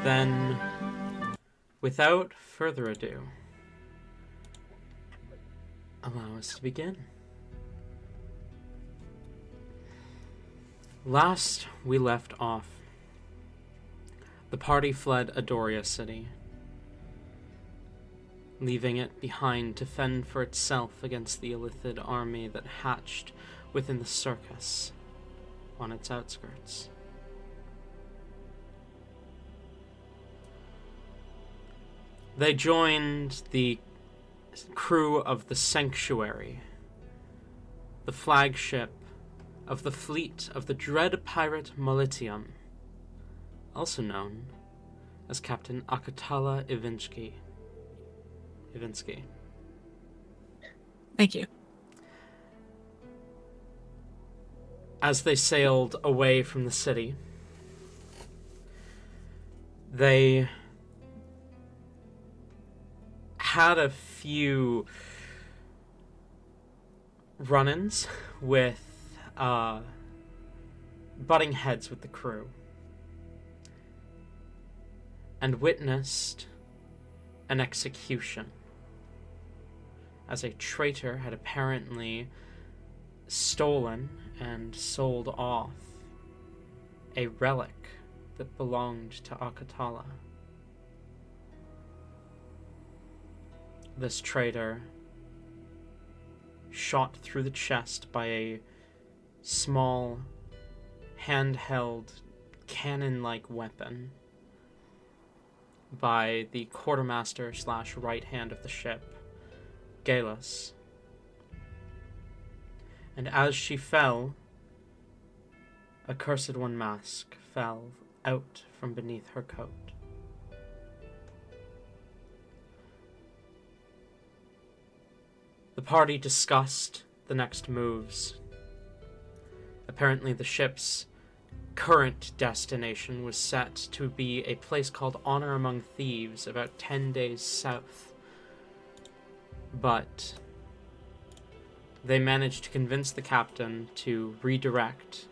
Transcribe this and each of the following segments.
Then, without further ado, allow us to begin. Last we left off, the party fled Adoria City, leaving it behind to fend for itself against the Illithid army that hatched within the circus on its outskirts. They joined the crew of the Sanctuary, the flagship of the fleet of the dread pirate Molitium, also known as Captain Akatala Ivinsky. Thank you. As they sailed away from the city, they had a few run-ins with butting heads with the crew, and witnessed an execution, as a traitor had apparently stolen and sold off a relic that belonged to Akatala. This traitor, shot through the chest by a small, handheld, cannon-like weapon by the quartermaster / right hand of the ship, Galus. And as she fell, a Cursed One mask fell out from beneath her coat. The party discussed the next moves. Apparently the ship's current destination was set to be a place called Honor Among Thieves, about 10 days south. But they managed to convince the captain to redirect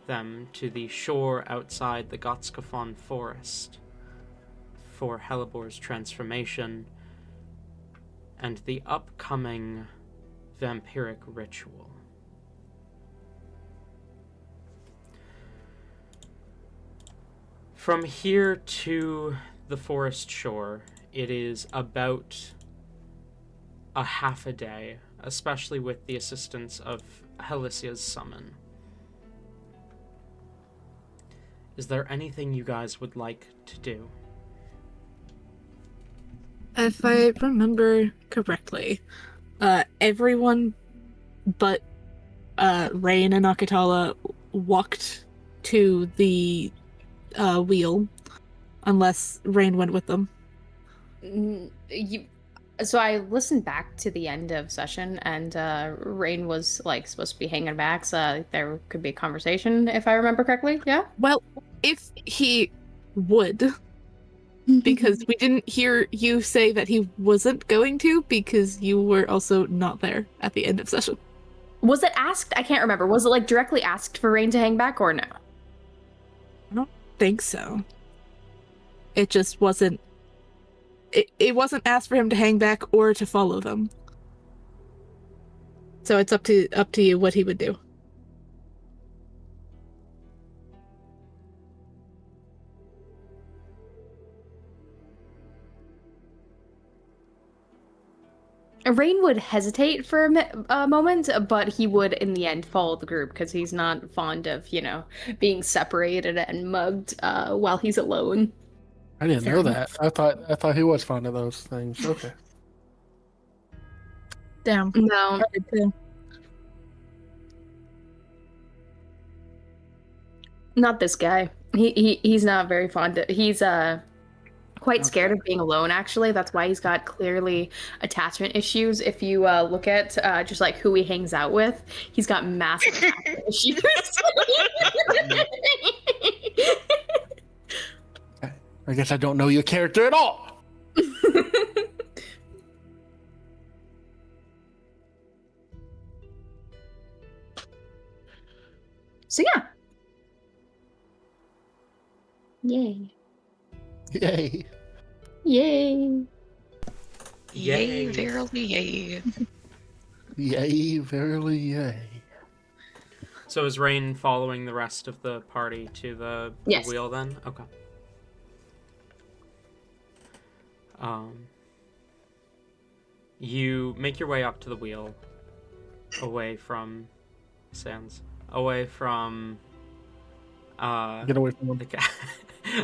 them to the shore outside the Gotskafon forest for Helibor's transformation and the upcoming vampiric ritual. From here to the forest shore, it is about a half a day, especially with the assistance of Helicia's summon. Is there anything you guys would like to do? If I remember correctly, everyone but Rain and Akatala walked to the wheel, unless Rain went with them. So I listened back to the end of session, and Rain was supposed to be hanging back, so there could be a conversation, if I remember correctly. Yeah. Well, if he would, because we didn't hear you say that he wasn't going to, because you were also not there at the end of session. Was it asked? I can't remember. Was it directly asked for Rain to hang back, or no? I don't think so. It just wasn't. It wasn't asked for him to hang back or to follow them. So it's up to you what he would do. Rain would hesitate for a moment, but he would, in the end, follow the group because he's not fond of, being separated and mugged while he's alone. I didn't know that. I thought he was fond of those things. Okay. Damn. No. Not this guy. He's not very fond of. He's quite scared of being alone, actually. That's why he's got clearly attachment issues. If you look at just who he hangs out with, he's got massive attachment issues. I guess I don't know your character at all. So yeah. Yay. Yay. Yay! Yay. Verily, yay. Yay, verily yay. So is Rain following the rest of the party to the Yes. wheel then? Okay. You make your way up to the wheel, away from Sans, away from Get away from him.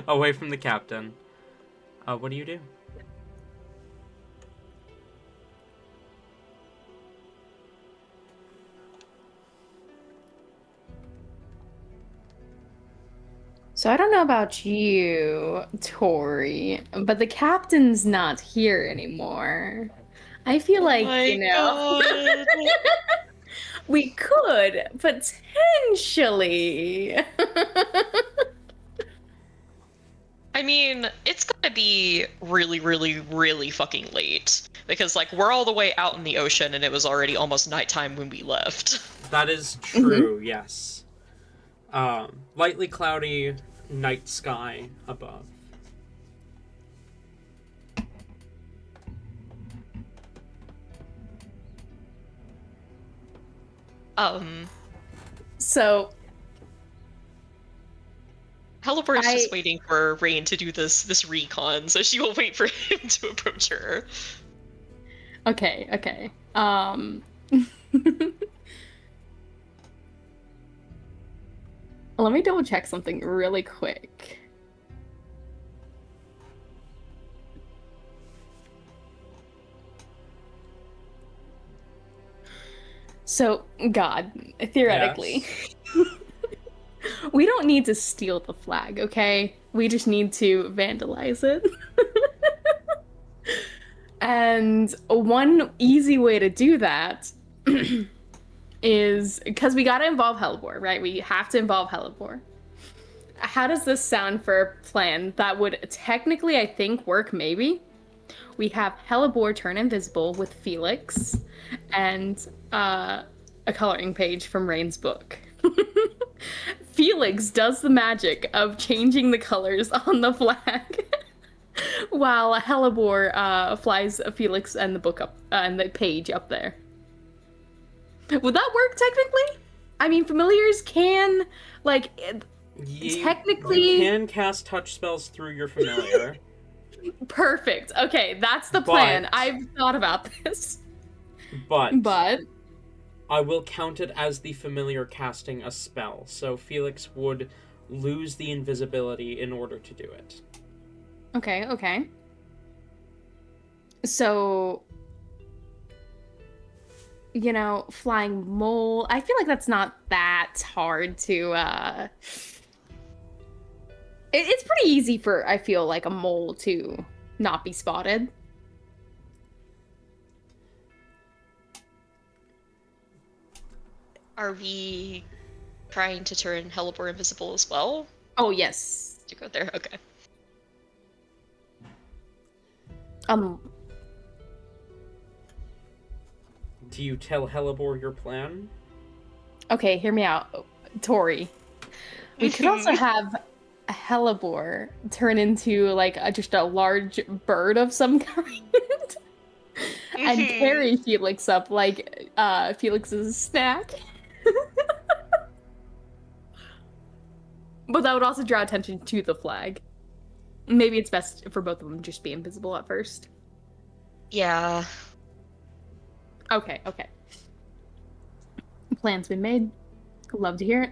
away from the captain. What do you do? So I don't know about you, Tori, but the captain's not here anymore. I feel like, God. we could potentially. I mean, it's gonna be really, really, really fucking late. Because, like, we're all the way out in the ocean and it was already almost nighttime when we left. That is true, yes. Lightly cloudy night sky above. So Halibur's just waiting for Rain to do this recon, so she will wait for him to approach her. okay. Let me double check something really quick. So, God, theoretically, we don't need to steal the flag, okay? We just need to vandalize it. And one easy way to do that is because we gotta involve Hellebore, right? We have to involve Hellebore. How does this sound for a plan that would technically, I think, work maybe? We have Hellebore turn invisible with Felix and a coloring page from Rain's book. Felix does the magic of changing the colors on the flag while Hellebore flies Felix and the book up and the page up there. Would that work technically? I mean, familiars can, like, technically... You can cast touch spells through your familiar. Perfect. Okay, that's the plan. I've thought about this. But I will count it as the familiar casting a spell, so Felix would lose the invisibility in order to do it. Okay. So, you know, flying mole, I feel like that's not that hard to, it's pretty easy for, I feel like, a mole to not be spotted. Are we trying to turn Hellebore invisible as well? Oh, yes. To go there? Okay. Do you tell Hellebore your plan? Okay, hear me out, Tori. We could also have Hellebore turn into, like, just a large bird of some kind. And carry Felix up like Felix's snack. But that would also draw attention to the flag. Maybe it's best for both of them to just be invisible at first. Yeah. Okay. Plan's been made. Love to hear it.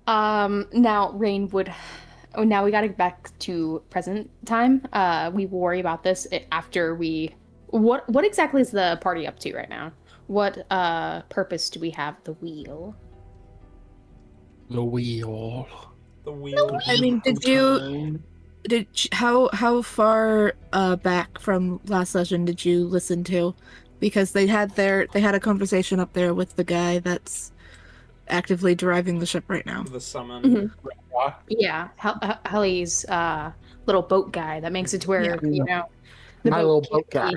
Now Rain would... Oh, now we gotta get back to present time. We will worry about this after we... What exactly is the party up to right now? What purpose do we have the wheel? The wheel. I mean, how far back from last session did you listen to? Because they had a conversation up there with the guy that's actively driving the ship right now. The summon. Mm-hmm. Yeah, Helly's little boat guy that makes it to where, you know, my little boat guy.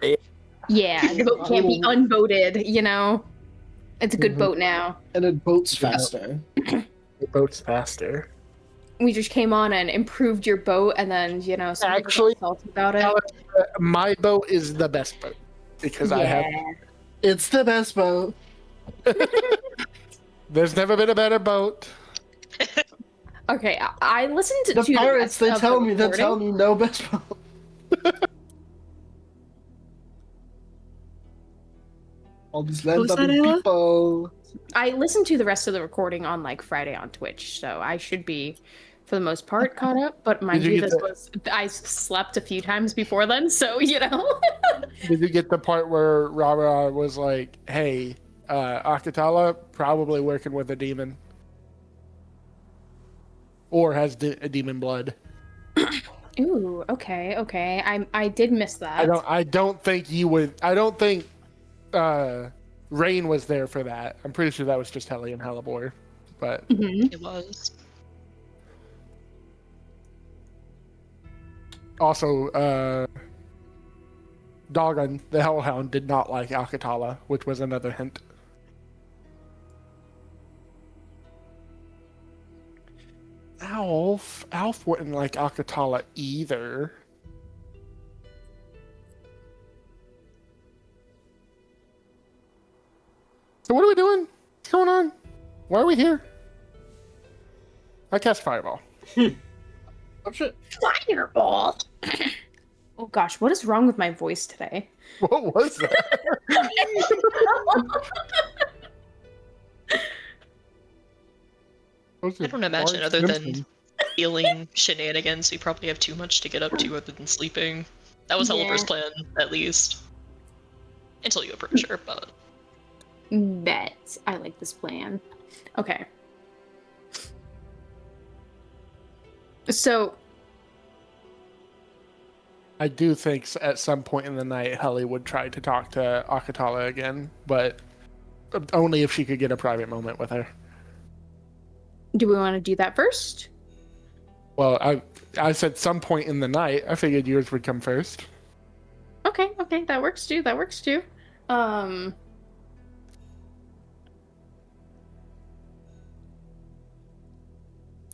Yeah, the boat can't be unboated, you know? It's a good boat now. And it boats faster. It boats faster. we just came on and improved your boat, and then some people Actually, got salty about it. My boat is the best boat because I have. It's the best boat. There's never been a better boat. Okay, I listened to The the pirates, rest they of tell the me, recording. no best boat. All these was that, random Ayla? people. I listened to the rest of the recording on like Friday on Twitch, so I should be, for the most part, caught up. But mind Did you you, get I slept a few times before then, so Did you get the part where Rara was like, hey, Akatala probably working with a demon? Or has a demon blood? Ooh, okay. I did miss that. I don't think you would. I don't think Rain was there for that. I'm pretty sure that was just Helly and Hellebore. But Mhm. It was. also, Doggin, the Hellhound, did not like Akatala, which was another hint. Alf wouldn't like Akatala either. So what are we doing? What's going on? Why are we here? I cast Fireball. Oh shit. Fireball. Oh gosh, what is wrong with my voice today? What was that? I don't imagine other than healing shenanigans, we probably have too much to get up to other than sleeping. That was Yeah. Helliver's plan, at least. Until you approach her, but... Bet. I like this plan. Okay. So, I do think at some point in the night, Helly would try to talk to Akatala again, but only if she could get a private moment with her. do we want to do that first? Well, I said some point in the night. I figured yours would come first. Okay, that works too.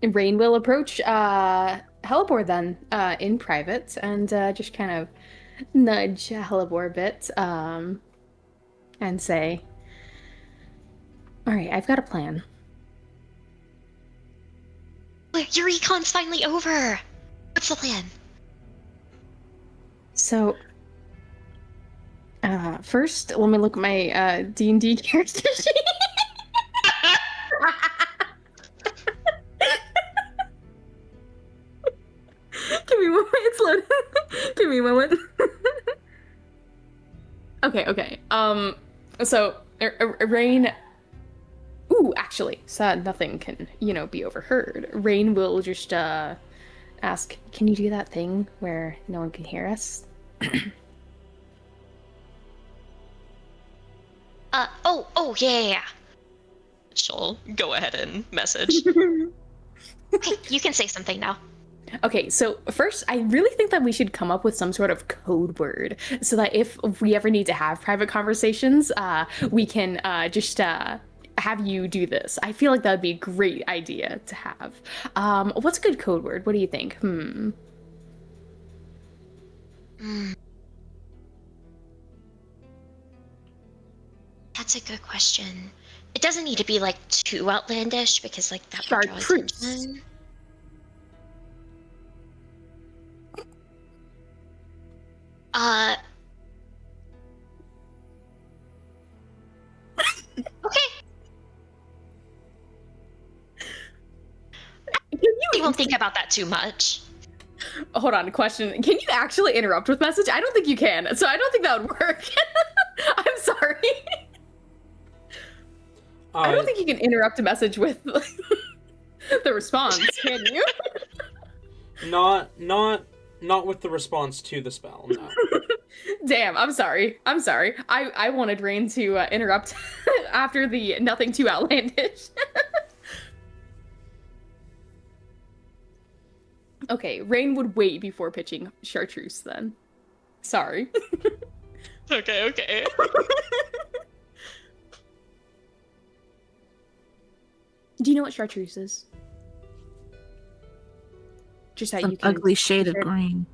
Rain will approach Hellebore then in private and just kind of nudge Hellebore a bit and say, all right, I've got a plan. Your recon's finally over! What's the plan? So, first, let me look at my D&D character sheet. Give me a moment, it's loading. Give me a moment. Okay. So, Rain... Ooh, actually, so nothing can, be overheard. Rain will just, ask, can you do that thing where no one can hear us? Yeah. She'll go ahead and message. Okay, you can say something now. Okay, so first, I really think that we should come up with some sort of code word so that if we ever need to have private conversations, we can just have you do this. I feel like that would be a great idea to have. What's a good code word? What do you think? That's a good question. It doesn't need to be like too outlandish because like that would draw Chartreuse. attention. Okay. I won't think about that too much. Hold on, question. Can you actually interrupt with message? I don't think you can, so I don't think that would work. I'm sorry. I don't think you can interrupt a message with the response, can you? Not with the response to the spell, no. Damn, I'm sorry. I wanted Rain to interrupt after the nothing too outlandish. Okay, Rain would wait before pitching chartreuse then. Sorry. Okay. Do you know what chartreuse is? just so An you can ugly shade of green.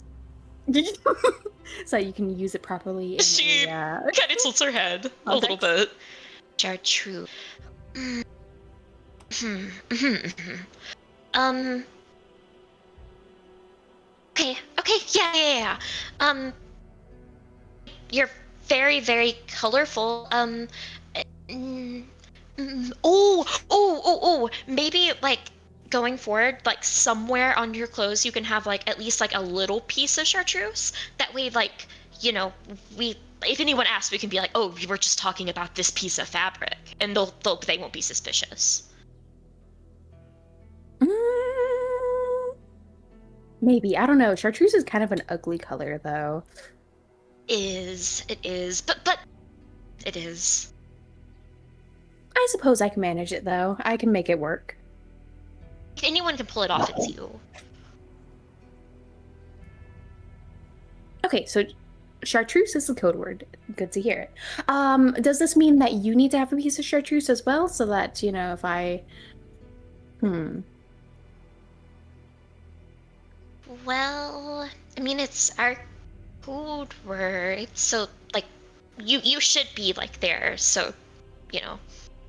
so you can use it properly. In She kind of tilts her head a little bit. Chartreuse. Um. Okay, yeah. You're very, very colorful. Maybe like going forward, like somewhere on your clothes, you can have like at least like a little piece of chartreuse. That way, like if anyone asks, we can be like, oh, we were just talking about this piece of fabric, and they won't be suspicious. Maybe, I don't know. Chartreuse is kind of an ugly color, though. It is, but it is. I suppose I can manage it, though. I can make it work. If anyone can pull it off, it's you. Okay, so chartreuse is the code word. Good to hear it. Does this mean that you need to have a piece of chartreuse as well, so that, if I... Well, I mean, it's our code word, so, like, you should be, like, there, so, I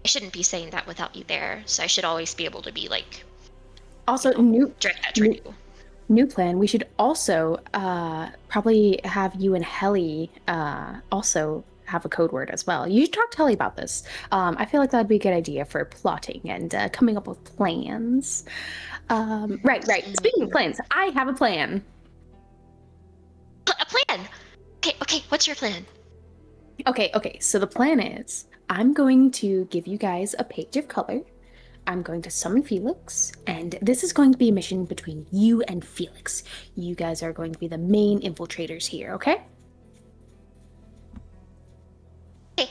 shouldn't be saying that without you there, so I should always be able to be, like, Also, direct that toward you. New plan. We should also probably have you and Helly also have a code word as well. You should talk to Helly about this. I feel like that'd be a good idea for plotting and coming up with plans. Right. Speaking of plans, I have a plan. A plan? Okay, what's your plan? Okay. So the plan is I'm going to give you guys a page of color. I'm going to summon Felix, and this is going to be a mission between you and Felix. You guys are going to be the main infiltrators here, okay? Okay.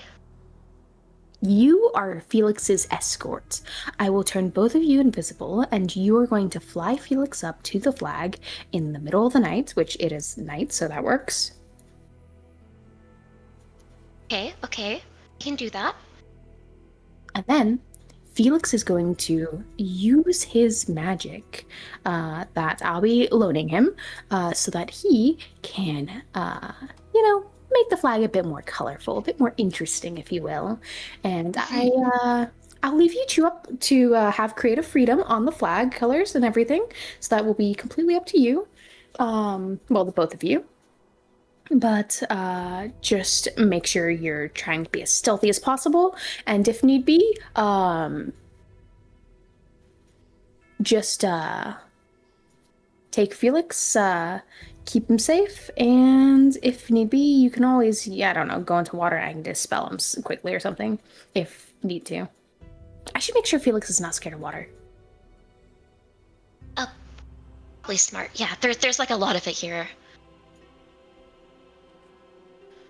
You are Felix's escort. I will turn both of you invisible, and you are going to fly Felix up to the flag in the middle of the night, which it is night, so that works. Okay, you can do that. And then Felix is going to use his magic that I'll be loaning him so that he can, make the flag a bit more colorful, a bit more interesting, if you will. And I'll leave you two up to have creative freedom on the flag colors and everything. So that will be completely up to you. The both of you. But just make sure you're trying to be as stealthy as possible, and if need be, just take Felix, keep him safe, and if need be, you can always, go into water and dispel him quickly or something, if need to. I should make sure Felix is not scared of water. Really smart. Yeah, there's like a lot of it here.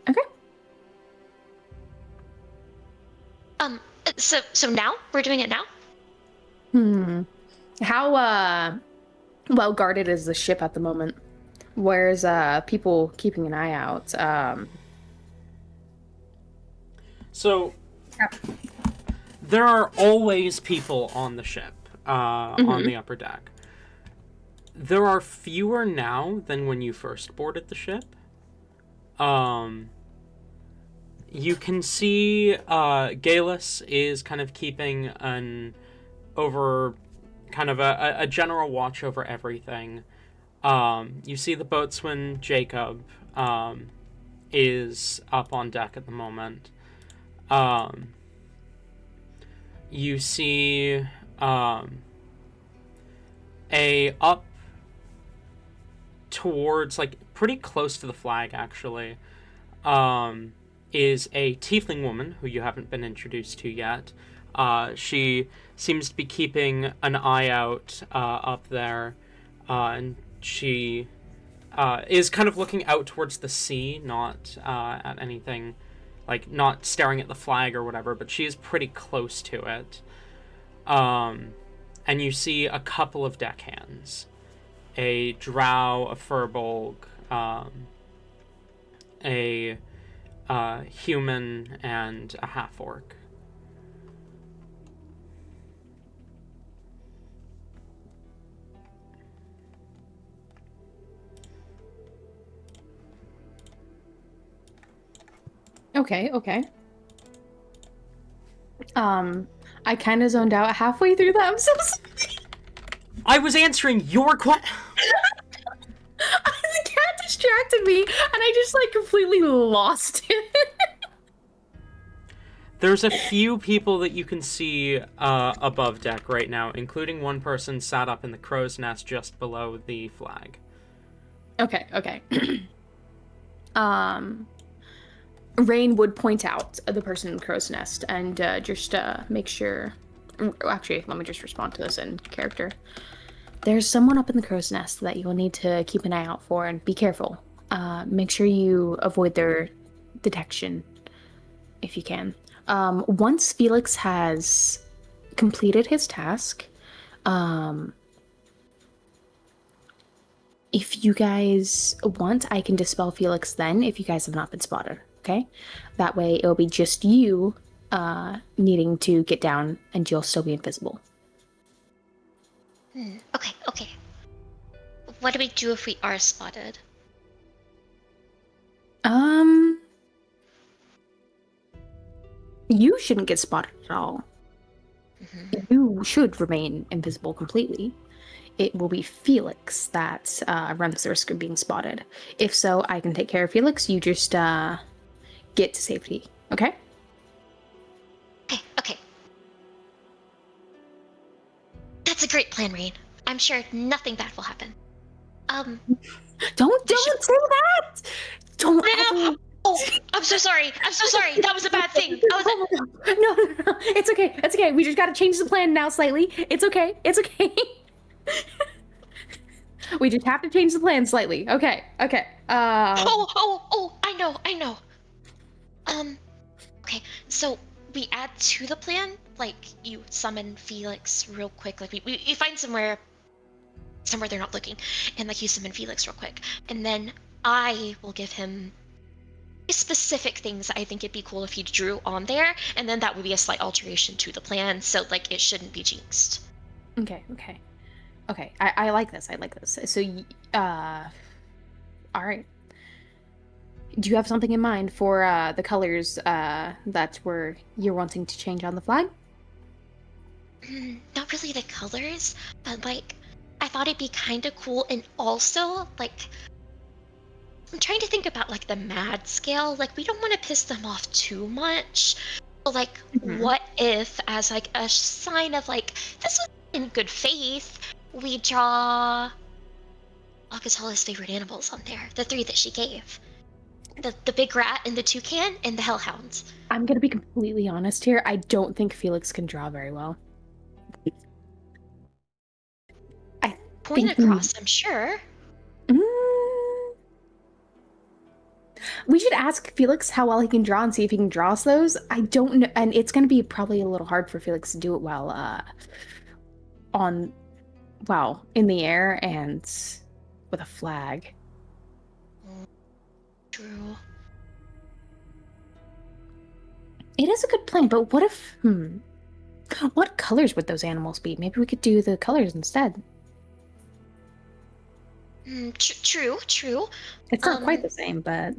Okay. So now? We're doing it now? How, well guarded is the ship at the moment? Where's, people keeping an eye out? So, there are always people on the ship, on the upper deck. There are fewer now than when you first boarded the ship. You can see Galus is kind of keeping a general watch over everything. You see the boatswain Jacob is up on deck at the moment. You see up towards, like, pretty close to the flag, actually, is a tiefling woman who you haven't been introduced to yet. She seems to be keeping an eye out up there, and she is kind of looking out towards the sea, not at anything, like, not staring at the flag or whatever, but she is pretty close to it. And you see a couple of deckhands. A drow, a furbolg, a human, and a half-orc. Okay, okay. I kind of zoned out halfway through that. I'm so sorry. I was answering your question. The cat distracted me, and I just like completely lost it. There's a few people that you can see above deck right now, including one person sat up in the crow's nest just below the flag. Okay, okay. Rain would point out the person in the crow's nest and just make sure. Actually, let me just respond to this in character. There's someone up in the crow's nest that you will need to keep an eye out for, and be careful. Make sure you avoid their detection if you can. Once Felix has completed his task, if you guys want, I can dispel Felix then if you guys have not been spotted, okay? That way it'll be just you needing to get down and you'll still be invisible. Okay, okay. What do we do if we are spotted? You shouldn't get spotted at all. You should remain invisible completely. It will be Felix that runs the risk of being spotted. If so, I can take care of Felix. You just get to safety, okay? Okay, okay. That's a great plan, Rain. I'm sure nothing bad will happen. Don't say that! Don't No! Oh, I'm so sorry. I'm so sorry. That was a bad thing. No. It's okay. It's okay. We just gotta change the plan now slightly. It's okay. It's okay. We just have to change the plan slightly. Okay. Okay. I know. Okay, so we add to the plan, like you summon Felix real quick, like we find somewhere they're not looking, and like you summon Felix real quick, and then I will give him specific things I think it'd be cool if he drew on there, and then that would be a slight alteration to the plan, so like it shouldn't be jinxed. Okay. I like this. So, all right. Do you have something in mind for the colors that you're wanting to change on the flag? Not really the colors, but like I thought it'd be kind of cool, and also like I'm trying to think about like the mad scale. Like we don't want to piss them off too much. But like, what if, as like a sign of like this was in good faith, we draw Akatala's favorite animals on there, the 3 that she gave, the big rat and the toucan and the hellhounds. I'm gonna be completely honest here. I don't think Felix can draw very well. Point across, I'm sure. We should ask Felix how well he can draw and see if he can draw us those. I don't know, and it's going to be probably a little hard for Felix to do it while in the air and with a flag. True. It is a good plan, but what if what colors would those animals be? Maybe we could do the colors instead. True. It's not quite the same, but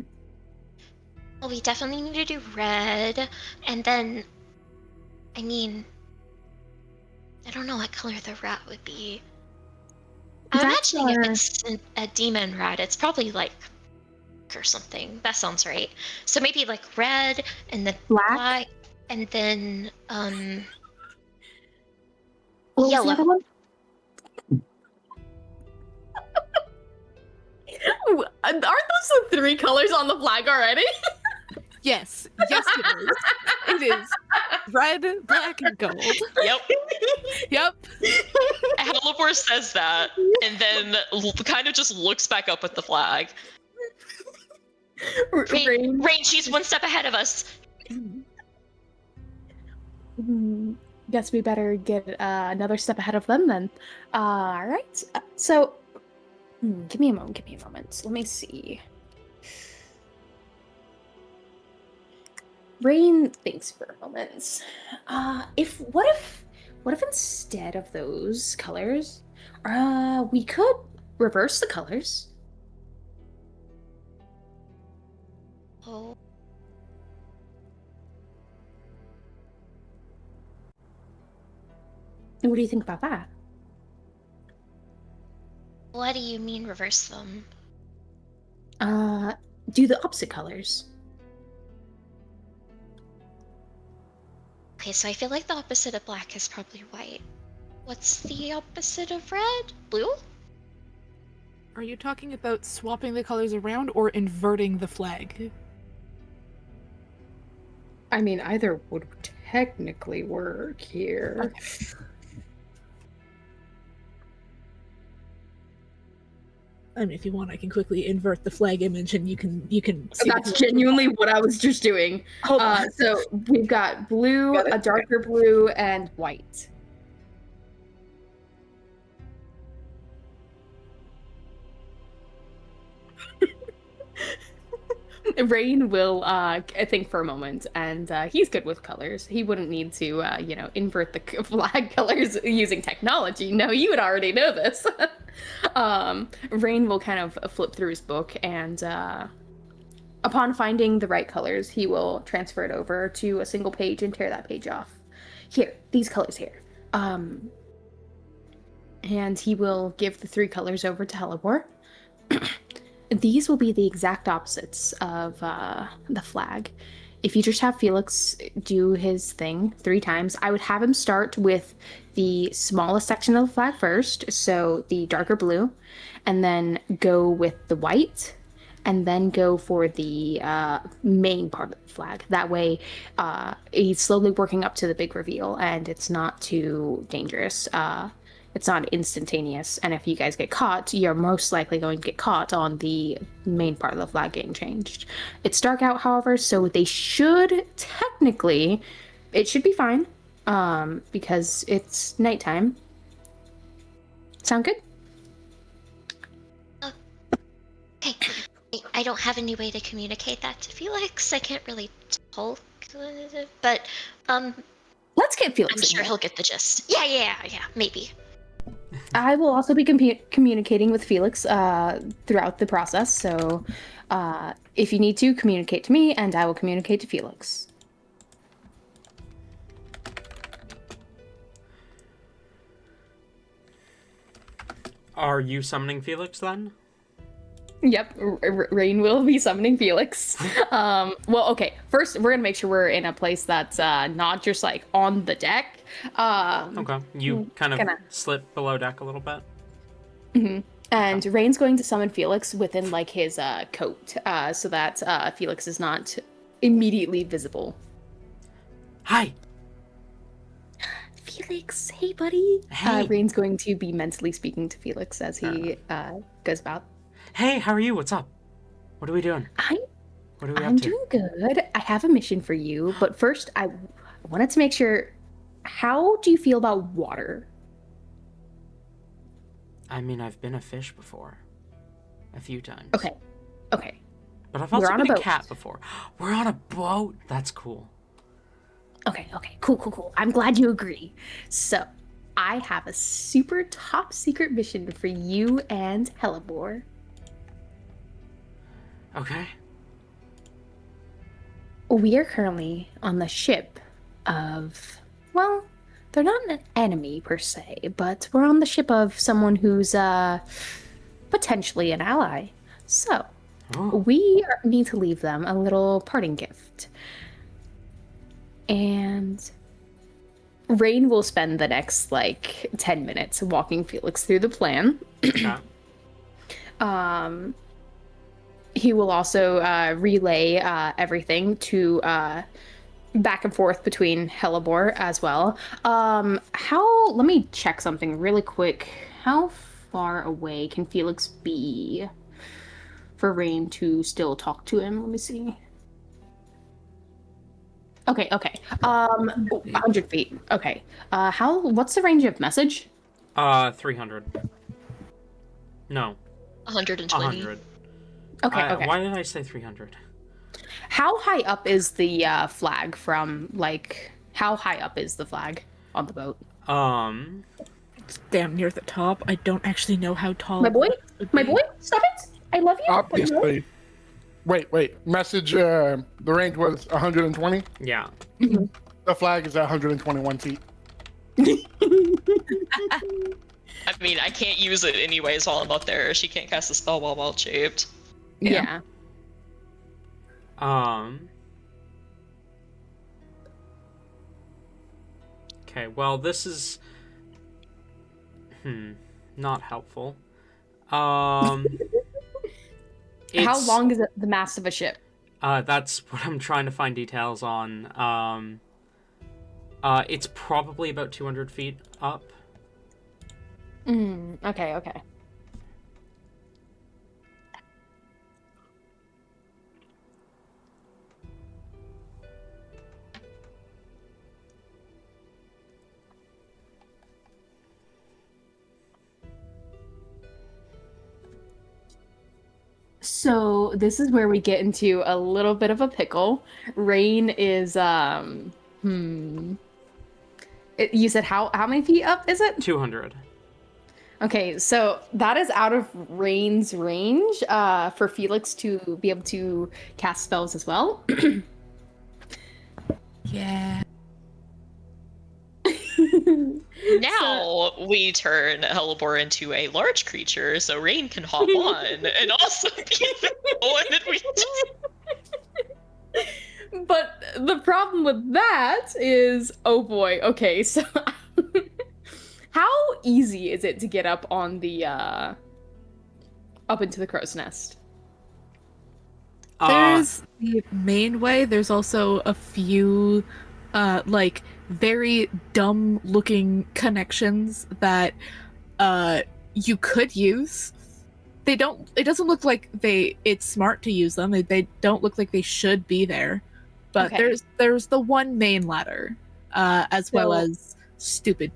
Well, we definitely need to do red, and then, I mean, I don't know what color the rat would be. I'm imagining if it's a demon rat, it's probably like or something. That sounds right. So maybe like red, and then black, and then what yellow. was the other one? Aren't those the 3 colors on the flag already? Yes, it is. It is red, black, and gold. Yep. Halibor says that, and then kind of just looks back up at the flag. Rain, she's 1 step ahead of us. Guess we better get another step ahead of them then. All right. So, give me a moment. Let me see. Rain thinks for a moment. What if instead of those colors, we could reverse the colors? Oh. What do you think about that? What do you mean reverse them? Do the opposite colors. Okay, so I feel like the opposite of black is probably white. What's the opposite of red? Blue? Are you talking about swapping the colors around or inverting the flag? I mean, either would technically work here. I mean, if you want, I can quickly invert the flag image, and you can see. That's genuinely what I was just doing. Hold on. So we've got blue, Got it. a darker blue, and white. Rain will think for a moment, and he's good with colors. He wouldn't need to, invert the flag colors using technology. No, you would already know this. Rain will kind of flip through his book, and upon finding the right colors, he will transfer it over to a single page and tear that page off. Here, these colors here. And he will give the 3 colors over to Helibor. These will be the exact opposites of the flag. If you just have Felix do his thing 3 times, I would have him start with the smallest section of the flag first, so the darker blue, and then go with the white, and then go for the main part of the flag. That way, he's slowly working up to the big reveal, and it's not too dangerous. It's not instantaneous, and if you guys get caught, you're most likely going to get caught on the main part of the flag getting changed. It's dark out, however, so it should be fine, because it's nighttime. Sound good? Okay. I don't have any way to communicate that to Felix. I can't really talk, but Let's get Felix. I'm sure he'll get the gist. Yeah, maybe. I will also be communicating with Felix throughout the process, so if you need to, communicate to me, and I will communicate to Felix. Are you summoning Felix then? Yep, Rain will be summoning Felix. Well, okay, first we're gonna make sure we're in a place that's not just like on the deck. Okay, you kind of slip below deck a little bit. Mm-hmm. And Rain's going to summon Felix within like his coat, so that Felix is not immediately visible. Hi. Felix, hey buddy. Hey. Rain's going to be mentally speaking to Felix as he goes about. Hey, how are you? What's up? What are we doing? What are we up I'm to? doing good. I have a mission for you, but first I wanted to make sure, how do you feel about water? I mean, I've been a fish before. A few times. Okay. But I've also We're on been a a boat. cat before. We're on a boat? That's cool. Okay. Cool. I'm glad you agree. So, I have a super top secret mission for you and Helibor. Okay. We are currently on the ship of, well, they're not an enemy per se, but we're on the ship of someone who's potentially an ally. So, we need to leave them a little parting gift. And Rain will spend the next, 10 minutes walking Felix through the plan. Okay. He will also relay everything to back and forth between Helibor as well. Let me check something really quick. How far away can Felix be for Rain to still talk to him? Let me see. Okay. 100 feet. Okay. What's the range of message? 300. No. 120. 100. Okay. Why did I say 300? How high up is the flag from, how high up is the flag on the boat? It's damn near the top. I don't actually know how tall. My boy? it would My be. boy? Stop it! I love you. Obviously. Wait. Message, the range was 120. Yeah. The flag is at 121 feet. I mean, I can't use it anyways while I'm up there. She can't cast a spell while well shaped. Yeah. Okay, well, this is... not helpful. How long is it the mast of a ship? That's what I'm trying to find details on. It's probably about 200 feet up. Okay. So this is where we get into a little bit of a pickle. Rain is you said how many feet up is it? 200. Okay, so that is out of Rain's range for Felix to be able to cast spells as well. Yeah. Now we turn Hellebore into a large creature, so Rain can hop on and also be the one that we But the problem with that is, oh boy, okay, so how easy is it to get up on the up into the crow's nest? There's the main way. There's also a few, like, very dumb looking connections that you could use. They don't. It doesn't look like it's smart to use them. They don't look like they should be there. But Okay. there's the one main ladder, as well as stupid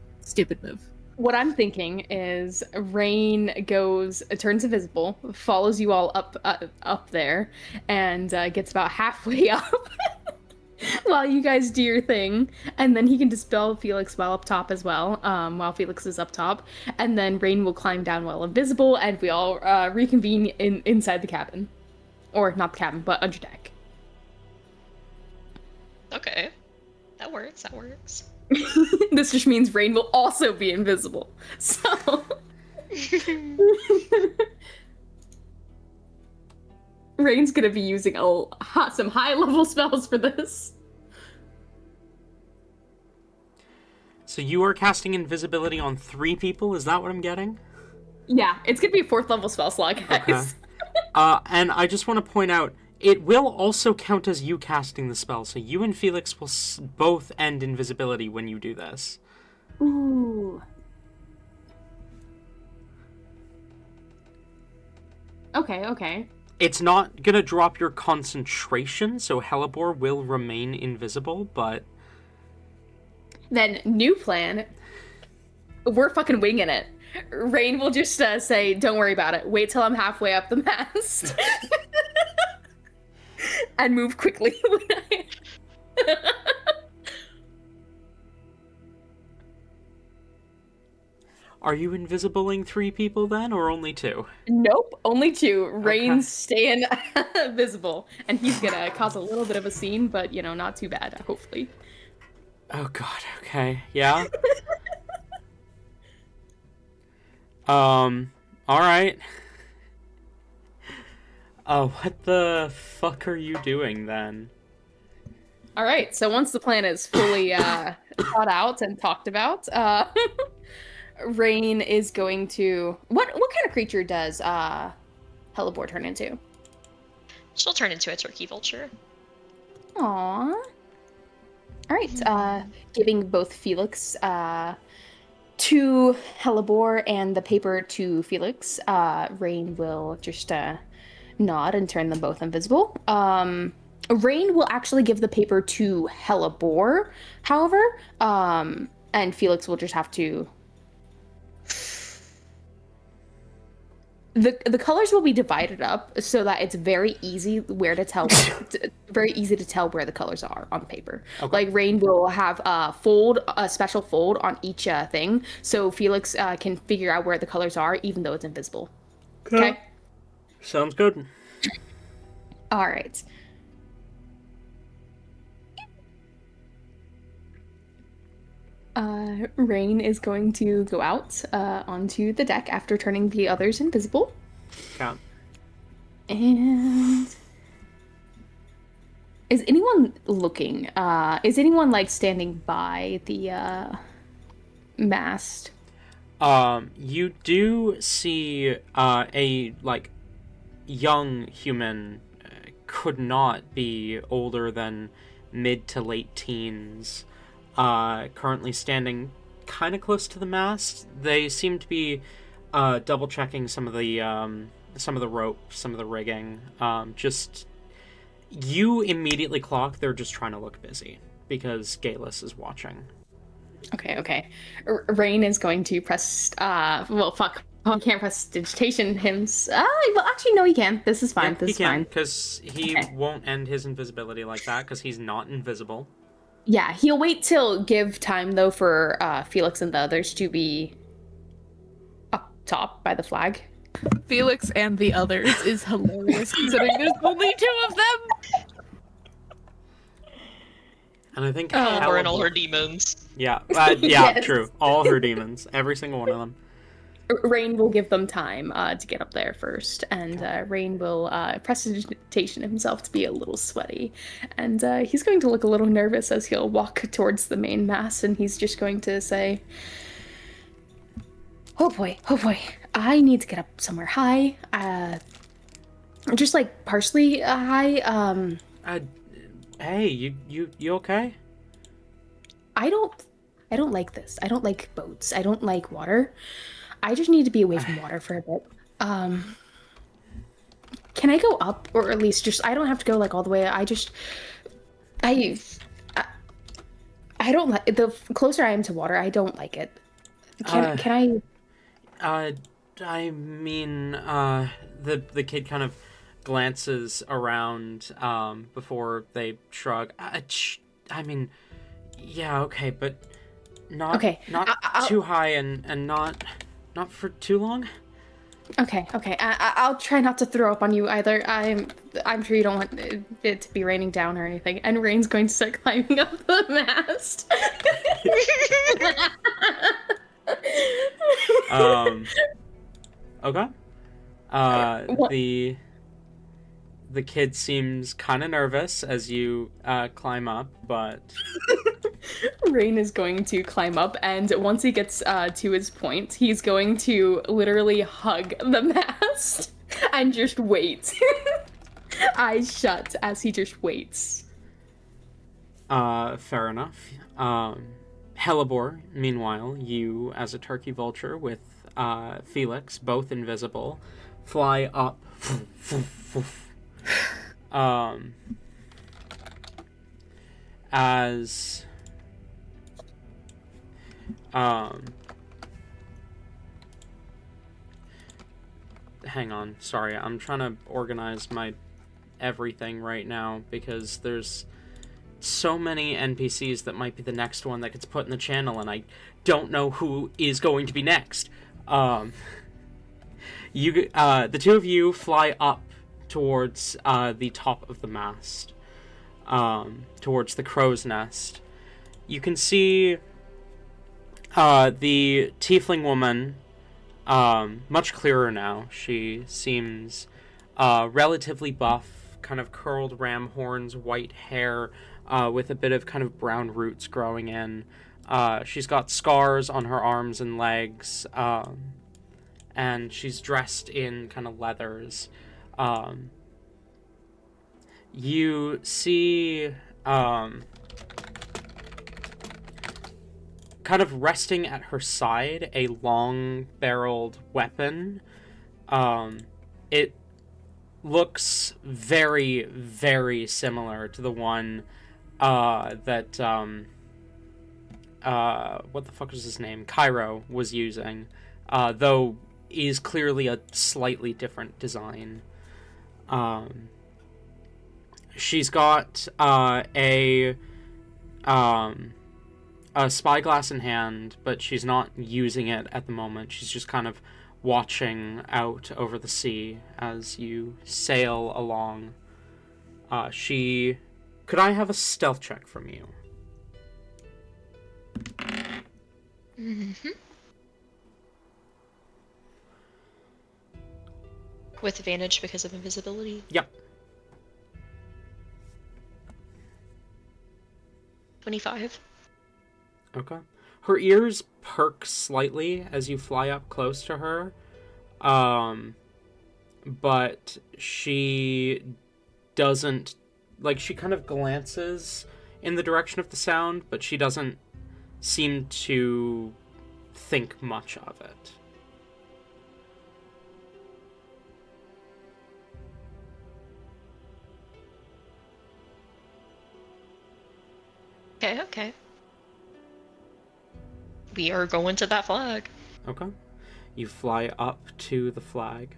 move. What I'm thinking is Rain turns invisible, follows you all up there, and gets about halfway up while you guys do your thing, and then he can dispel Felix while up top as well, while Felix is up top, and then Rain will climb down while invisible, and we all reconvene inside the cabin, or not the cabin, but under deck. Okay. That works. This just means Rain will also be invisible. So Rain's gonna be using some high-level spells for this. So you are casting invisibility on 3 people? Is that what I'm getting? Yeah, it's gonna be a 4th level spell slot, guys. Okay. And I just want to point out, it will also count as you casting the spell, so you and Felix will both end invisibility when you do this. Ooh. Okay. It's not gonna drop your concentration, so Hellebore will remain invisible, but... Then, new plan. We're fucking winging it. Rain will just say, don't worry about it. Wait till I'm halfway up the mast. And move quickly. Are you invisibling 3 people then, or only 2? Nope, only 2. Rain's staying visible. And he's gonna cause a little bit of a scene, but, not too bad, hopefully. Oh god, okay. Yeah? Alright. What the fuck are you doing then? Alright, so once the plan is fully thought out and talked about, Rain is going to... What kind of creature does Hellebore turn into? She'll turn into a turkey vulture. Aww. Alright, giving both Felix to Hellebore and the paper to Felix, Rain will just nod and turn them both invisible. Rain will actually give the paper to Hellebore, however, and Felix will just have to... The colors will be divided up so that it's very easy where to tell, very easy to tell where the colors are on the paper. Okay. Like Rain will have a special fold on each thing, so Felix can figure out where the colors are, even though it's invisible. Okay. Sounds good. All right. Rain is going to go out onto the deck after turning the others invisible. Okay. And is anyone looking? Is anyone like standing by the mast? You do see a like young human, could not be older than mid to late teens, currently standing kind of close to the mast. They seem to be double checking some of the rope, some of the rigging. Just you immediately clock they're just trying to look busy because Galus is watching. Okay. Rain is going to press. Well, fuck. Oh, he can't press digitation. Well, actually, no, he can. This is fine. Yeah, this he is can, fine. because he Okay. won't end his invisibility like that because he's not invisible. Yeah, he'll wait till give time though for Felix and the others to be up top by the flag. Felix and the others is hilarious considering there's only 2 of them. And I think Her and all Hellebore- her demons. Yeah, Yes. true. All her demons, every single one of them. Rain will give them time to get up there first, and Rain will prestidigitation himself to be a little sweaty, and he's going to look a little nervous as he'll walk towards the main mast, and he's just going to say, oh boy, I need to get up somewhere high, just like partially high. Hey, you okay? I don't like this. I don't like boats. I don't like water. I just need to be away from water for a bit. Can I go up, or at least just I don't have to go like all the way. I don't like the closer I am to water. I don't like it. Can I? I mean, the kid kind of glances around before they shrug. I mean, yeah, okay, but not Okay, not too high and not for too long. Okay. I'll try not to throw up on you either. I'm sure you don't want it to be raining down or anything. And Rain's going to start climbing up the mast. Okay. What? The kid seems kind of nervous as you climb up, but Rain is going to climb up, and once he gets to his point, he's going to literally hug the mast and just wait. Eyes shut as he just waits. fair enough. Hellebore, meanwhile, you as a turkey vulture with Felix, both invisible, fly up. As hang on, sorry, I'm trying to organize my everything right now because there's so many NPCs that might be the next one that gets put in the channel, and I don't know who is going to be next. The two of you fly up towards the top of the mast, towards the crow's nest. You can see the tiefling woman much clearer now. She seems relatively buff, kind of curled ram horns, white hair, with a bit of kind of brown roots growing in. She's got scars on her arms and legs, and she's dressed in kind of leathers. You see kind of resting at her side a long-barreled weapon. It looks very, very similar to the one that what the fuck was his name? Cairo was using, though is clearly a slightly different design. She's got a spyglass in hand, but she's not using it at the moment. She's just kind of watching out over the sea as you sail along. Could I have a stealth check from you? Mm-hmm. With advantage because of invisibility. Yep. 25. Okay. Her ears perk slightly as you fly up close to her. But she doesn't, like, she kind of glances in the direction of the sound, but she doesn't seem to think much of it. Okay. We are going to that flag. Okay. You fly up to the flag.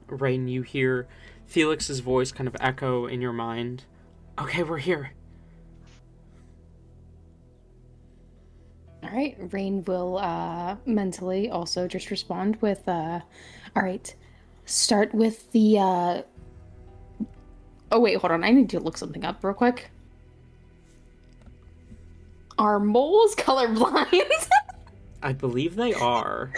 Rain, you hear Felix's voice kind of echo in your mind. Okay, we're here. All right, Rain will mentally also just respond with, all right, start with the, oh wait, hold on, I need to look something up real quick. Are moles colorblind? I believe they are.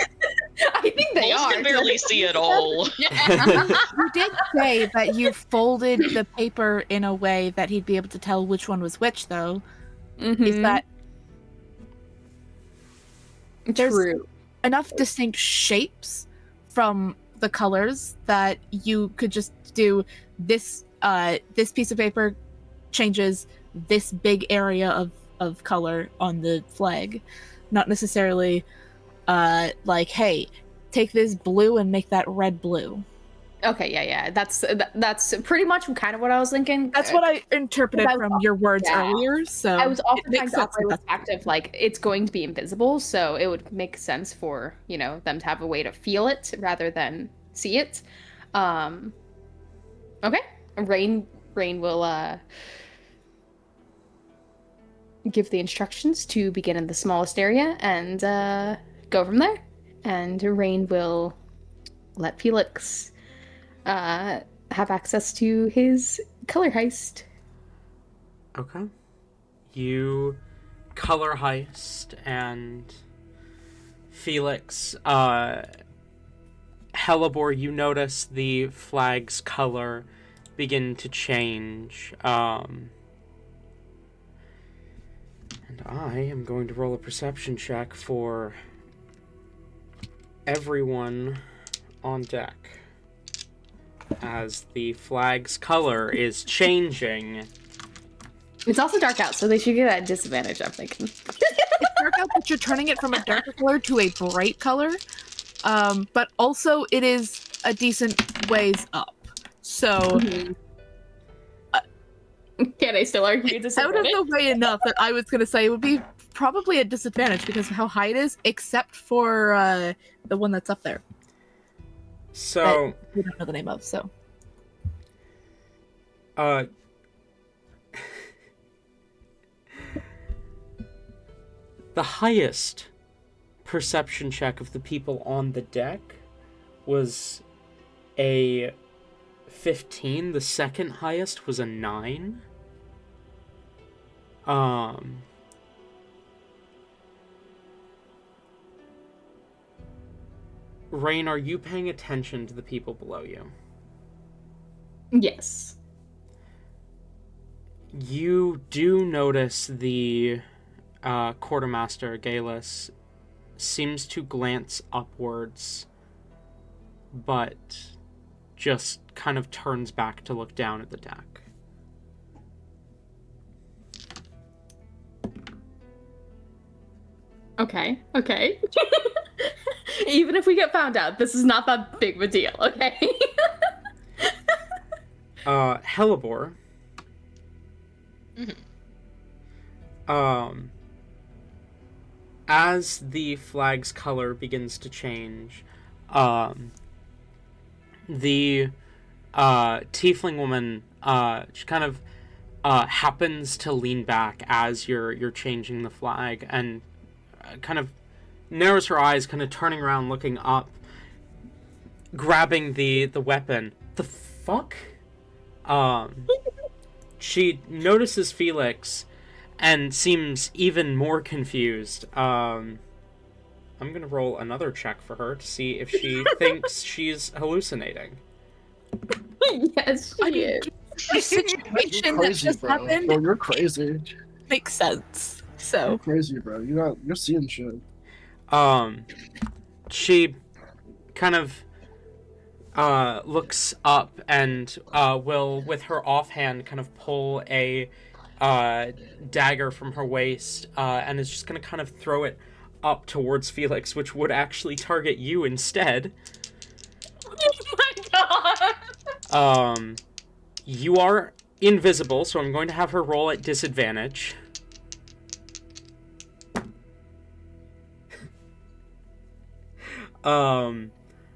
I think they Moles are. can barely see at all. You did say that you folded the paper in a way that he'd be able to tell which one was which, though. Mm-hmm. Is that there's true? enough distinct shapes from the colors that you could just do this this piece of paper changes this big area of color on the flag, not necessarily like, hey, take this blue and make that red blue. Okay, yeah. That's pretty much kind of what I was thinking. That's what I interpreted from your words earlier. So I was also it makes trying to sense operate with that the fact of like it's going to be invisible, so it would make sense for them to have a way to feel it rather than see it. Okay, Rain will give the instructions to begin in the smallest area and go from there. And Rain will let Felix have access to his color heist. Okay. You color heist and Felix, Hellebore, you notice the flag's color begin to change. And I am going to roll a perception check for everyone on deck as the flag's color is changing. It's also dark out, so they should get at disadvantage, I'm thinking. it's dark out, but you're turning it from a darker color to a bright color. But also it is a decent ways up. So can I still argue out disadvantage? of the way enough that I was gonna say it would be probably a disadvantage because of how high it is, except for the one that's up there. So we don't know the name of, so the highest perception check of the people on the deck was a 15. The second highest was a 9. Rain, are you paying attention to the people below you? Yes. You do notice the quartermaster, Galus, seems to glance upwards, but just kind of turns back to look down at the deck. Okay. Even if we get found out, this is not that big of a deal, okay? Hellebore. As the flag's color begins to change, the tiefling woman she kind of happens to lean back as you're changing the flag and kind of narrows her eyes, kind of turning around, looking up, grabbing the weapon. The fuck? She notices Felix and seems even more confused. I'm gonna roll another check for her to see if she thinks she's hallucinating. Yes, she is. The situation that just happened Bro, you're crazy. makes sense. You're So crazy, bro. You're seeing shit. She kind of looks up and will, with her offhand, kind of pull a dagger from her waist and is just going to kind of throw it up towards Felix, which would actually target you instead. Oh my god! You are invisible, so I'm going to have her roll at disadvantage.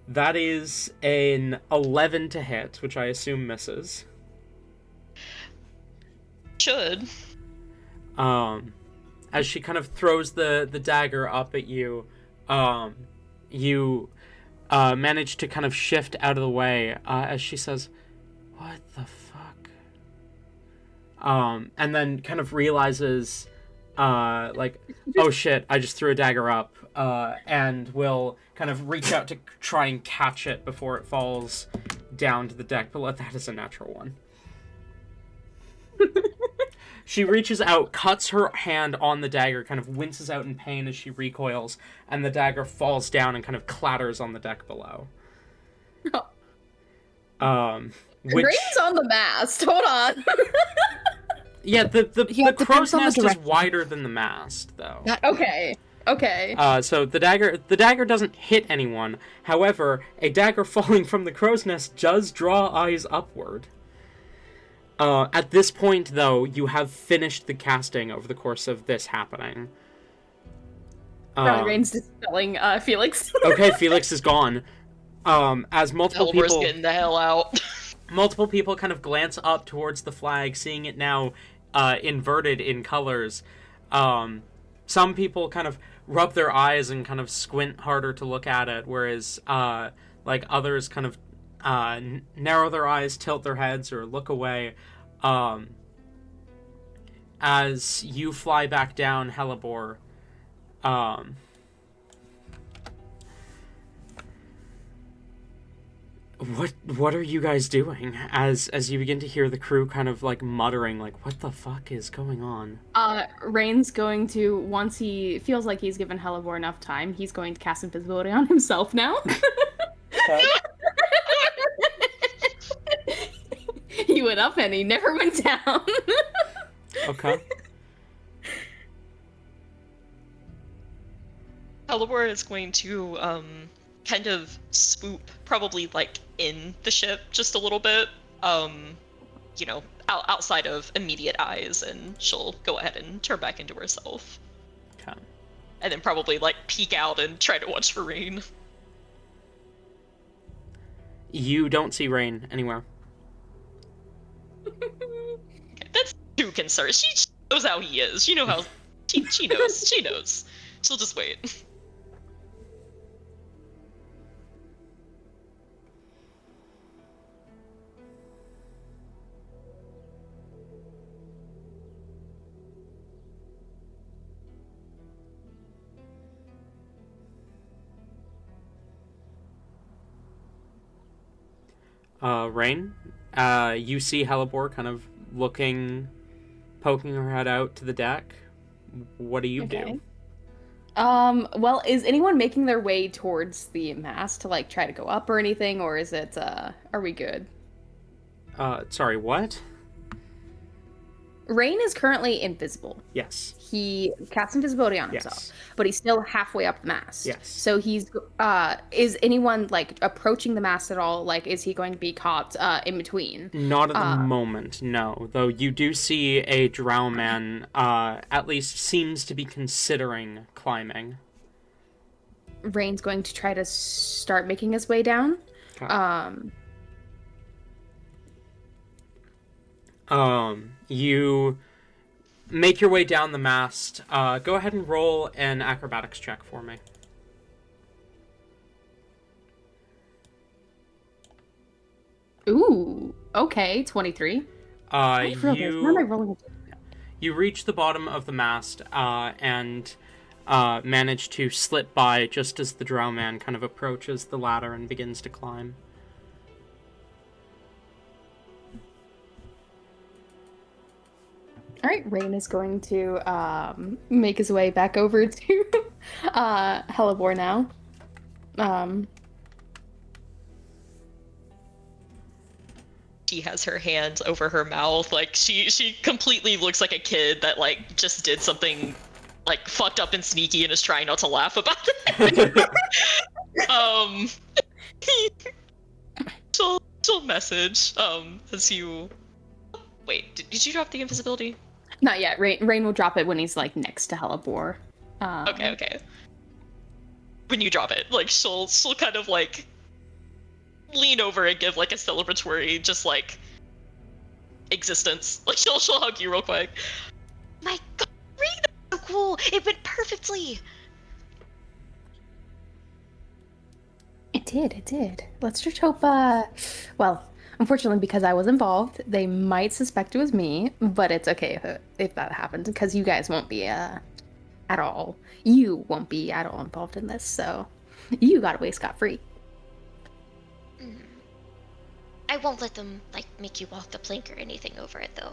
That is an 11 to hit, which I assume misses. Should. As she kind of throws the dagger up at you, you manage to kind of shift out of the way as she says, "What the fuck?" And then kind of realizes, like, oh shit, I just threw a dagger up, and will kind of reach out to try and catch it before it falls down to the deck below. That is a natural one. She reaches out, cuts her hand on the dagger, kind of winces out in pain as she recoils, and the dagger falls down and kind of clatters on the deck below. Which... Rain's on the mast. Hold on. Yeah, the crow's on the nest is direction. wider than the mast, though. Okay. Okay. So the dagger doesn't hit anyone. However, a dagger falling from the crow's nest does draw eyes upward. At this point, though, you have finished the casting over the course of this happening. Rain's dispelling Felix. Okay, Felix is gone. As multiple Elbor's people... getting the hell out. Multiple people kind of glance up towards the flag, seeing it now inverted in colors. Some people kind of rub their eyes and kind of squint harder to look at it, whereas like others kind of narrow their eyes, tilt their heads, or look away. As you fly back down Hellebore, What are you guys doing as you begin to hear the crew kind of like muttering, like, what the fuck is going on? Rain's going to, once he feels like he's given Hellebore enough time, he's going to cast invisibility on himself now. He went up and he never went down. Okay. Elibor is going to kind of swoop, probably like in the ship just a little bit, you know, outside of immediate eyes, and she'll go ahead and turn back into herself. Okay. And then probably like peek out and try to watch for Rain. You don't see Rain anywhere. That's too concerned. She knows how he is. You know how she knows. She knows. She'll just wait. Rain, you see Hellebore kind of looking, poking her head out to the deck. What do you do? Well, is anyone making their way towards the mast to like try to go up or anything, or is it are we good? Sorry, what? Rain is currently invisible. Yes. He casts invisibility on himself, Yes. but he's still halfway up the mast. Yes. So he's is anyone like approaching the mast at all? Like, is he going to be caught in between? Not at the moment, no. Though you do see a drow man, at least seems to be considering climbing. Rain's going to try to start making his way down. Okay. You make your way down the mast. Go ahead and roll an acrobatics check for me. Ooh, okay, 23. I forgot this. Why am I rolling? You reach the bottom of the mast and manage to slip by just as the drow man kind of approaches the ladder and begins to climb. All right, Rain is going to make his way back over to Hellebore now. She has her hands over her mouth, like she completely looks like a kid that like just did something like fucked up and sneaky and is trying not to laugh about it. She'll message as you wait. Did you drop the invisibility? Not yet. Rain will drop it when he's like next to Hellebore. Okay. When you drop it, like she'll kind of like lean over and give like a celebratory just like existence. Like she'll hug you real quick. My god, Rita, so cool. It went perfectly. It did. Let's just hope well, unfortunately because I was involved, they might suspect it was me, but it's okay if that happens because you guys won't be at all. You won't be at all involved in this, so you got away scot-free. I won't let them, like, make you walk the plank or anything over it, though.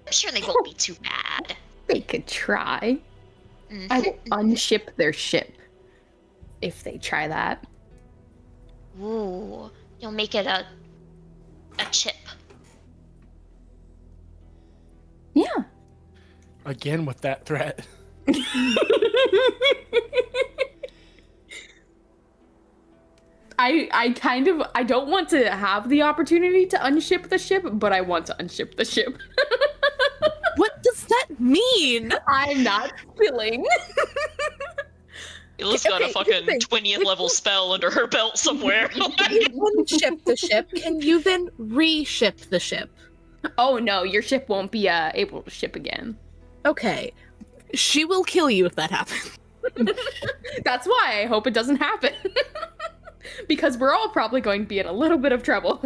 I'm sure they won't be too bad. They could try. I will unship their ship if they try that. Ooh, you'll make it a chip. Yeah. Again with that threat. I don't want to have the opportunity to unship the ship, but I want to unship the ship. What does that mean? I'm not spilling. Illa's got a fucking 20th level spell under her belt somewhere. Unship the ship. Can you then re-ship the ship? Oh no, your ship won't be able to ship again. Okay. She will kill you if that happens. That's why I hope it doesn't happen. Because we're all probably going to be in a little bit of trouble.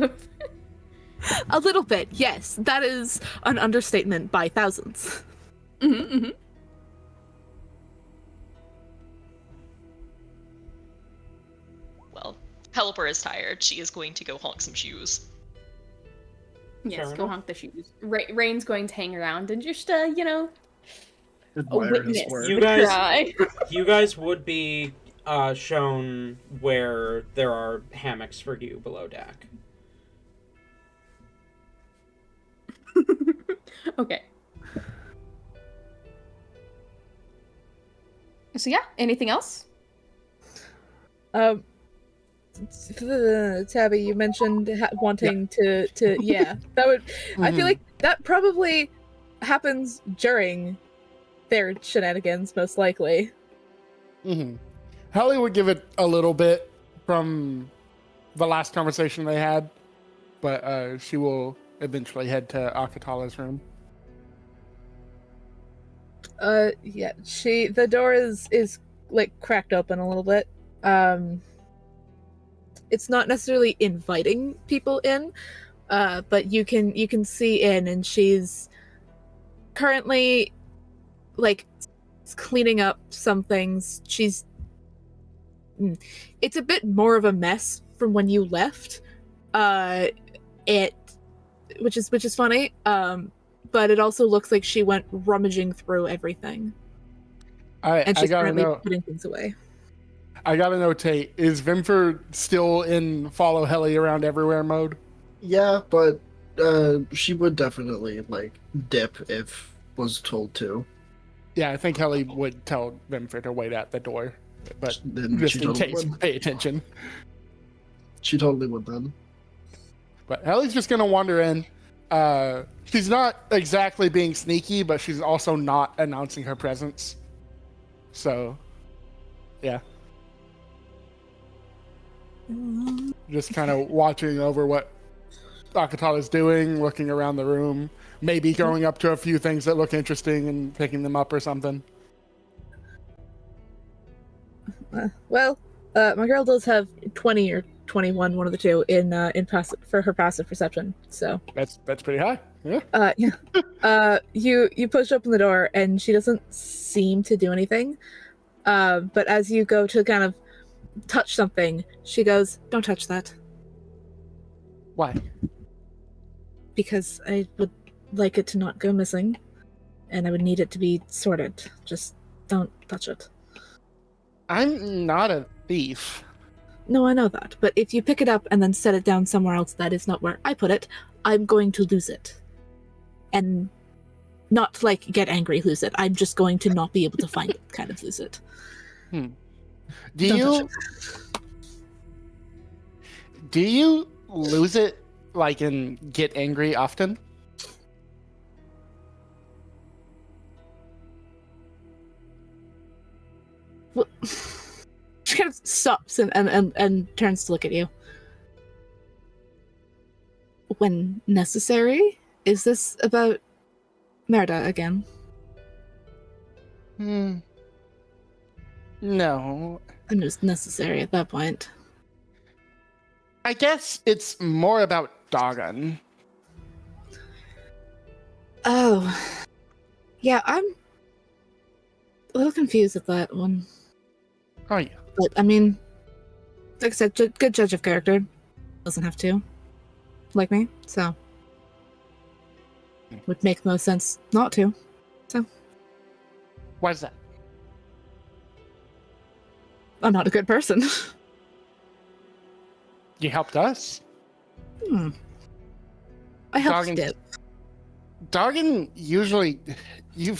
A little bit, yes. That is an understatement by thousands. Mm-hmm. Well, Helper is tired. She is going to go honk some shoes. Yes, Fair go enough. honk the shoes. Rain's going to hang around and just, Admire witness. his work. You the guys- cry. You guys would be shown where there are hammocks for you below deck. Okay. So yeah, anything else? Tabby, you mentioned wanting to yeah, that would I feel like that probably happens during their shenanigans, most likely. Hallie would give it a little bit from the last conversation they had, but she will eventually head to Akatala's room. Yeah, the door is like cracked open a little bit. It's not necessarily inviting people in, but you can see in, and she's currently like cleaning up some things. It's a bit more of a mess from when you left, which is funny. But it also looks like she went rummaging through everything, and she's currently putting things away. I gotta notate: is Vimford still in follow Helly around everywhere mode? Yeah, but she would definitely like dip if was told to. Yeah, I think Helly would tell Vimford to wait at the door, but Then just she in totally case, would. pay attention. She totally would then. But Helly's just gonna wander in. She's not exactly being sneaky, but she's also not announcing her presence. So, yeah. Just kind of watching over what Akatala's doing, looking around the room, maybe going up to a few things that look interesting and picking them up or something. Well, my girl does have 20 or 21, one of the two, in passive for her passive perception. So That's pretty high. Yeah. yeah. You push open the door and she doesn't seem to do anything. But as you go to kind of touch something, she goes, "Don't touch that." Why? Because I would like it to not go missing, and I would need it to be sorted. Just don't touch it. I'm not a thief. No, I know that, but if you pick it up and then set it down somewhere else that is not where I put it, I'm going to lose it. And not, like, get angry, lose it. I'm just going to not be able to find it, kind of lose it. Do Don't you touch do you lose it like and get angry often? Well, she kind of stops and turns to look at you. When necessary? Is this about Merida again? No. And it was necessary at that point. I guess it's more about Doggin. Oh. Yeah, I'm a little confused at that one. Oh yeah. But, I mean, like I said, good judge of character. Doesn't have to. Like me, so. Would make no sense not to. So. Why is that? I'm not a good person. You helped us. I helped Doggin- Dip. Doggin usually you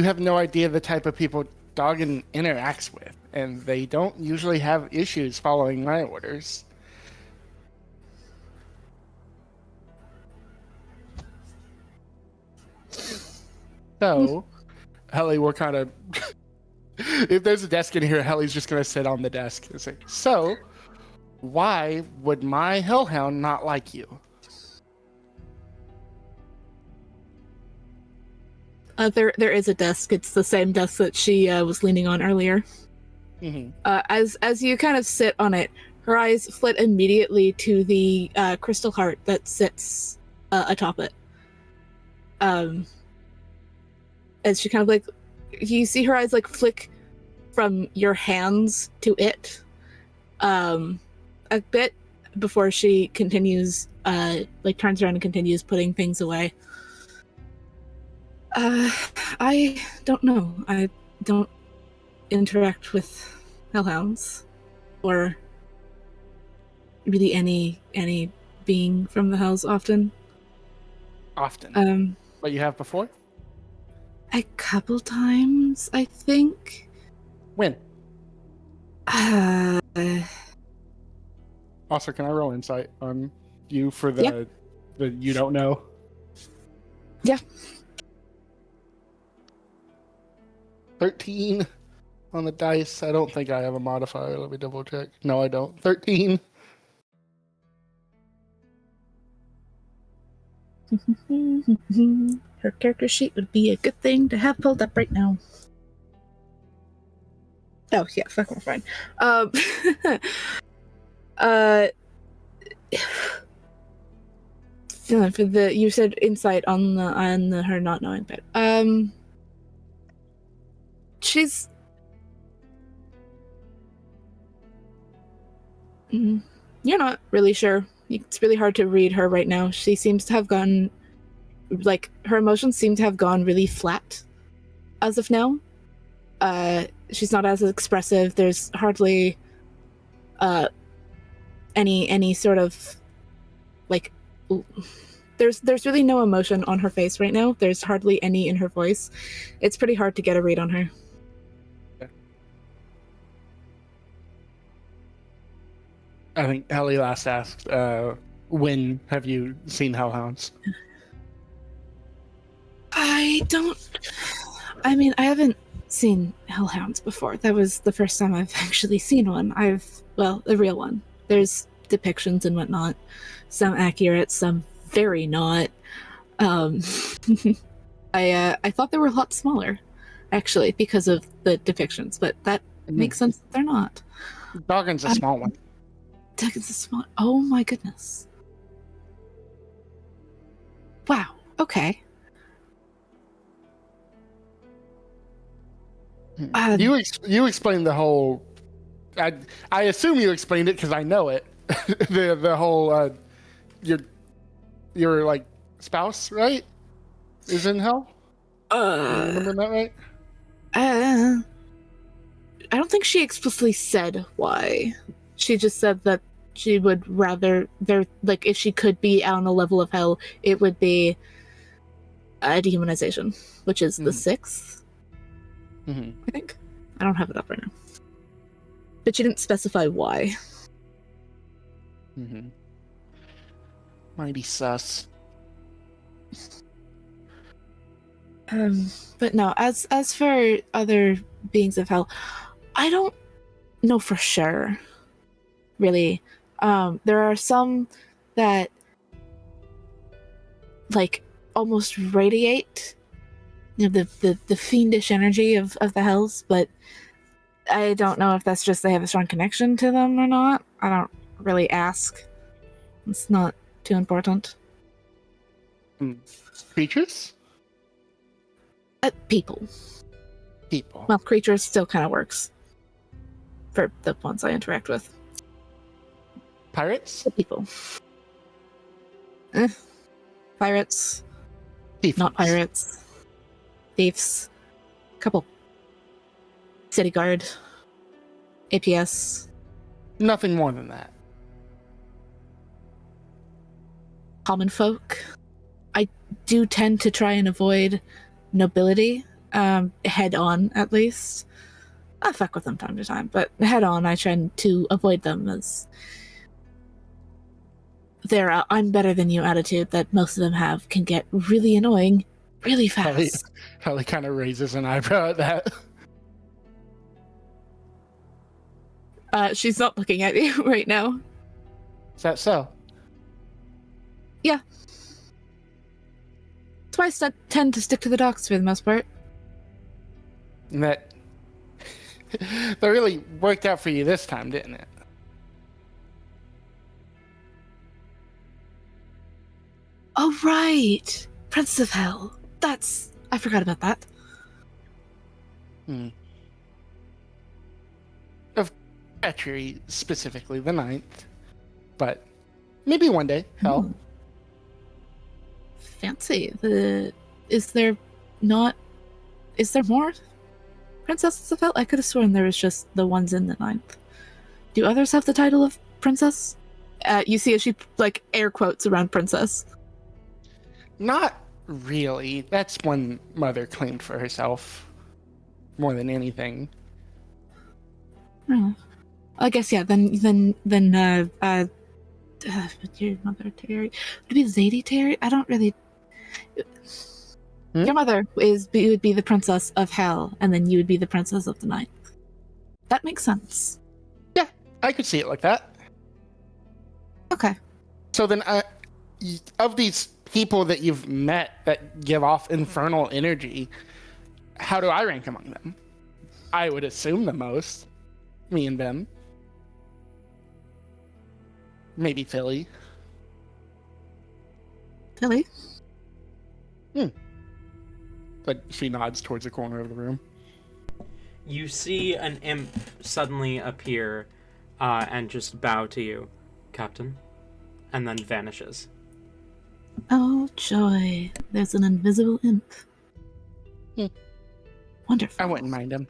have no idea the type of people Doggin interacts with, and they don't usually have issues following my orders. So, Helly, we're kind of if there's a desk in here, Helly's just gonna sit on the desk and say, "So, why would my hellhound not like you?" There is a desk. It's the same desk that she was leaning on earlier. Mm-hmm. As you kind of sit on it, her eyes flit immediately to the crystal heart that sits atop it. As she kind of like, you see her eyes like flick from your hands to it, a bit before she continues, like turns around and continues putting things away. I don't know. I don't interact with hellhounds or really any being from the hells often. Often. But you have before? A couple times, I think. When? Uh, Also, can I roll insight on you for the you don't know? Yeah. 13 on the dice. I don't think I have a modifier. Let me double check. No, I don't. 13. Her character sheet would be a good thing to have pulled up right now. Oh yeah, fuck, we're fine. For the you said insight on the her not knowing bit. She's you're not really sure. It's really hard to read her right now. She seems to have gone, like, her emotions seem to have gone really flat as of now. She's not as expressive. There's hardly any sort of, like, there's really no emotion on her face right now. There's hardly any in her voice. It's pretty hard to get a read on her. I think Helly last asked, when have you seen hellhounds? I haven't seen hellhounds before. That was the first time I've actually seen one. The real one. There's depictions and whatnot. Some accurate, some very not. I thought they were a lot smaller, actually, because of the depictions, but that makes sense that they're not. Doggin's a small one. Seconds of small. Oh my goodness. Wow. Okay. You explained the whole. I assume you explained it because I know it. the whole your like spouse, right? Is in hell. Remember that, right? I don't think she explicitly said why. She just said that she would rather like if she could be on a level of hell, it would be a dehumanization, which is the 6th. Mm-hmm. I think. I don't have it up right now. But she didn't specify why. Mm-hmm. Mighty sus. But no, as for other beings of hell, I don't know for sure. Really. There are some that like almost radiate the fiendish energy of the hells, but I don't know if that's just they have a strong connection to them or not. I don't really ask. It's not too important. Creatures? People. People. Well, creatures still kind of works for the ones I interact with. Pirates? The people. Pirates. Thieves. Not pirates. Thieves. Couple. City guard. APS. Nothing more than that. Common folk. I do tend to try and avoid nobility, head on at least. I fuck with them time to time, but head on I try to avoid them as their I'm better than you attitude that most of them have can get really annoying really fast. Kelly kind of raises an eyebrow at that. She's not looking at you right now. Is that so? Yeah. That's why I tend to stick to the docks for the most part. And that really worked out for you this time, didn't it? Oh, right. Prince of Hell. I forgot about that. Of treachery, specifically the 9th. But maybe one day, hell. Ooh. Fancy. Is there more princesses of hell? I could have sworn there was just the ones in the 9th. Do others have the title of princess? You see as she like air quotes around princess. Not really. That's one Mother claimed for herself more than anything. Oh. I guess yeah. Then your mother Terry would it be Zadie Terry? I don't really. Your mother would be the princess of hell, and then you would be the princess of the 9th. That makes sense. Yeah, I could see it like that. Okay. So then, of these people that you've met that give off infernal energy, how do I rank among them? I would assume the most. Me and Ben. Maybe Philly. Philly? But she nods towards the corner of the room. You see an imp suddenly appear and just bow to you, Captain, and then vanishes. Oh, joy. There's an invisible imp. Wonderful. I wouldn't mind him.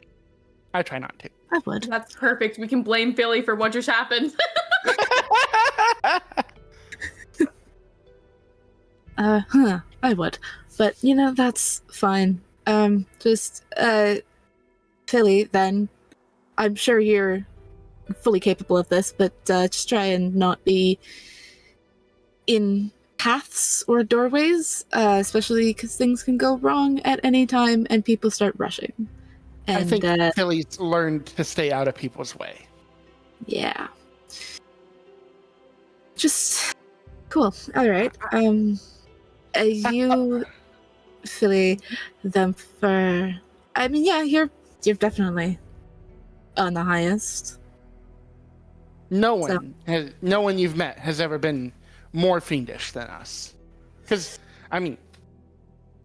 I try not to. I would. That's perfect. We can blame Philly for what just happened. I would. But, that's fine. Philly, then. I'm sure you're fully capable of this, but just try and not be in paths or doorways, especially because things can go wrong at any time and people start rushing. And, I think Philly's learned to stay out of people's way. Yeah. Just cool. All right. You, Philly, them for. I mean, yeah, you're definitely on the highest. No So- one you've met has ever been more fiendish than us. Because, I mean,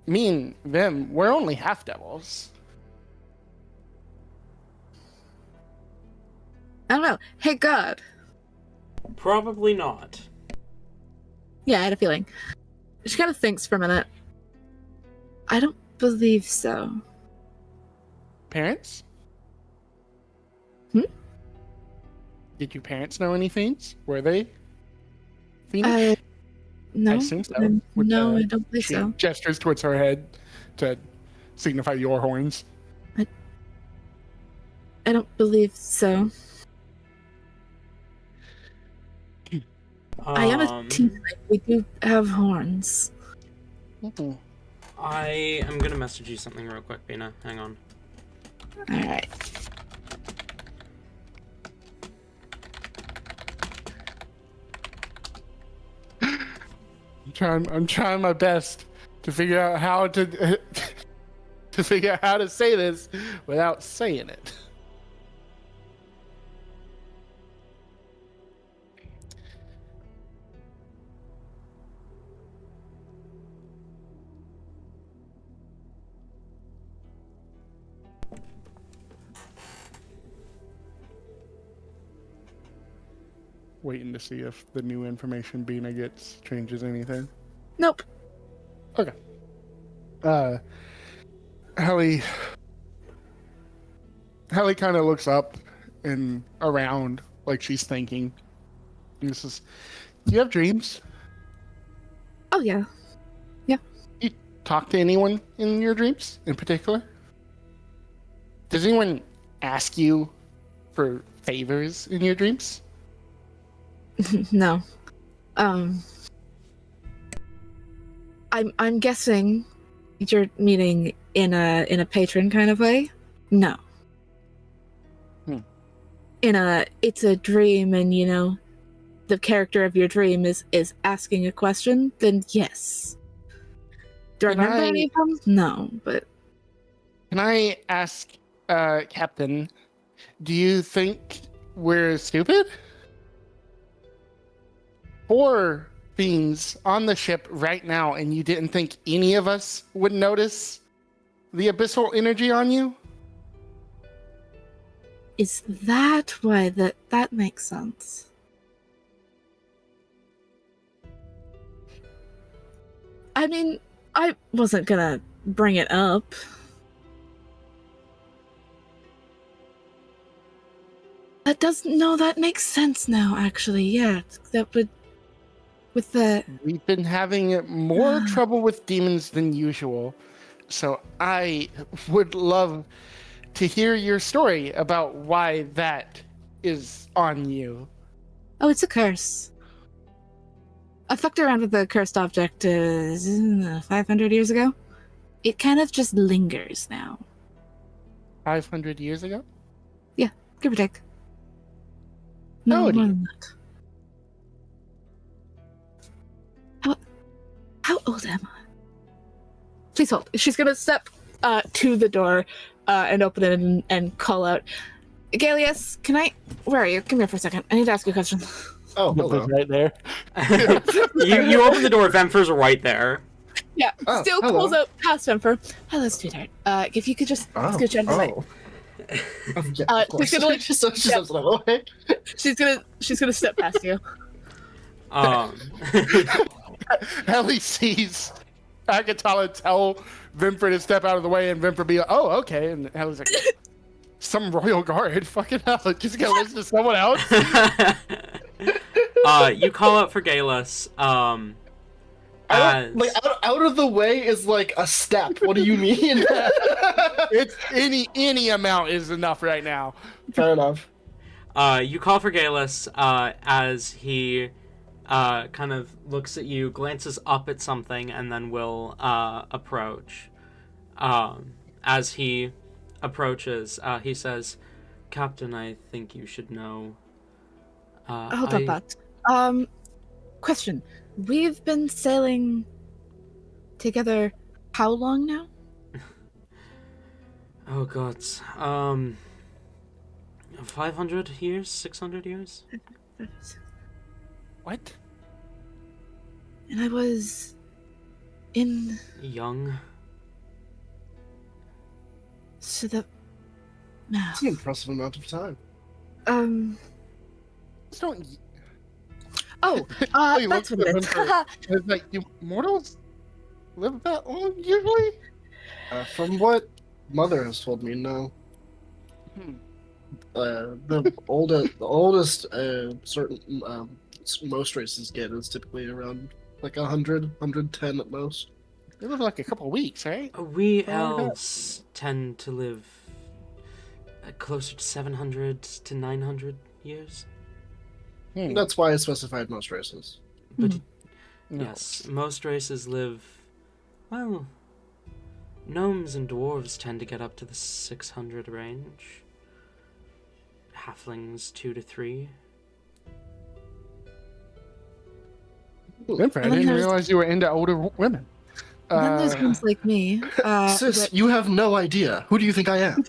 me and them, we're only half devils. I don't know. Hey, God. Probably not. Yeah, I had a feeling. She kind of thinks for a minute. I don't believe so. Parents? Hmm? Did your parents know any fiends? Were they fiendish? No. I assume so. With No, the- I don't believe she so. gestures towards her head to signify your horns. I don't believe so. I am a tiefling. We do have horns. Mhm. I am gonna message you something real quick, Bina. Hang on. Alright. I'm trying my best to figure out how to to figure out how to say this without saying it. Waiting to see if the new information Bina gets changes anything. Nope. Okay. Hallie kind of looks up and around like she's thinking. And this is, do you have dreams? Oh, yeah. You talk to anyone in your dreams in particular? Does anyone ask you for favors in your dreams? No. I'm guessing you're meaning in a patron kind of way? No. It's a dream and the character of your dream is asking a question, then yes. Do I Can remember I- any of them? No, but Can I ask, Captain, do you think we're stupid? 4 fiends on the ship right now, and you didn't think any of us would notice the abyssal energy on you? is that why that makes sense? I mean, I wasn't gonna bring it up. That makes sense now, actually. Yeah, that would, with the, We've been having more trouble with demons than usual, so I would love to hear your story about why that is on you. oh, it's a curse. I fucked around with the cursed object 500 years ago. It kind of just lingers now. 500 years ago? Give or take. No, How old are more you? than that. How old am I? Please hold. She's gonna step to the door and open it and call out, Galius, where are you? Come here for a second. I need to ask you a question. Oh, hello. Right there. you open the door. Vemfer's right there. Yeah, Oh, still hello. calls out past Vemfer. Hello, sweetheart. If you could just scooch out of the way. Oh, yeah, of course. she's gonna, like, so she steps like, oh, hey. She's gonna step past you. Ellie sees Agatala tell Vimper to step out of the way, and Vimper be like, oh, okay. And Ellie's like, some royal guard? Fucking hell, just gonna listen to someone else? You call out for Galus. Out of the way is like a step. What do you mean? It's any amount is enough right now. Fair enough. You call for Galus as he kind of looks at you, glances up at something, and then will approach. As he approaches, he says, Captain, I think you should know. Hold up, but question. We've been sailing together how long now? Oh god. 500 years? 600 years? What? And I was in Young. so the no. It's an impressive amount of time. Just don't. Oh, you that's look what it at is. them It's like, you mortals live that long usually? From what Mother has told me, no. The oldest certain most races get is typically around like 100, 110 at most. They live like a couple of weeks, right? We Something like that. elves tend to live closer to 700 to 900 years. That's why I specified most races. But No. yes, most races live, well, gnomes and dwarves tend to get up to the 600 range. Halflings 2 to 3. Winfrey, I And then didn't there's- realize you were into older women. And then there's ones like me. Sis, you have no idea. Who do you think I am?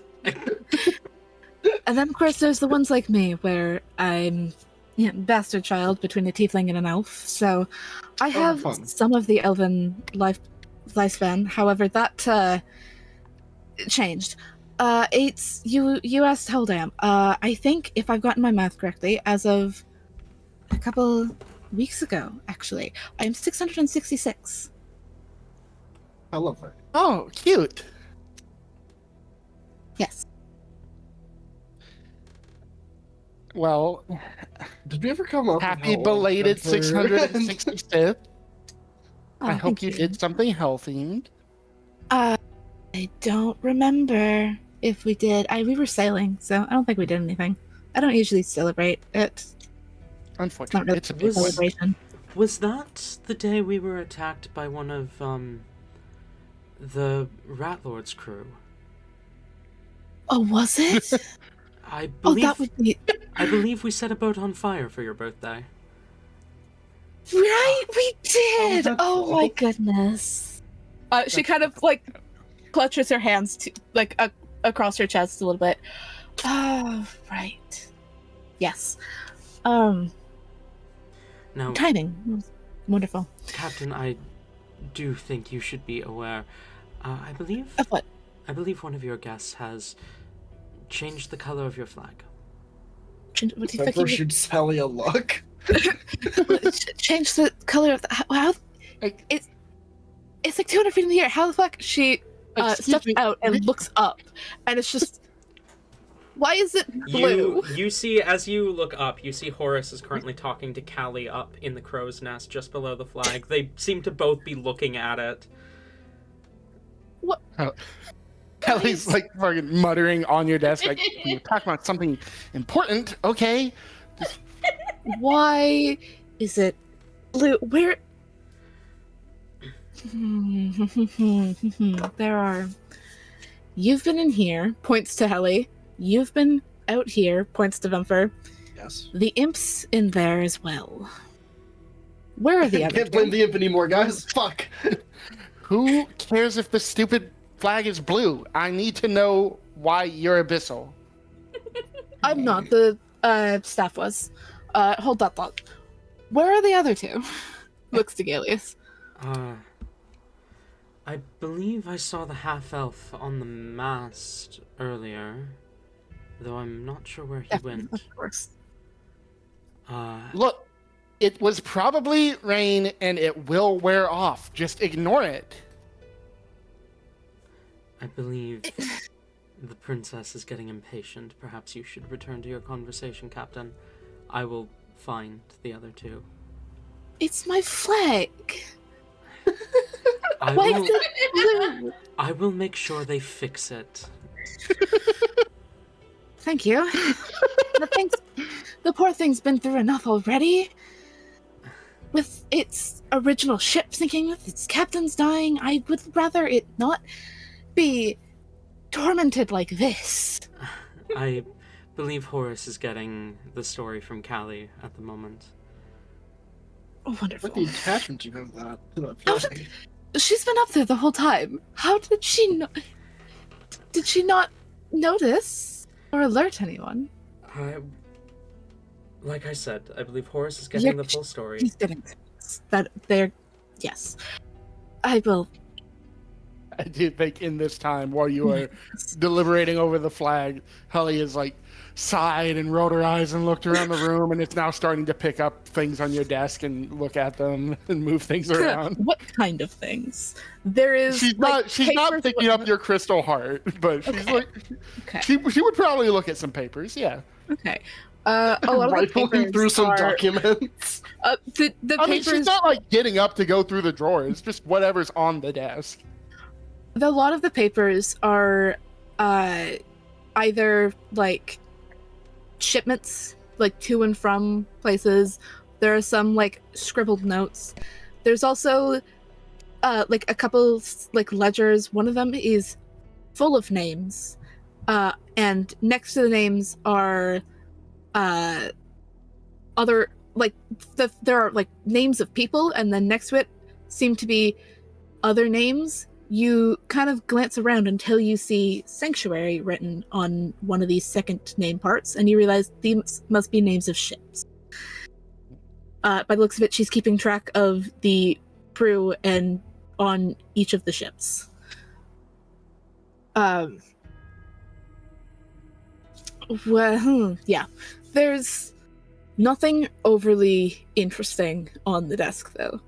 And then, of course, there's the ones like me where I'm bastard child between a tiefling and an elf. So I have fun. some of the elven lifespan. However, that changed. It's you asked how old I am. I think if I've gotten my math correctly, as of a couple weeks ago, actually, I am 666. How lovely. Oh, cute. Yes. Well, Did we ever come up with how happy old belated Jennifer- 665th. I Oh, hope thank you did something healthy. I don't remember if we did. We were sailing, so I don't think we did anything. I don't usually celebrate it. It's not Unfortunately, really it's a a big one. celebration. Was that the day we were attacked by one of, the Rat Lord's crew? Oh, was it? I Oh, believe, that would be I believe we set a boat on fire for your birthday. right. We did. that's Oh my cool. goodness. She kind of like clutches her hands to, like across her chest a little bit. Oh, right. Yes. Now, Timing was wonderful. Captain, I do think you should be aware. I believe Of what? I believe one of your guests has changed the color of your flag. What do you Jennifer think? shoots Sally a look. Change the color of the. How? Like, It's like 200 feet in the air. How the fuck? She excuse steps me, out and we- looks up, and it's just. Why is it blue? You see, as you look up, you see Horace is currently talking to Callie up in the crow's nest just below the flag. They seem to both be looking at it. Kelly's like fucking muttering on your desk, like, you're talking about something important, okay? Why is it blue? Where? There are. You've been in here. Points to Helly. You've been out here. Points to Vemfer. Yes. The imps in there as well. Where are the other? Can't blame the imp anymore, guys. Fuck. Who cares if the stupid flag is blue? I need to know why you're abyssal. I'm not. The staff was. Hold that thought. Where are the other two? Looks to Galeus. I believe I saw the half-elf on the mast earlier, though I'm not sure where he went. Of course. Look, it was probably rain and it will wear off. Just ignore it. I believe the princess is getting impatient. Perhaps you should return to your conversation, Captain. I will find the other two. It's my flag. I Why will, is it blue? I will make sure they fix it. Thank you. The poor thing's been through enough already. With its original ship sinking, with its captains dying, I would rather it not be tormented like this. I believe Horace is getting the story from Callie at the moment. Oh, wonderful. What the attachment you have that to that How flag? She's been up there the whole time. How did she know? Did she not notice or alert anyone? Like I said, I believe Horace is getting the full story. He's getting that. They're yes. I will. I do think in this time, while you are deliberating over the flag, Helly is like sighed and rolled her eyes and looked around the room, and it's now starting to pick up things on your desk and look at them and move things around. What kind of things? There is. She's not picking up your crystal heart, but she's Okay. like, Okay. she would probably look at some papers. Yeah. Okay. A lot of the Rifling papers through some are, documents. the I mean, papers. she's not like getting up to go through the drawers, just whatever's on the desk. A lot of the papers are either like shipments, like to and from places. There are some like scribbled notes. There's also like a couple like ledgers. One of them is full of names, and next to the names are other like there are like names of people, and then next to it seem to be other names. You kind of glance around until you see Sanctuary written on one of these second name parts, and you realize these must be names of ships. By the looks of it, she's keeping track of the crew and on each of the ships. Yeah. There's nothing overly interesting on the desk, though.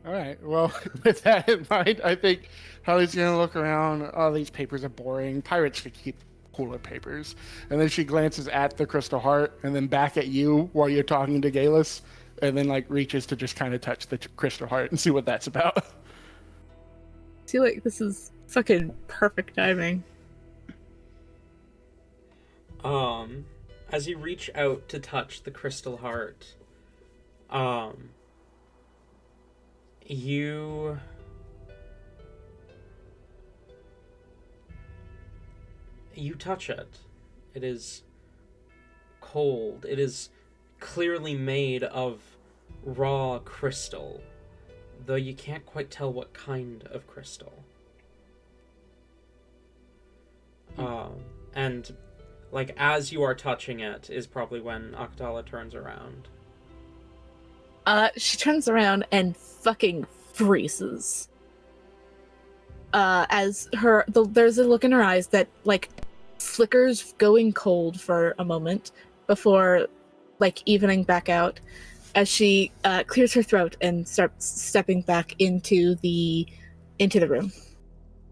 All right. Well, with that in mind, I think Holly's going to look around. All these papers are boring. Pirates could keep cooler papers. And then she glances at the crystal heart and then back at you while you're talking to Galus, and then like reaches to just kind of touch the crystal heart and see what that's about. I feel like this is fucking perfect timing. As you reach out to touch the crystal heart, you touch it. It is cold. It is clearly made of raw crystal, though you can't quite tell what kind of crystal. And like as you are touching it is probably when Akdala turns around. She turns around and fucking freezes. As there's a look in her eyes that like flickers going cold for a moment before like evening back out as she clears her throat and starts stepping back into the room.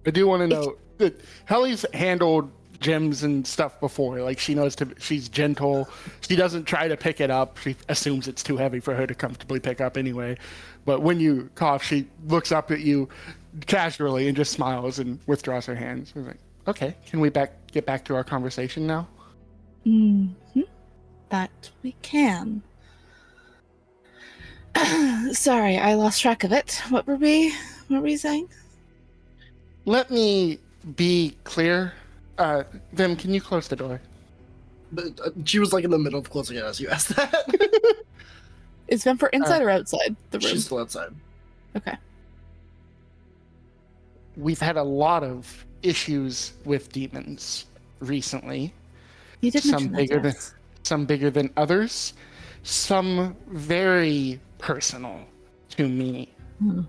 I do want to know that Helly's handled gems and stuff before. Like she knows she's gentle. She doesn't try to pick it up. She assumes it's too heavy for her to comfortably pick up anyway. But when you cough, she looks up at you casually and just smiles and withdraws her hands. She's like, okay, can we get back to our conversation now? Mm-hmm. That we can. Sorry, I lost track of it. What were we saying? Let me be clear. Vim, can you close the door? But she was like in the middle of closing it as you asked that. Is Vemper inside or outside the room? She's still outside. Okay. We've had a lot of issues with demons recently. You did Some mention that, yes. Some bigger than others. Some very personal to me. Hmm.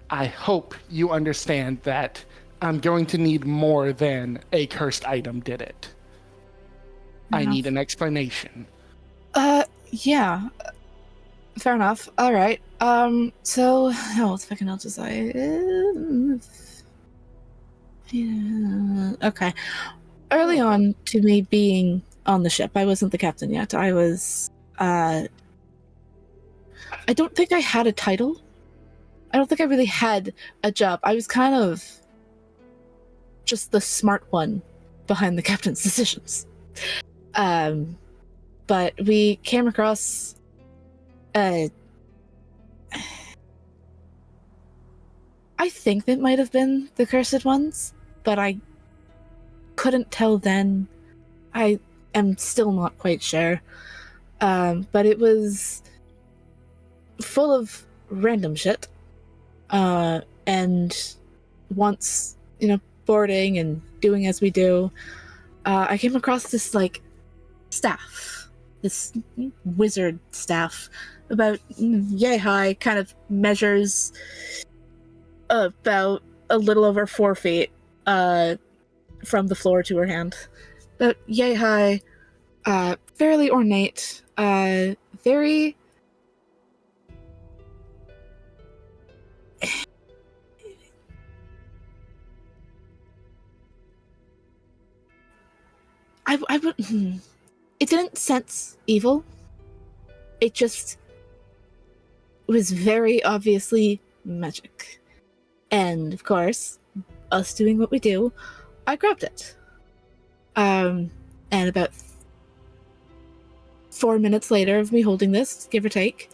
I hope you understand that I'm going to need more than a cursed item did it. I need an explanation. Yeah. Fair enough. All right. So, what the fucking else is yeah. Okay. Early on to me being on the ship, I wasn't the captain yet. I was, I don't think I had a title. I don't think I really had a job. I was kind of just the smart one behind the captain's decisions. But we came across I think that might have been the Cursed Ones, but I couldn't tell then. I am still not quite sure. But it was full of random shit. And once, boarding and doing as we do, I came across this, like, staff. this wizard staff, about yay high, kind of measures about a little over 4 feet from the floor to her hand. About yay high, fairly ornate, very... I would... It didn't sense evil. It just was very obviously magic. And, of course, us doing what we do, I grabbed it. And about 4 minutes later of me holding this, give or take,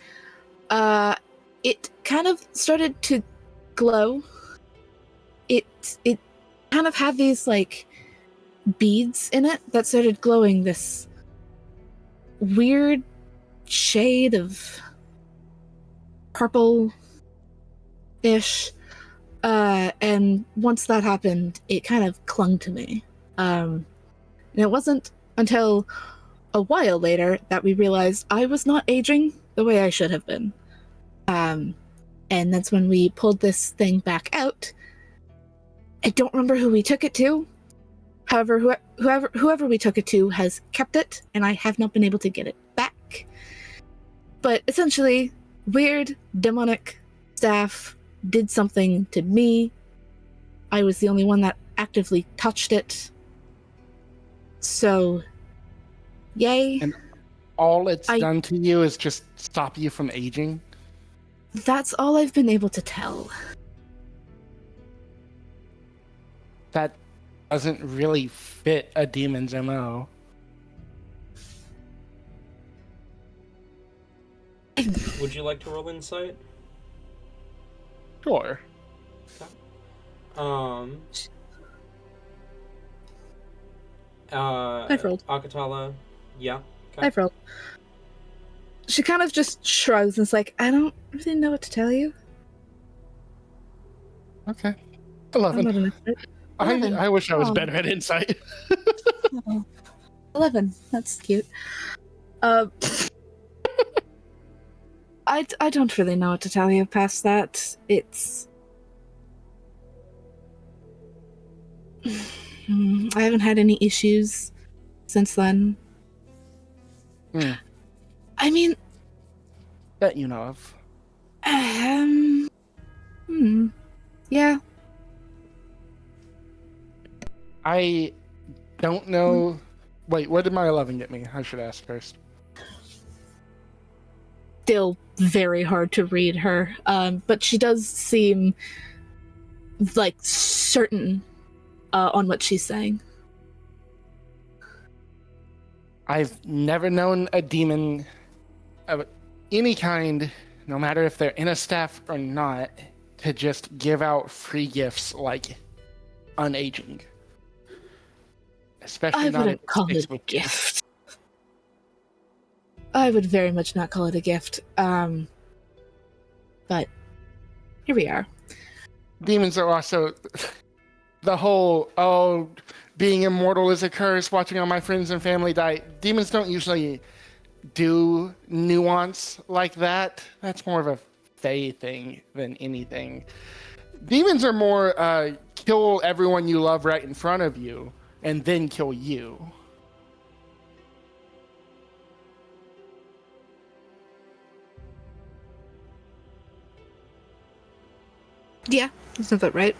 it kind of started to glow. It kind of had these, like, beads in it that started glowing this weird shade of purple-ish. And once that happened, it kind of clung to me. And it wasn't until a while later that we realized I was not aging the way I should have been. And that's when we pulled this thing back out. I don't remember who we took it to. However, whoever we took it to has kept it, and I have not been able to get it back. But essentially, weird, demonic staff did something to me. I was the only one that actively touched it. So, yay. And all it's done to you is just stop you from aging? That's all I've been able to tell. That doesn't really fit a demon's MO. Would you like to roll insight? Sure. I've rolled. Akatala, yeah. Okay. I've rolled. She kind of just shrugs and is like, I don't really know what to tell you. Okay. I'm not 11. an expert. 11. I wish I was better at insight. Oh. 11. That's cute. I don't really know what to tell you past that. It's... I haven't had any issues since then. I mean... That you know of. Yeah. I don't know... Wait, what did my 11 get me? I should ask first. Still very hard to read her, but she does seem like certain on what she's saying. I've never known a demon of any kind, no matter if they're in a staff or not, to just give out free gifts like unaging. Especially I not wouldn't if it call sticks it a with you. gift. I would very much not call it a gift. But here we are. Demons are also the whole, being immortal is a curse, watching all my friends and family die. Demons don't usually do nuance like that. That's more of a fae thing than anything. Demons are more kill everyone you love right in front of you and then kill you. Yeah, is that right?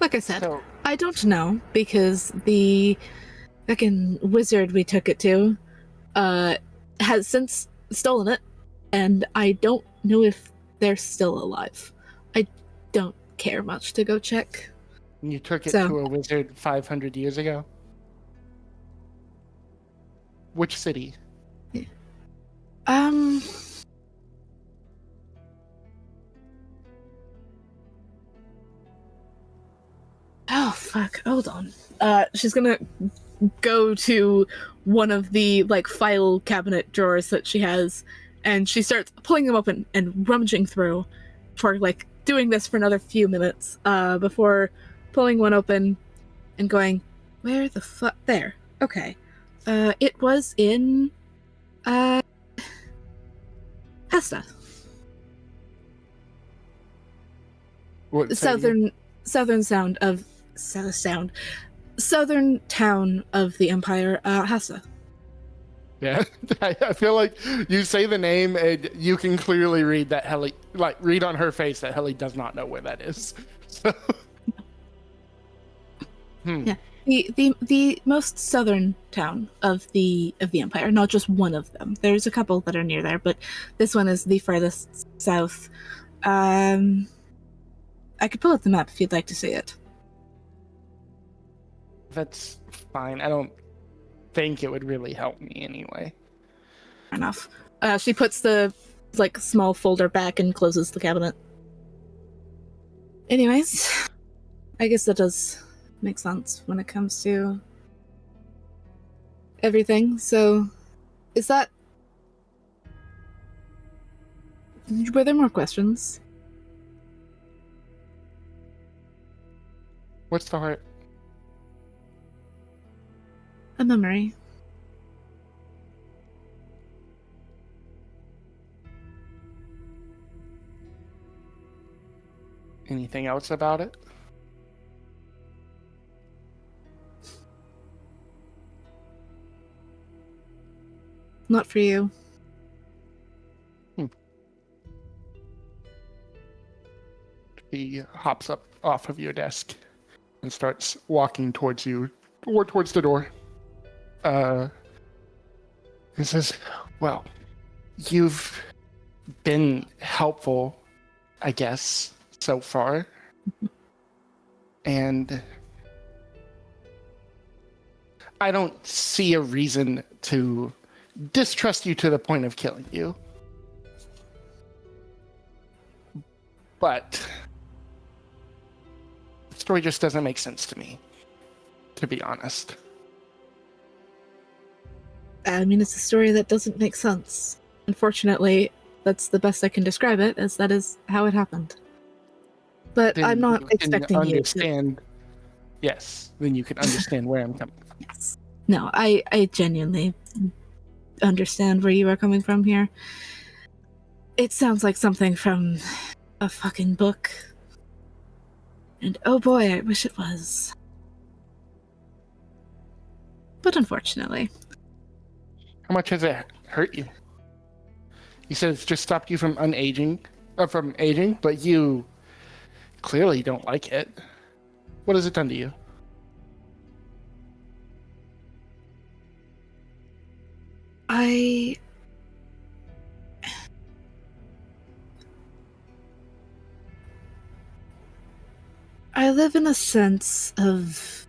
Like I said, So, I don't know, because the fucking wizard we took it to has since stolen it, and I don't know if they're still alive. I don't care much to go check. you took it So- to a wizard 500 years ago? Which city? Oh, fuck. Hold on. She's gonna go to one of the, like, file cabinet drawers that she has, and she starts pulling them open and rummaging through for, like, doing this for another few minutes, before pulling one open and going, where the fuck? There. Okay. It was in Hesta, What say you? southern southern town of the Empire, Hesta. Yeah, I feel like you say the name and you can clearly read that Helly, like read on her face that Helly does not know where that is. So, Yeah. The most southern town of the Empire, not just one of them. There's a couple that are near there, but this one is the furthest south. I could pull up the map if you'd like to see it. That's fine. I don't think it would really help me anyway. Fair enough. She puts the small folder back and closes the cabinet. Anyways, I guess that does make sense when it comes to everything. So, were there more questions? What's the heart? A memory. Anything else about it? Not for you. He hops up off of your desk and starts walking towards you, or towards the door. He says, well, you've been helpful, I guess, so far. And I don't see a reason to distrust you to the point of killing you. But the story just doesn't make sense to me, to be honest. I mean, it's a story that doesn't make sense. Unfortunately, that's the best I can describe it, as that is how it happened. But Then I'm not you can expecting you to... understand. Yes, then you can understand where I'm coming from. Yes. No, I genuinely understand where you are coming from here. It sounds like something from a fucking book. And oh boy, I wish it was. But unfortunately. How much has it hurt you? You said it's just stopped you from aging, but you clearly don't like it. What has it done to you? I live in a sense of...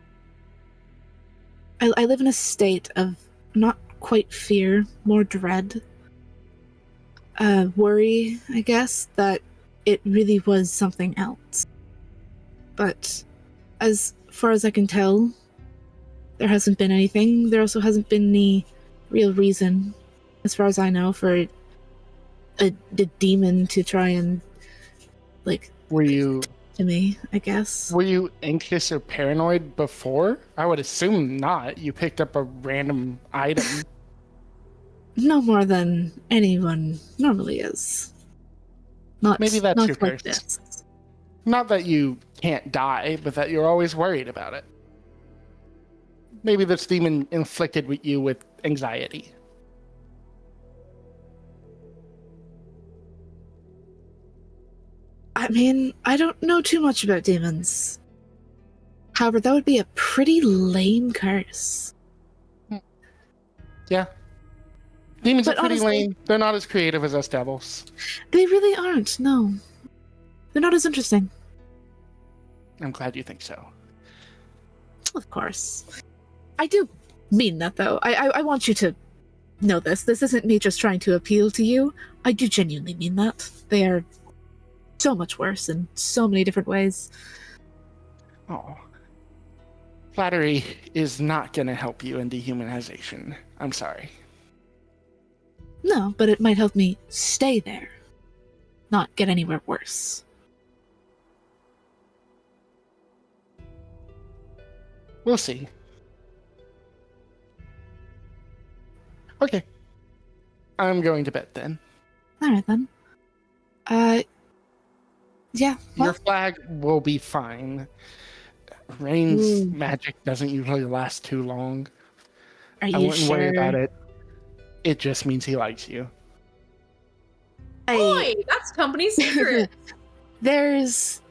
I live in a state of not quite fear, more dread. Worry, I guess, that it really was something else. But as far as I can tell, there hasn't been anything. There also hasn't been any real reason, as far as I know, for the demon to try and, Were you to me, I guess. Were you anxious or paranoid before? I would assume not. You picked up a random item. No more than anyone normally is. Not Maybe that's not your like curse. this. Not that you can't die, but that you're always worried about it. Maybe this demon inflicted with you with anxiety. I mean, I don't know too much about demons. However, that would be a pretty lame curse. Yeah. Demons But are pretty honestly- lame. They're not as creative as us devils. They really aren't, no. They're not as interesting. I'm glad you think so. Of course. I do mean that, though. I want you to know this. This isn't me just trying to appeal to you. I do genuinely mean that. They are so much worse in so many different ways. Oh. Flattery is not going to help you in dehumanization. I'm sorry. No, but it might help me stay there. Not get anywhere worse. We'll see. Okay. I'm going to bed then. All right then. Yeah. Your Well, flag will be fine. Rain's Ooh. magic doesn't usually last too long. are I you wouldn't sure? worry about it. It just means he likes you. Boy, that's company secret. There's,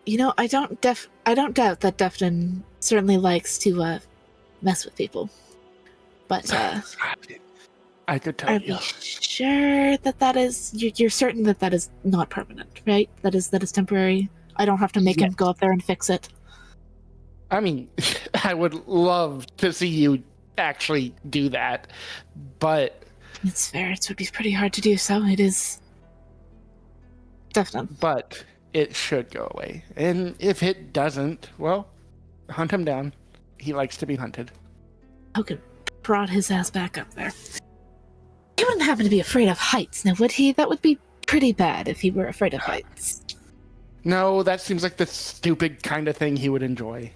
I don't doubt that Defton certainly likes to mess with people, but I could tell are you. we sure that is? You're certain that is not permanent, right? That is temporary. I don't have to make him go up there and fix it. I mean, I would love to see you actually do that, but It's fair. It would be pretty hard to do so. It is. Defton. it should go away. And if it doesn't, well, hunt him down. He likes to be hunted. Hogan brought his ass back up there. He wouldn't happen to be afraid of heights, now would he? That would be pretty bad if he were afraid of heights. No, that seems like the stupid kind of thing he would enjoy.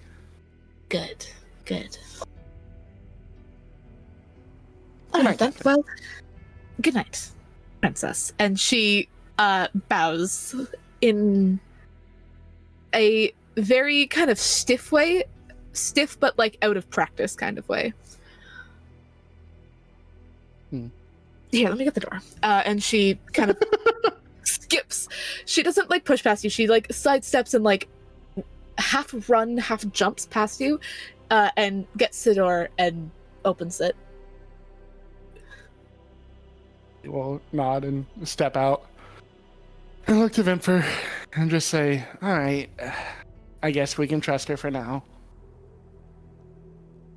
Good. Good Alright night, then. Captain. Well, good night, princess. And she bows in a very kind of stiff way. Stiff but like out of practice kind of way. Here, let me get the door. And she kind of skips. She doesn't like push past you. She like sidesteps and like half run, half jumps past you, and gets to the door and opens it. He will nod and step out. And look to Vimper and just say, alright, I guess we can trust her for now.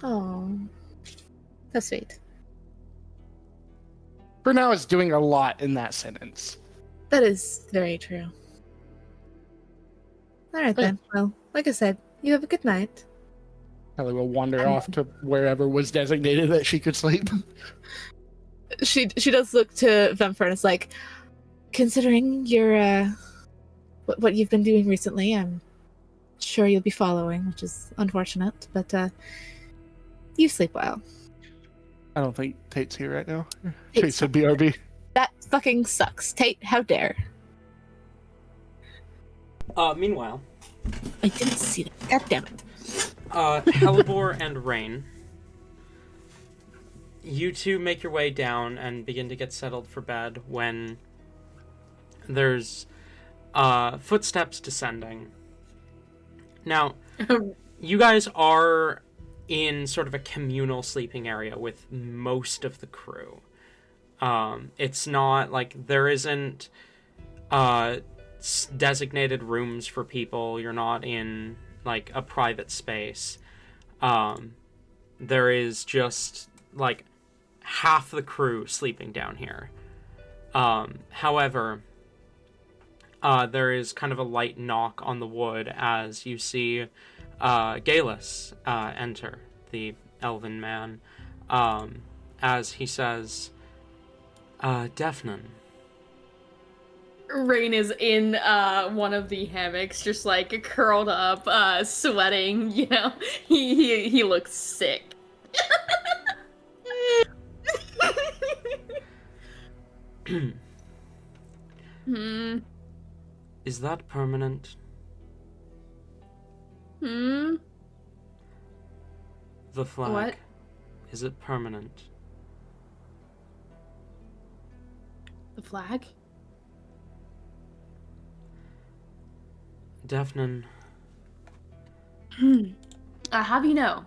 Oh, that's sweet. For now is doing a lot in that sentence. That is very true. All right then. Well, like I said, you have a good night. Ellie will wander off to wherever was designated that she could sleep. She does look to Vemfer and is like, considering your what you've been doing recently, I'm sure you'll be following, which is unfortunate, but you sleep well. I don't think Tate's here right now. Tate's Tate said BRB. That fucking sucks. Tate, how dare. Meanwhile, I didn't see that. God damn it. Hellebore and Rain, you two make your way down and begin to get settled for bed when there's footsteps descending. Now, you guys are in sort of a communal sleeping area with most of the crew. It's not like there isn't designated rooms for people. You're not in like a private space. There is just like half the crew sleeping down here. However, there is kind of a light knock on the wood as you see Galus enter, the elven man, as he says, Defnon. Rain is in one of the hammocks, just like curled up, sweating. You know, he looks sick. Hmm. Is that permanent? Hmm. The flag. What? Is it permanent? The flag? Defnon, Have you know,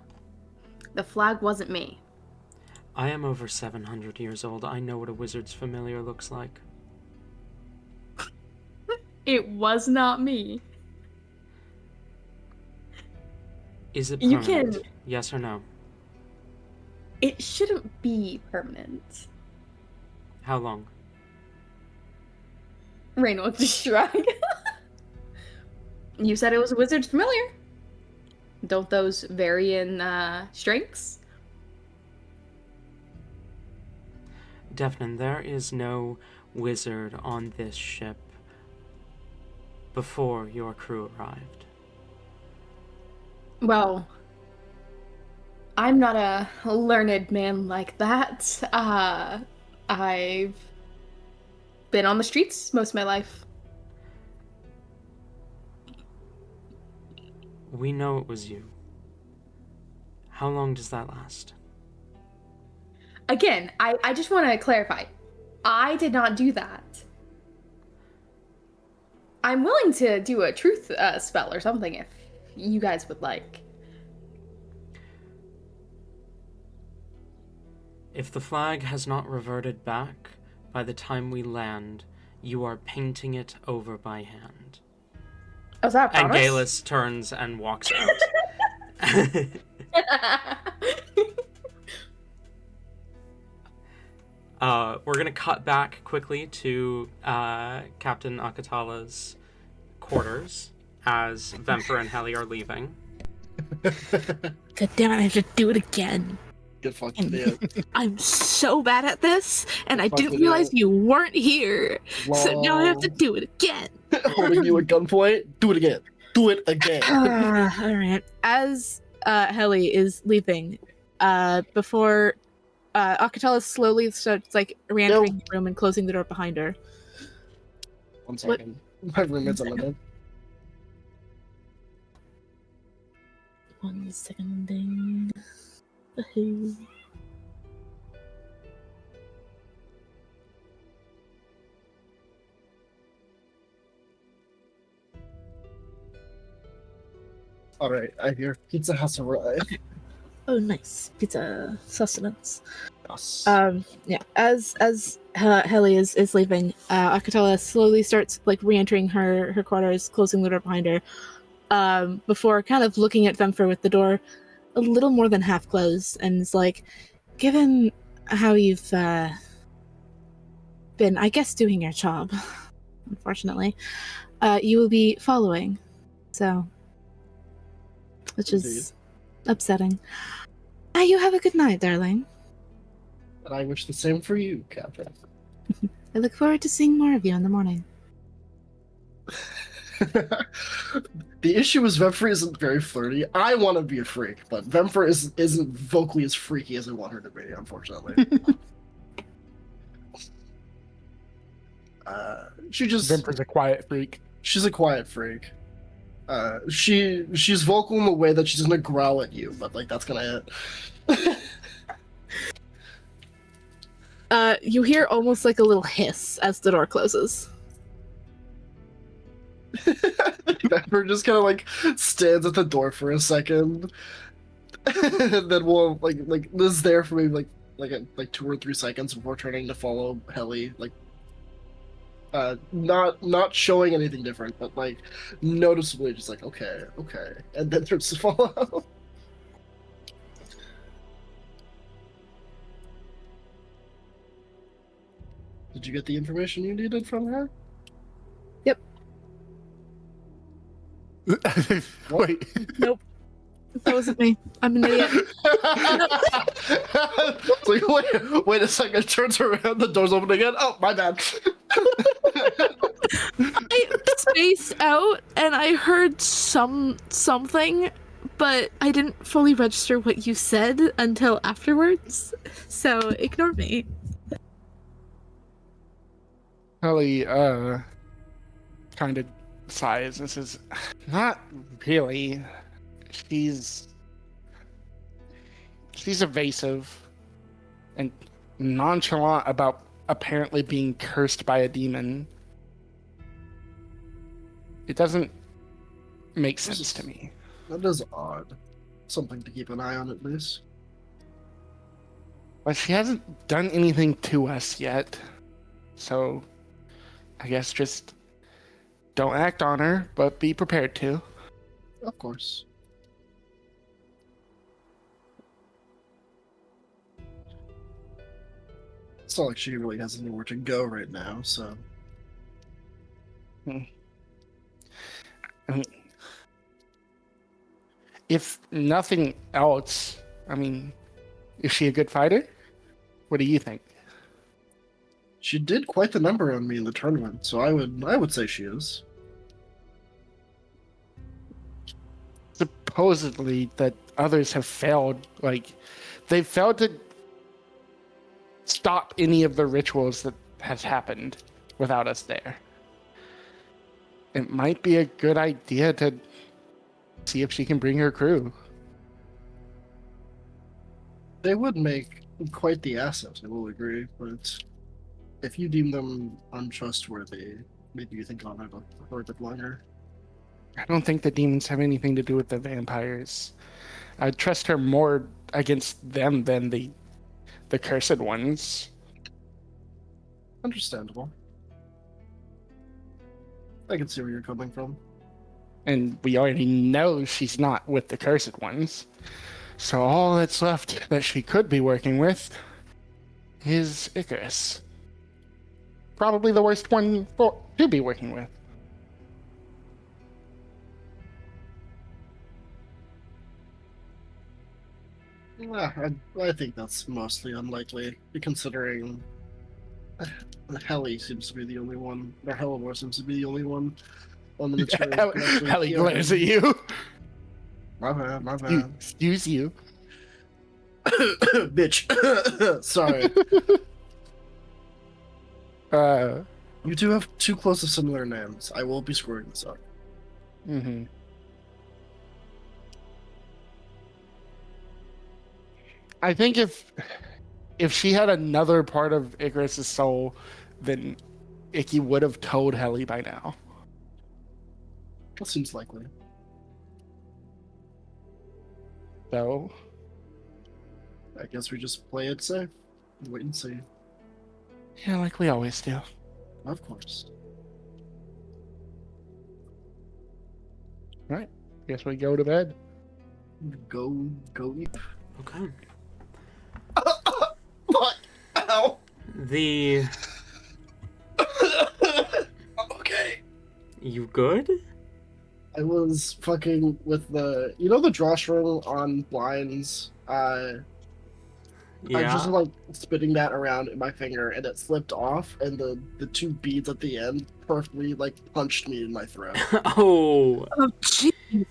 the flag wasn't me. I am over 700 years old. I know what a wizard's familiar looks like. It was not me. Is it You permanent? can- Yes or no? It shouldn't be permanent. How long? Rain will just shrug. You said it was a wizard's familiar. Don't those vary in strengths? Defnon, there is no wizard on this ship before your crew arrived. Well, I'm not a learned man like that. I've been on the streets most of my life. We know it was you. How long does that last? Again, I just want to clarify. I did not do that. I'm willing to do a truth spell or something if you guys would like. If the flag has not reverted back by the time we land, you are painting it over by hand. Oh, is that a And promise? Galus turns and walks out. We're gonna cut back quickly to Captain Akatala's quarters as Vemper and Helly are leaving. God damn it, I have to do it again. Get fucked idiot. I'm so bad at this, and I Fuck didn't it, realize yeah. you weren't here. So now I have to Lol. do it again. Holding you at gunpoint. Do it again. Do it again. All right. As Helly is leaving, before Akatala slowly starts like re-entering the room and closing the door behind her. 1 second. My roommate's on the bed. 1 second. Woohoo. Alright, I hear pizza has arrived. Oh, nice pizza sustenance. Yes. Yeah. As Helly is leaving, Akatala slowly starts like re-entering her quarters, closing the door behind her. Before kind of looking at Vemfer with the door a little more than half closed, and is like, given how you've been, I guess, doing your job, unfortunately, you will be following. So, which is upsetting. You have a good night, darling. And I wish the same for you, Captain. I look forward to seeing more of you in the morning. The issue is Vemfer isn't very flirty. I want to be a freak, but Vemfer isn't vocally as freaky as I want her to be, unfortunately. She just Vemper's a quiet freak. she's a quiet freak. She's vocal in the way that she's gonna growl at you, but like that's gonna it. You hear almost like a little hiss as the door closes. Vemper just kind of like stands at the door for a second, and then we'll like is there for maybe like 2 or 3 seconds before turning to follow Helly, like not showing anything different, but like noticeably just like okay, and then turns to follow. Did you get the information you needed from her? Wait. Nope. That wasn't me. I'm an idiot. It's like, wait a second, turns around, the door's open again. Oh, my bad. I spaced out and I heard something, but I didn't fully register what you said until afterwards. So ignore me. Helly, kind of sighs and says, not really. She's evasive and nonchalant about apparently being cursed by a demon. It doesn't make sense to me. That is odd. Something to keep an eye on, at least. But she hasn't done anything to us yet. So, I guess just don't act on her, but be prepared to. Of course. It's not like she really has anywhere to go right now, so. I mean, if nothing else, I mean, is she a good fighter? What do you think? She did quite the number on me in the tournament, so I would say she is. supposedly that others have failed. Like, they've failed to stop any of the rituals that has happened without us there. It might be a good idea to see if she can bring her crew. They would make quite the asset, I will agree, but if you deem them untrustworthy, maybe you think on it for a bit longer. I don't think the demons have anything to do with the vampires. I trust her more against them than the cursed ones. Understandable. I can see where you're coming from. And we already know she's not with the cursed ones. So all that's left that she could be working with is Icarus. Probably the worst one to be working with. I think that's mostly unlikely, considering Helly seems to be the only one, or Hellamore seems to be the only one on the material. who can actually Helly heal glares him. at you. My bad. Excuse you. Bitch. Sorry. You two have too close of similar names. I will be screwing this up. Mm-hmm. I think if she had another part of Icarus's soul, then Icky would have told Helly by now. That seems likely. So I guess we just play it safe. Wait and see. yeah, like we always do. Of course. Right. Guess we go to bed. Go eat. Okay. What? Ow. The... Okay. You good? I was fucking with the, the drawstring on blinds. I just like spinning that around in my finger, and it slipped off, and the two beads at the end perfectly like punched me in my throat. Oh, Oh, jeez.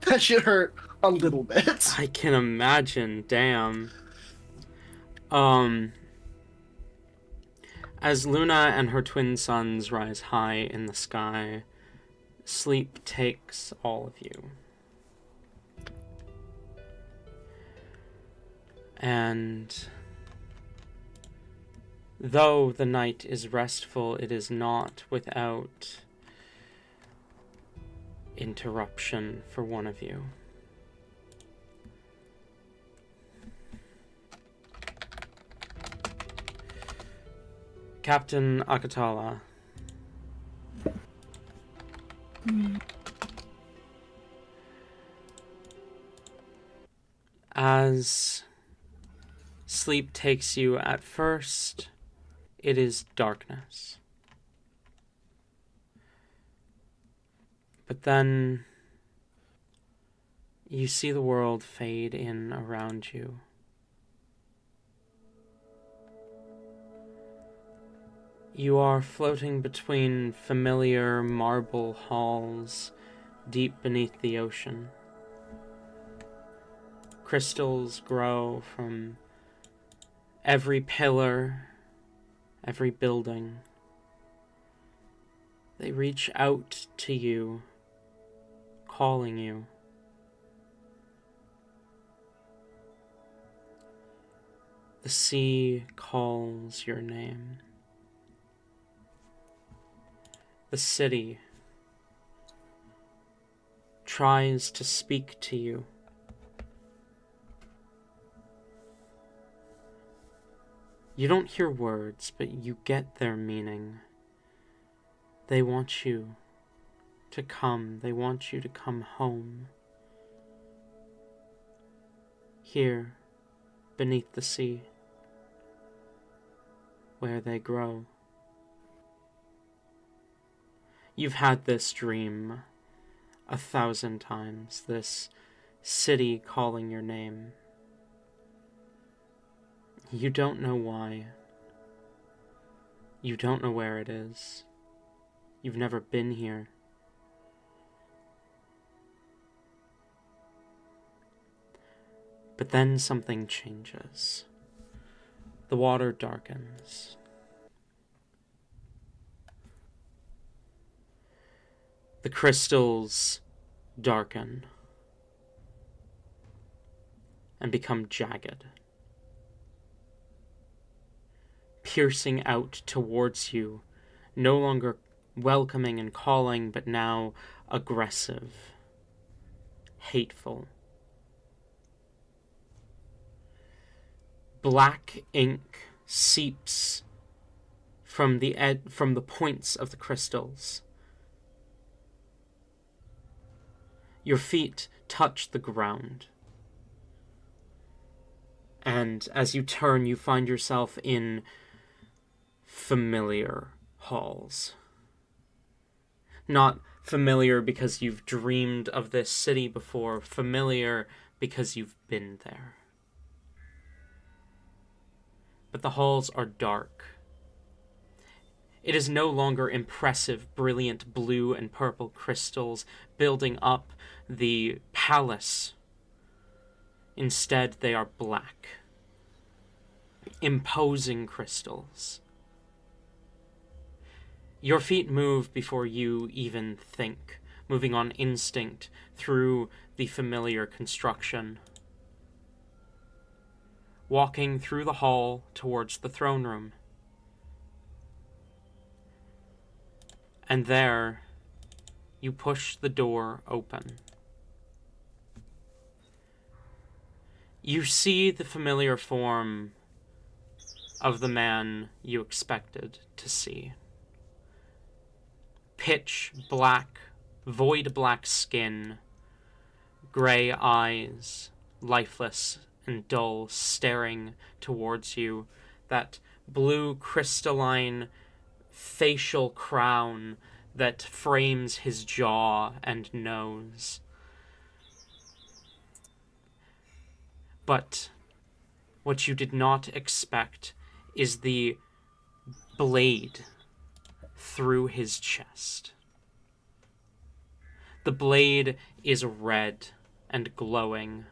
That shit hurt a little bit. I can imagine. Damn. As Luna and her twin sons rise high in the sky, sleep takes all of you. And though the night is restful, it is not without interruption for one of you. Captain Akatala. As sleep takes you at first, it is darkness. But then you see the world fade in around you. You are floating between familiar marble halls deep beneath the ocean. Crystals grow from every pillar, every building. They reach out to you, calling you. The sea calls your name. The city tries to speak to you. You don't hear words, but you get their meaning. They want you to come. They want you to come home. Here, beneath the sea, where they grow. You've had this dream 1,000 times, this city calling your name. You don't know why. You don't know where it is. You've never been here. But then something changes. The water darkens. The crystals darken and become jagged, piercing out towards you, no longer welcoming and calling, but now aggressive, hateful. Black ink seeps from the points of the crystals. Your feet touch the ground. And as you turn, you find yourself in familiar halls. Not familiar because you've dreamed of this city before, familiar because you've been there. But the halls are dark. It is no longer impressive, brilliant blue and purple crystals building up the palace. Instead, they are black, imposing crystals. Your feet move before you even think, moving on instinct through the familiar construction. Walking through the hall towards the throne room. And there, you push the door open. You see the familiar form of the man you expected to see. Pitch black, void black skin, gray eyes, lifeless and dull, staring towards you. That blue crystalline facial crown that frames his jaw and nose. But what you did not expect is the blade through his chest. The blade is red and glowing.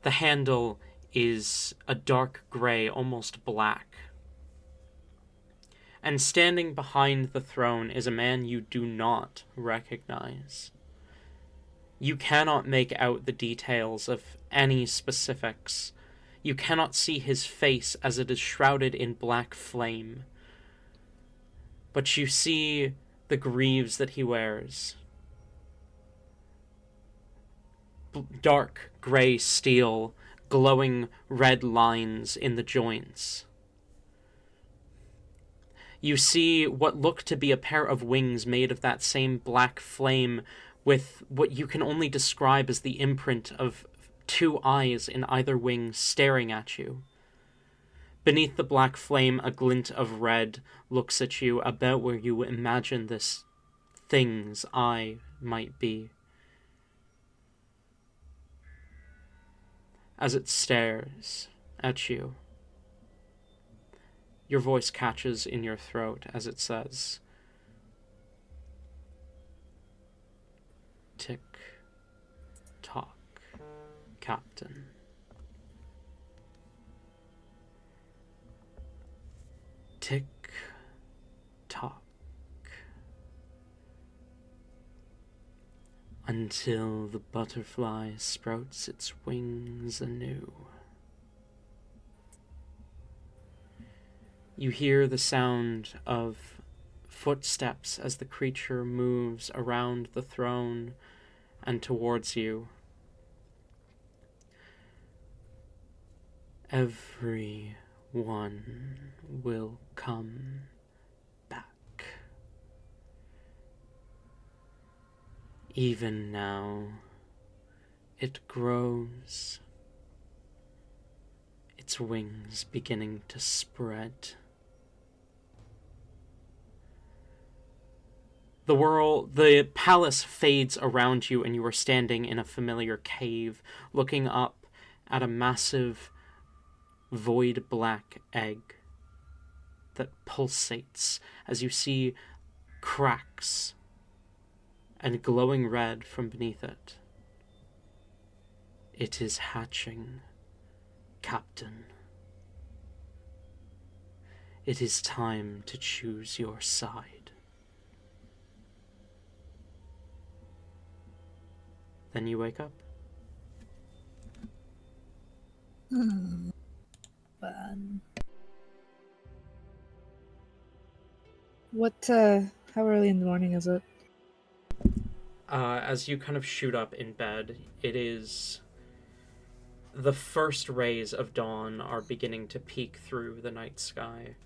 The handle is a dark gray, almost black. And standing behind the throne is a man you do not recognize. You cannot make out the details of any specifics. You cannot see his face as it is shrouded in black flame. But you see the greaves that he wears. Dark gray steel, glowing red lines in the joints. You see what look to be a pair of wings made of that same black flame, with what you can only describe as the imprint of two eyes in either wing staring at you. Beneath the black flame, a glint of red looks at you about where you imagine this thing's eye might be. As it stares at you, your voice catches in your throat as it says, "Tick tock, Captain." Tick tock. Until the butterfly sprouts its wings anew. You hear the sound of footsteps as the creature moves around the throne and towards you. Everyone will come back. Even now, it grows, its wings beginning to spread. The palace fades around you, and you are standing in a familiar cave, looking up at a massive, void black egg that pulsates as you see cracks and glowing red from beneath it. It is hatching, Captain. It is time to choose your side. Then you wake up. Fun. How early in the morning is it? As you kind of shoot up in bed, it is... The first rays of dawn are beginning to peek through the night sky.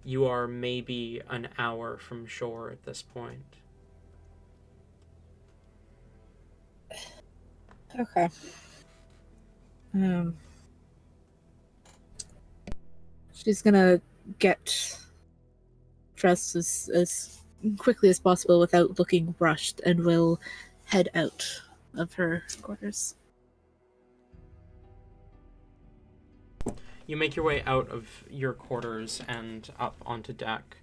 You are maybe an hour from shore at this point. Okay. She's gonna get dressed as quickly as possible without looking rushed, and will head out of her quarters. You make your way out of your quarters and up onto deck.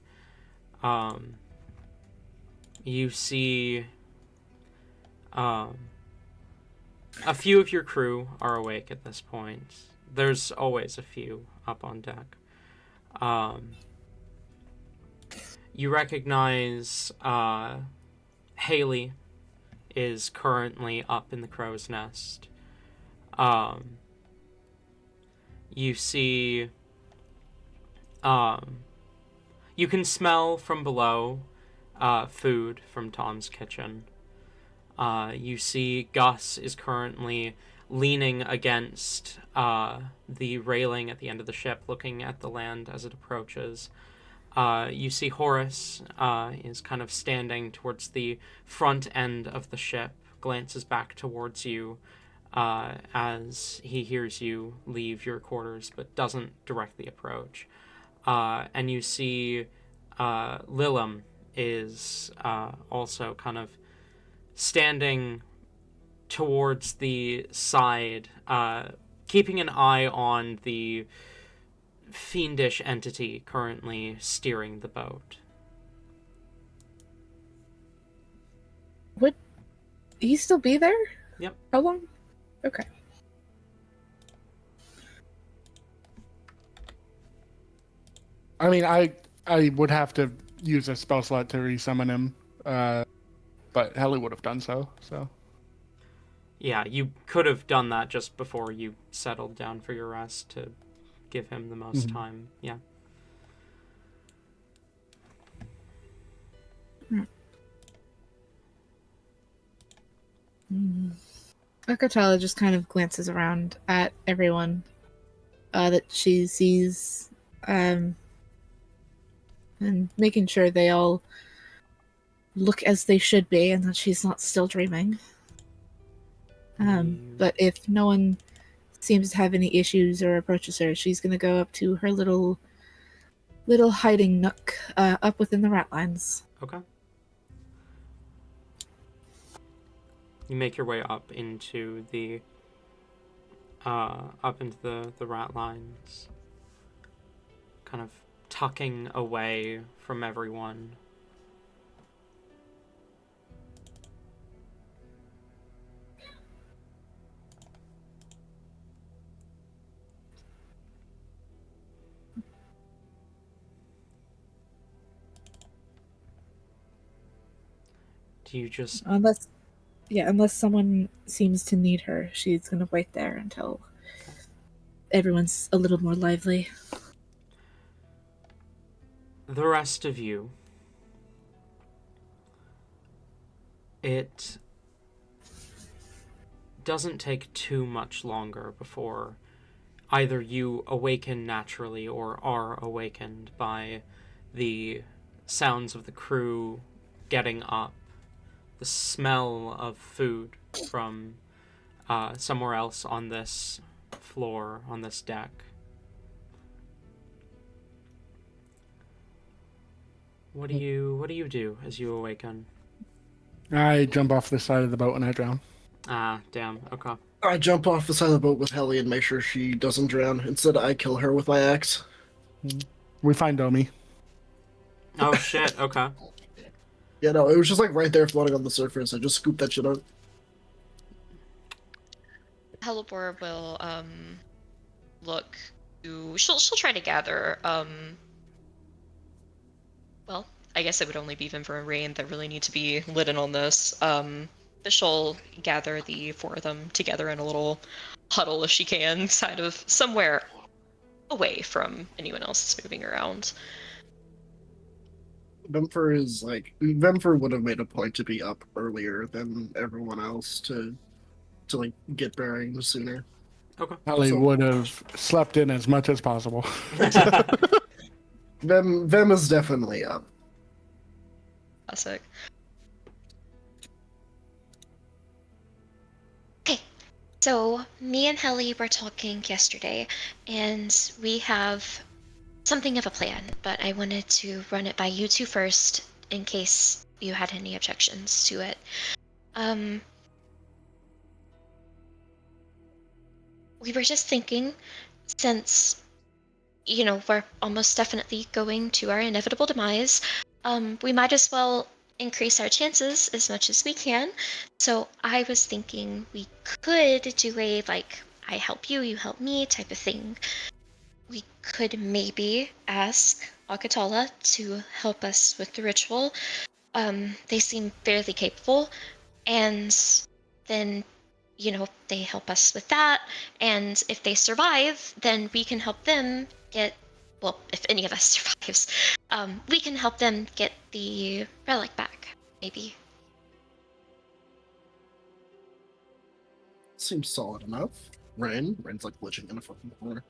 You see a few of your crew are awake at this point. There's always a few up on deck. You recognize Haley is currently up in the crow's nest. You see, you can smell from below food from Tom's kitchen. You see Gus is currently leaning against the railing at the end of the ship, looking at the land as it approaches. You see Horace is kind of standing towards the front end of the ship, glances back towards you, as he hears you leave your quarters, but doesn't directly approach. And you see Lilum is also kind of standing towards the side, keeping an eye on the fiendish entity currently steering the boat. Would he still be there? Yep. How long? Okay. I mean, I would have to use a spell slot to resummon him, but Helly would have done so. Yeah, you could have done that just before you settled down for your rest to give him the most time. Yeah. Akatala just kind of glances around at everyone that she sees, and making sure they all look as they should be and that she's not still dreaming. But if no one seems to have any issues or approaches her, she's gonna go up to her little hiding nook up within the rat lines. Okay. You make your way up into the rat lines, kind of tucking away from everyone. Do you just... Unless someone seems to need her, she's gonna wait there until everyone's a little more lively. The rest of you, it doesn't take too much longer before either you awaken naturally or are awakened by the sounds of the crew getting up, the smell of food from somewhere else on this floor, on this deck. What do you do as you awaken? I jump off the side of the boat and I drown. Ah, damn. Okay. I jump off the side of the boat with Helly and make sure she doesn't drown. Instead, I kill her with my axe. We find Domi. Oh shit. Okay. Yeah, no, it was just like right there floating on the surface. I just scooped that shit up. Helibor will look to. She'll try to gather. Well, I guess it would only be Vimper and Rain that really need to be lit in on this. But she'll gather the four of them together in a little huddle if she can, side of somewhere away from anyone else that's moving around. Vemfer would have made a point to be up earlier than everyone else to like get bearings sooner. Okay. Ellie So- would have slept in as much as possible. Vem is definitely up. Classic. Okay, so me and Helly were talking yesterday, and we have something of a plan, but I wanted to run it by you two first in case you had any objections to it. We were just thinking, since, we're almost definitely going to our inevitable demise, we might as well increase our chances as much as we can. So I was thinking we could do a, I help you, you help me type of thing. We could maybe ask Akatala to help us with the ritual. They seem fairly capable, and then they help us with that, and if they survive, then we can help them get, well, if any of us survives, we can help them get the relic back, maybe. Seems solid enough. Rain's like glitching in a fucking corner.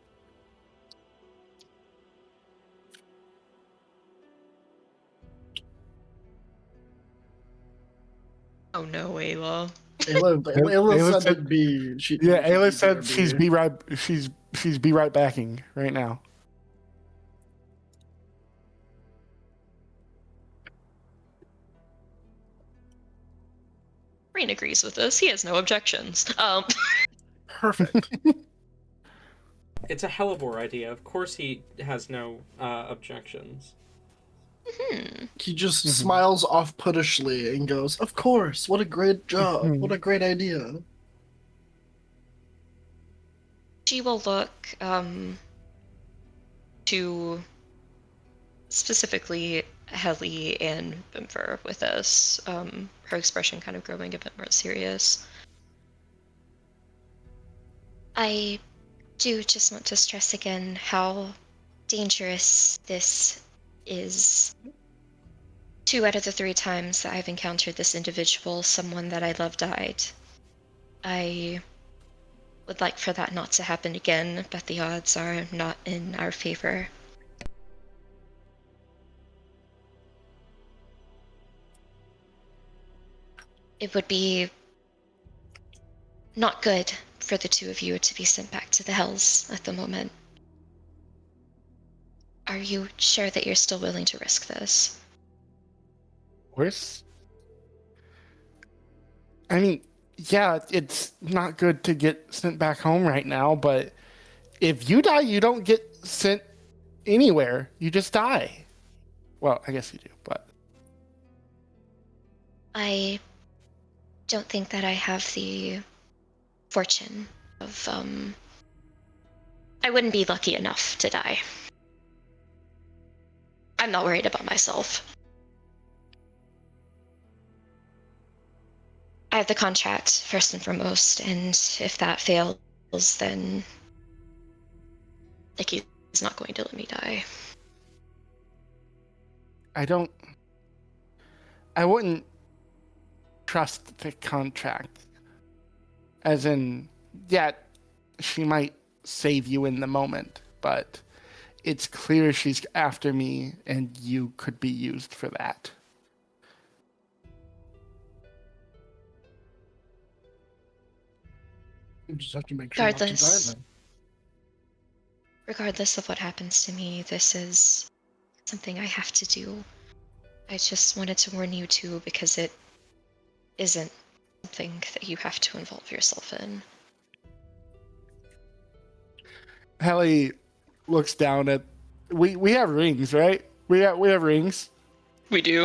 Oh no, Ayla. Ayla said it'd be. Yeah, Ayla said BRB. she's be right backing right now. Rain agrees with this. He has no objections. Perfect. It's a Helibor idea. Of course he has no objections. He just smiles off-puttishly and goes, "Of course! What a great job! What a great idea!" She will look to specifically Helly and Bimfer with this, her expression kind of growing a bit more serious. I do just want to stress again how dangerous this is. 2 out of the 3 times that I've encountered this individual, someone that I love died. I would like for that not to happen again, but the odds are not in our favor. It would be not good for the 2 of you to be sent back to the Hells at the moment. Are you sure that you're still willing to risk this? I mean, yeah, it's not good to get sent back home right now, but if you die, you don't get sent anywhere. You just die. Well, I guess you do, but I don't think that I have the fortune of, I wouldn't be lucky enough to die. I'm not worried about myself. I have the contract, first and foremost, and if that fails, then Nikki's not going to let me die. I wouldn't trust the contract. As in, yeah, she might save you in the moment, but it's clear she's after me and you could be used for that. You just have to make sure not to die Regardless. then. Regardless of what happens to me, this is something I have to do. I just wanted to warn you too, because it isn't something that you have to involve yourself in. Helly looks down at. We have rings, right? We have rings. We do.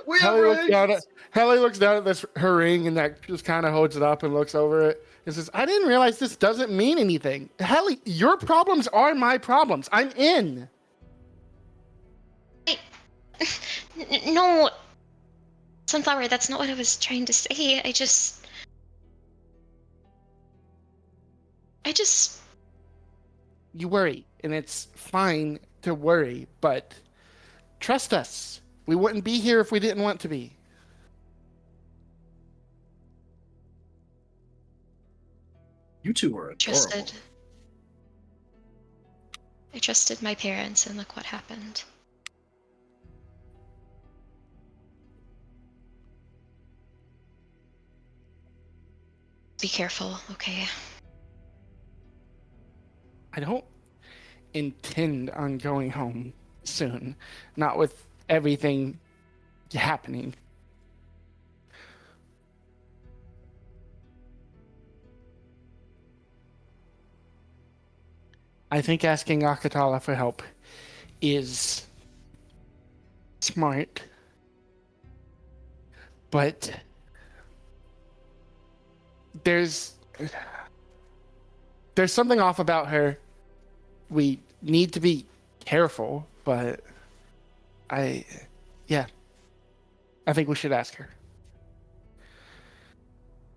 We have Helly looks down at her ring and that just kind of holds it up and looks over it and says, "I didn't realize this doesn't mean anything. Helly, your problems are my problems. I'm in." No, Sunflower, that's not what I was trying to say. I just... You worry, and it's fine to worry, but trust us. We wouldn't be here if we didn't want to be. You two are adorable. I trusted my parents, and look what happened. Be careful, okay? I don't intend on going home soon. Not with everything happening. I think asking Akatala for help is smart. But there's something off about her. We need to be careful, but I think we should ask her.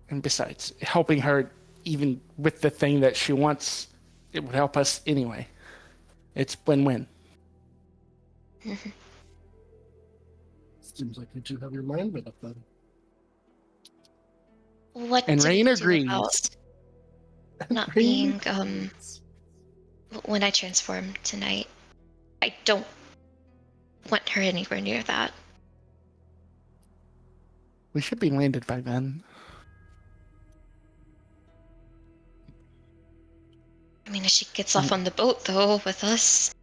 And besides, helping her even with the thing that she wants, it would help us anyway. It's win-win. Seems like you two have your mind made up then. What And do Rain we do agrees. about not being when I transform tonight? I don't want her anywhere near that. We should be landed by then. I mean, if she gets off on the boat, though, with us.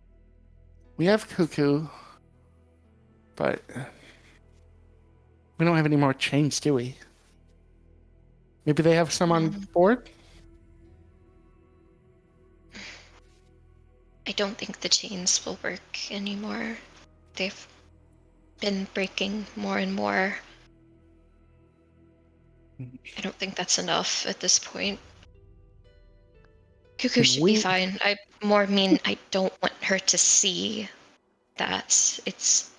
We have Cuckoo, but we don't have any more chains, do we? Maybe they have some on board? I don't think the chains will work anymore. They've been breaking more and more. I don't think that's enough at this point. Cuckoo should be fine. I more mean I don't want her to see that. It's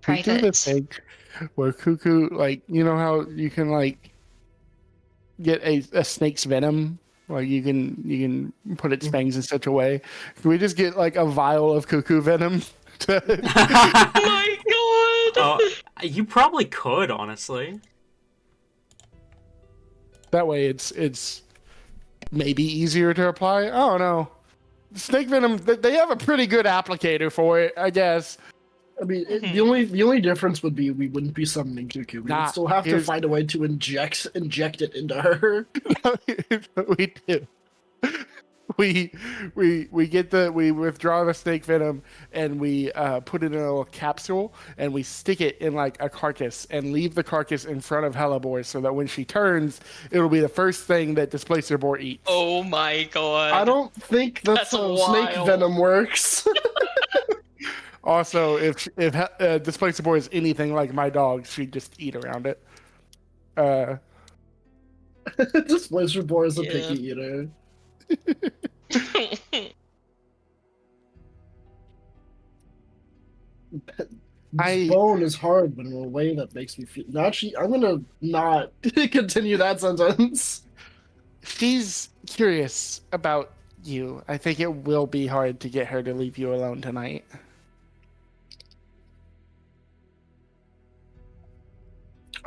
We do the private. thing where Cuckoo, like, you know how you can, like, get a snake's venom? Like, you can put its fangs in such a way. Can we just get, like, a vial of Cuckoo venom? Oh my god! You probably could, honestly. That way it's maybe easier to apply. I don't know. Snake venom, they have a pretty good applicator for it, I guess. I mean, the only difference would be we wouldn't be summoning Cuckoo. We would still have to find a way to inject it into her. We do. We withdraw the snake venom and we put it in a little capsule and we stick it in like a carcass and leave the carcass in front of Hellebore so that when she turns, it'll be the first thing that Displacer Boar eats. Oh my god! I don't think that's how snake venom works. Also, if Displacer Boar is anything like my dog, she'd just eat around it. Displacer Boar is a picky eater. Bone is hard, but in a way that makes me feel. Actually, I'm gonna not continue that sentence. She's curious about you. I think it will be hard to get her to leave you alone tonight.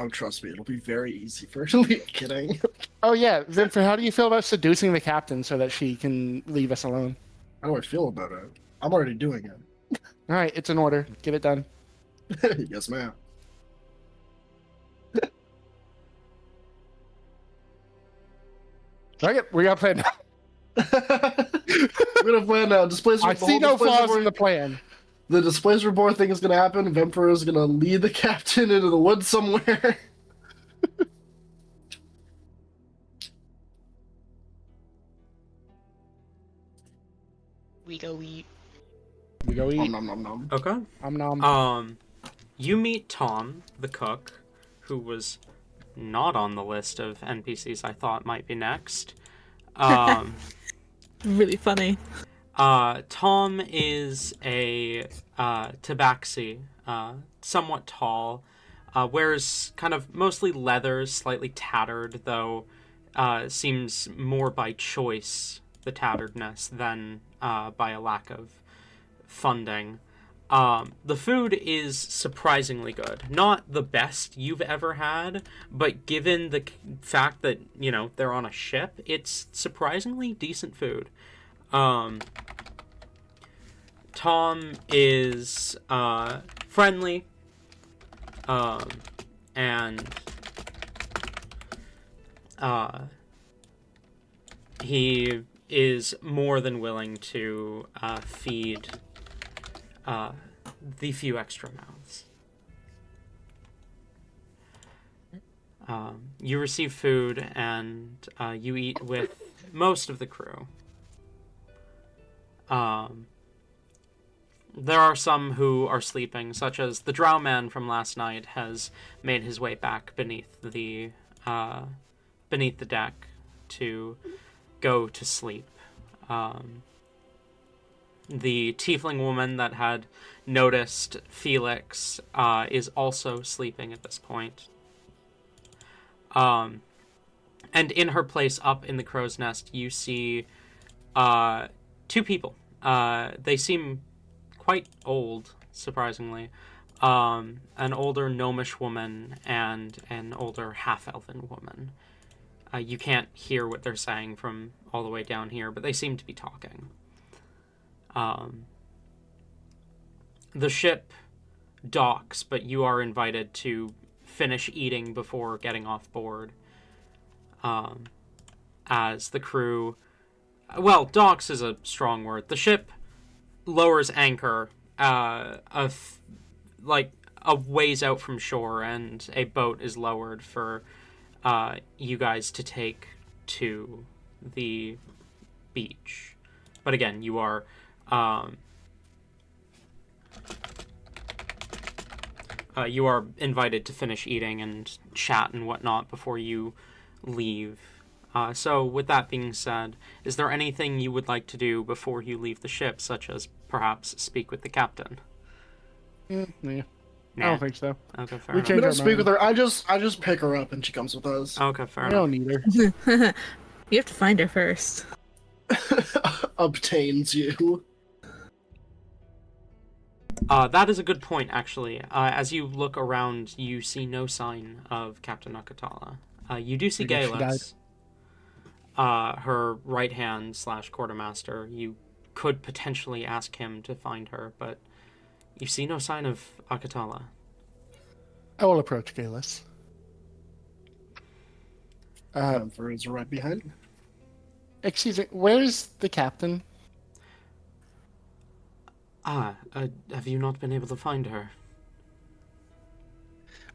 Oh, trust me, it'll be very easy for her to leave. Kidding. Oh yeah, Zenford, how do you feel about seducing the captain so that she can leave us alone? How do I feel about it? I'm already doing it. All right, it's an order. Get it done. Yes, ma'am. Okay, we got a plan now. We're gonna plan now. I see no flaws in the plan. The Displacer Boar thing is gonna happen. Vemperor is gonna lead the captain into the woods somewhere. We go eat. We go eat. Nom nom nom nom. Okay. Nom nom. You meet Tom, the cook, who was not on the list of NPCs I thought might be next. Really funny. Tom is a tabaxi, somewhat tall, wears kind of mostly leathers, slightly tattered, though seems more by choice, the tatteredness, than by a lack of funding. The food is surprisingly good. Not the best you've ever had, but given the fact that, they're on a ship, it's surprisingly decent food. Tom is friendly, and he is more than willing to feed the few extra mouths. You receive food, and you eat with most of the crew. There are some who are sleeping, such as the drow man from last night has made his way back beneath the deck to go to sleep. The tiefling woman that had noticed Felix is also sleeping at this point. And in her place up in the crow's nest, you see two people. They seem quite old, surprisingly. An older gnomish woman and an older half-elven woman. You can't hear what they're saying from all the way down here, but they seem to be talking. The ship docks, but you are invited to finish eating before getting off board. As the crew... Well, docks is a strong word. The ship lowers anchor a ways out from shore, and a boat is lowered for you guys to take to the beach. But again, you are invited to finish eating and chat and whatnot before you leave. So with that being said, is there anything you would like to do before you leave the ship, such as perhaps speak with the captain? Yeah. Nah. I don't think so. Okay, fair We enough. We change don't our speak with mind. her. I just pick her up and she comes with us. Okay, fair I enough. don't need her. You have to find her first. Obtains you. That is a good point, actually. As you look around, you see no sign of Captain Akatala. You do see I guess she Galus, her right hand / quartermaster. You could potentially ask him to find her, but you see no sign of Akatala. I will approach Galus. For is right behind. Excuse me, where's the captain? Have you not been able to find her?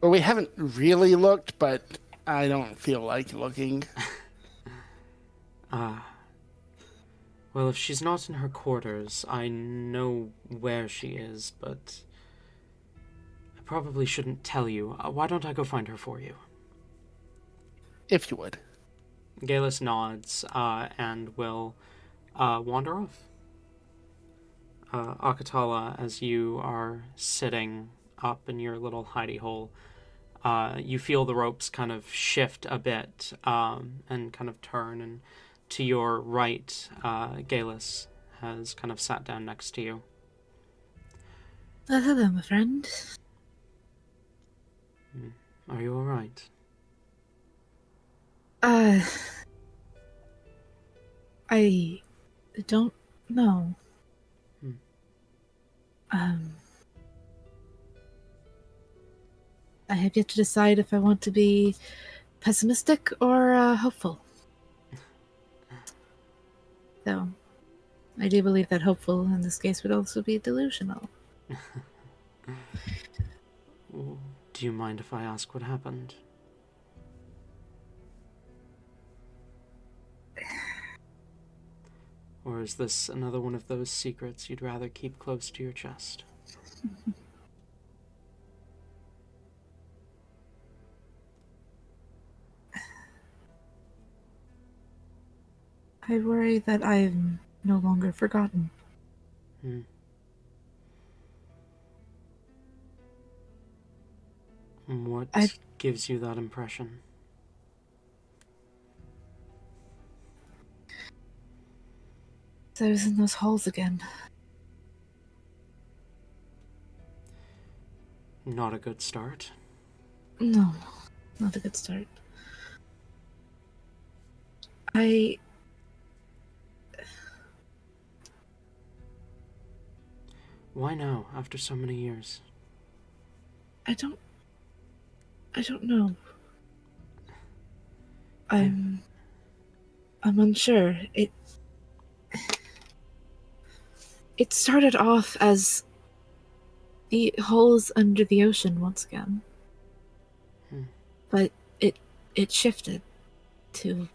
Well, we haven't really looked, but I don't feel like looking. Well, if she's not in her quarters, I know where she is, but I probably shouldn't tell you. Why don't I go find her for you? If you would. Galus nods, and will wander off. Akatala, as you are sitting up in your little hidey hole, you feel the ropes kind of shift a bit, and kind of turn, and to your right, Galus has kind of sat down next to you. Hello, my friend. Are you alright? I don't know. I have yet to decide if I want to be pessimistic or hopeful. Though, I do believe that hopeful in this case would also be delusional. Do you mind if I ask what happened? Or is this another one of those secrets you'd rather keep close to your chest? I worry that I'm no longer forgotten. Hmm. What gives you that impression? I was in those halls again. Not a good start. No, not a good start. Why now, after so many years? I don't know. I'm unsure. It started off as the holes under the ocean once again. But it shifted to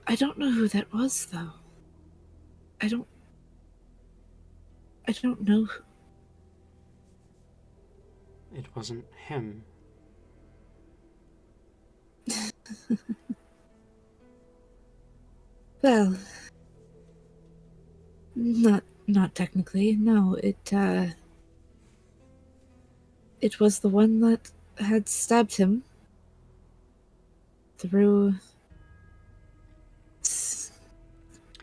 I don't know who that was though. I don't know. It wasn't him. Well, not technically. No, it was the one that had stabbed him through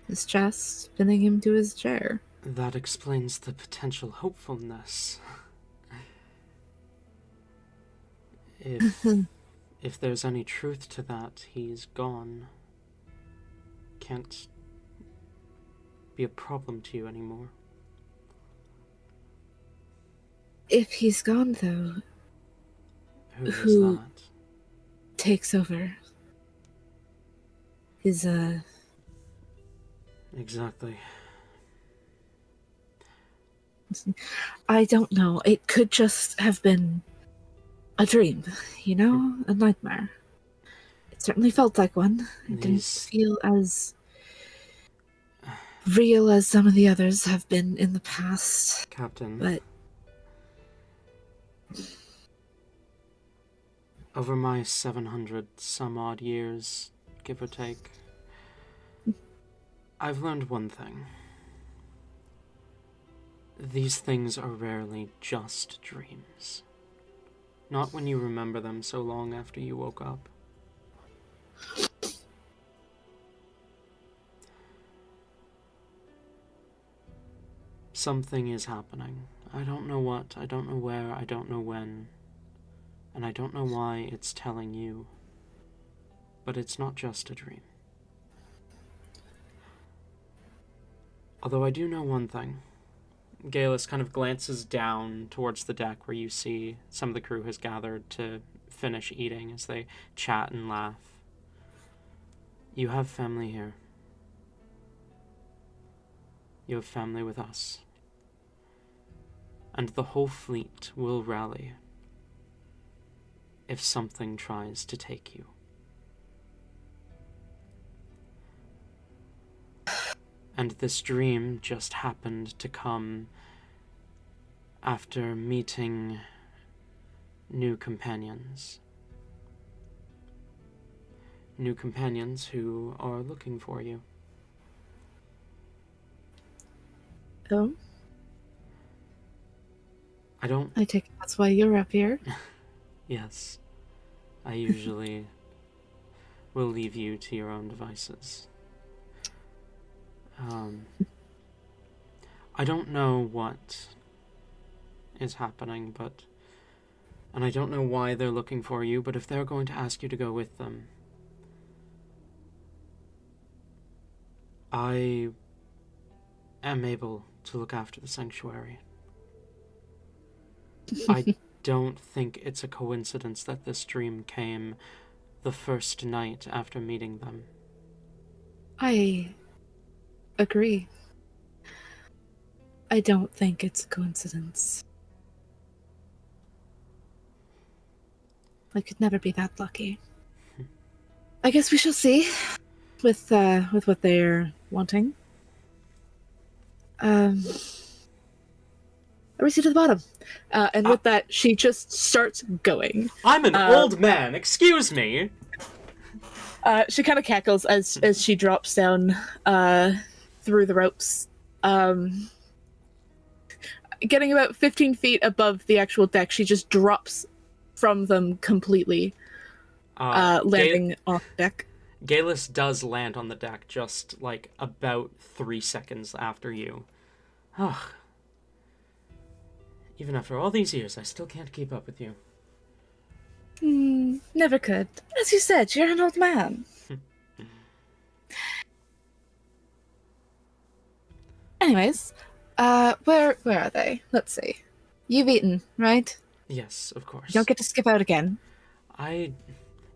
his chest, pinning him to his chair. That explains the potential hopefulness. If there's any truth to that, he's gone. Can't be a problem to you anymore. If he's gone, though, Who is who that? takes over? His, Exactly. I don't know. It could just have been a dream, you know? A nightmare. It certainly felt like one. It didn't feel as real as some of the others have been in the past. Captain. But over my 700 some odd years, give or take, I've learned one thing. These things are rarely just dreams. Not when you remember them so long after you woke up. Something is happening. I don't know what, I don't know where, I don't know when, and I don't know why it's telling you. But it's not just a dream. Although I do know one thing. Galus kind of glances down towards the deck where you see some of the crew has gathered to finish eating as they chat and laugh. You have family here. You have family with us. And the whole fleet will rally if something tries to take you. And this dream just happened to come after meeting new companions. New companions who are looking for you. oh, I take it that's why you're up here. Yes. I usually will leave you to your own devices. I don't know what is happening, and I don't know why they're looking for you, but if they're going to ask you to go with them, I am able to look after the sanctuary. I don't think it's a coincidence that this dream came the first night after meeting them. I agree. I don't think it's a coincidence. I could never be that lucky. I guess we shall see with what they're wanting. race you to the bottom. And with that, she just starts going. I'm an old man. Excuse me. She kind of cackles as she drops down through the ropes. Getting about 15 feet above the actual deck, she just drops from them completely, landing off deck. Galus does land on the deck just, like, about 3 seconds after you. Ugh. Even after all these years, I still can't keep up with you. Never could. As you said, you're an old man. Anyways, where are they? Let's see. You've eaten, right? Yes, of course. You don't get to skip out again.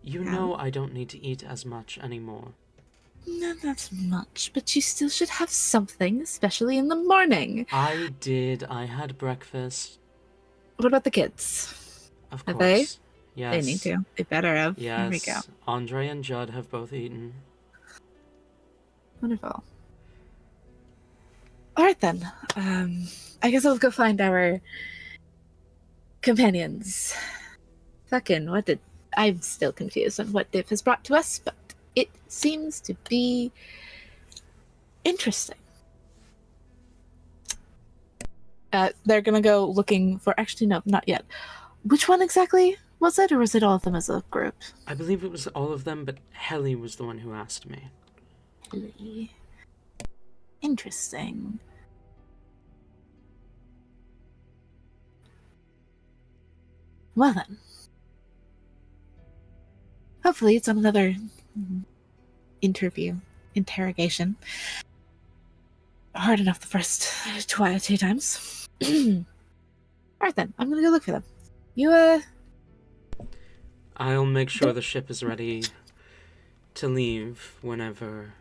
You know I don't need to eat as much anymore. Not that much, but you still should have something, especially in the morning. I did. I had breakfast. What about the kids? Of Have course. they? Yes. They need to. They better have. Yes. Here we go. Andre and Judd have both eaten. Wonderful. Alright then. I guess I'll go find our companions. Fucking, I'm still confused on what Div has brought to us, but it seems to be interesting. They're gonna go looking for... Actually, no, not yet. Which one exactly was it, or was it all of them as a group? I believe it was all of them, but Helly was the one who asked me. Helly. Interesting. Well then. Hopefully it's on another interrogation. Hard enough the first two times. Alright then, I'm gonna go look for them. You, I'll make sure the ship is ready to leave whenever.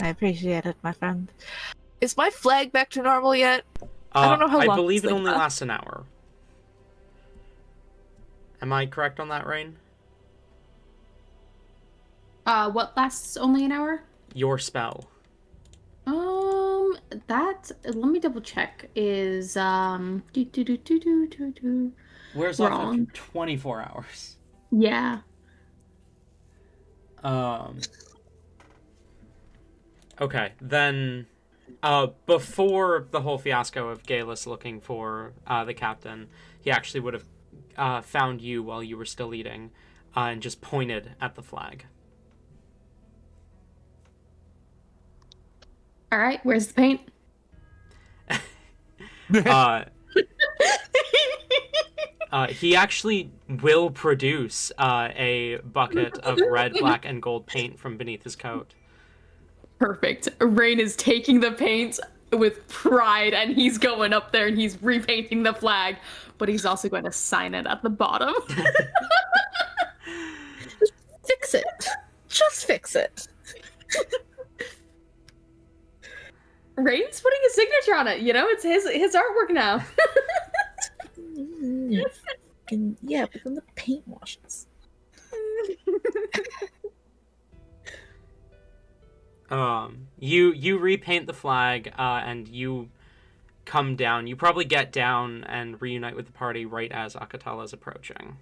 I appreciate it, my friend. Is my flag back to normal yet? I don't know how long I believe this it thing only lasts. lasts an hour. Am I correct on that, Rain? What lasts only an hour? Your spell. That let me double check. Is Wears off Wrong. after 24 hours. Yeah. Okay, then before the whole fiasco of Galus looking for the captain, he actually would have found you while you were still eating and just pointed at the flag. All right. Where's the paint? He actually will produce a bucket of red, black, and gold paint from beneath his coat. Perfect. Rain is taking the paint with pride, and he's going up there and he's repainting the flag, but he's also going to sign it at the bottom. Fix it. Just fix it. Rain's putting his signature on it. You know, it's his artwork now. Yeah, but then the paint washes. You repaint the flag, and you come down. You probably get down and reunite with the party right as Akatala is approaching.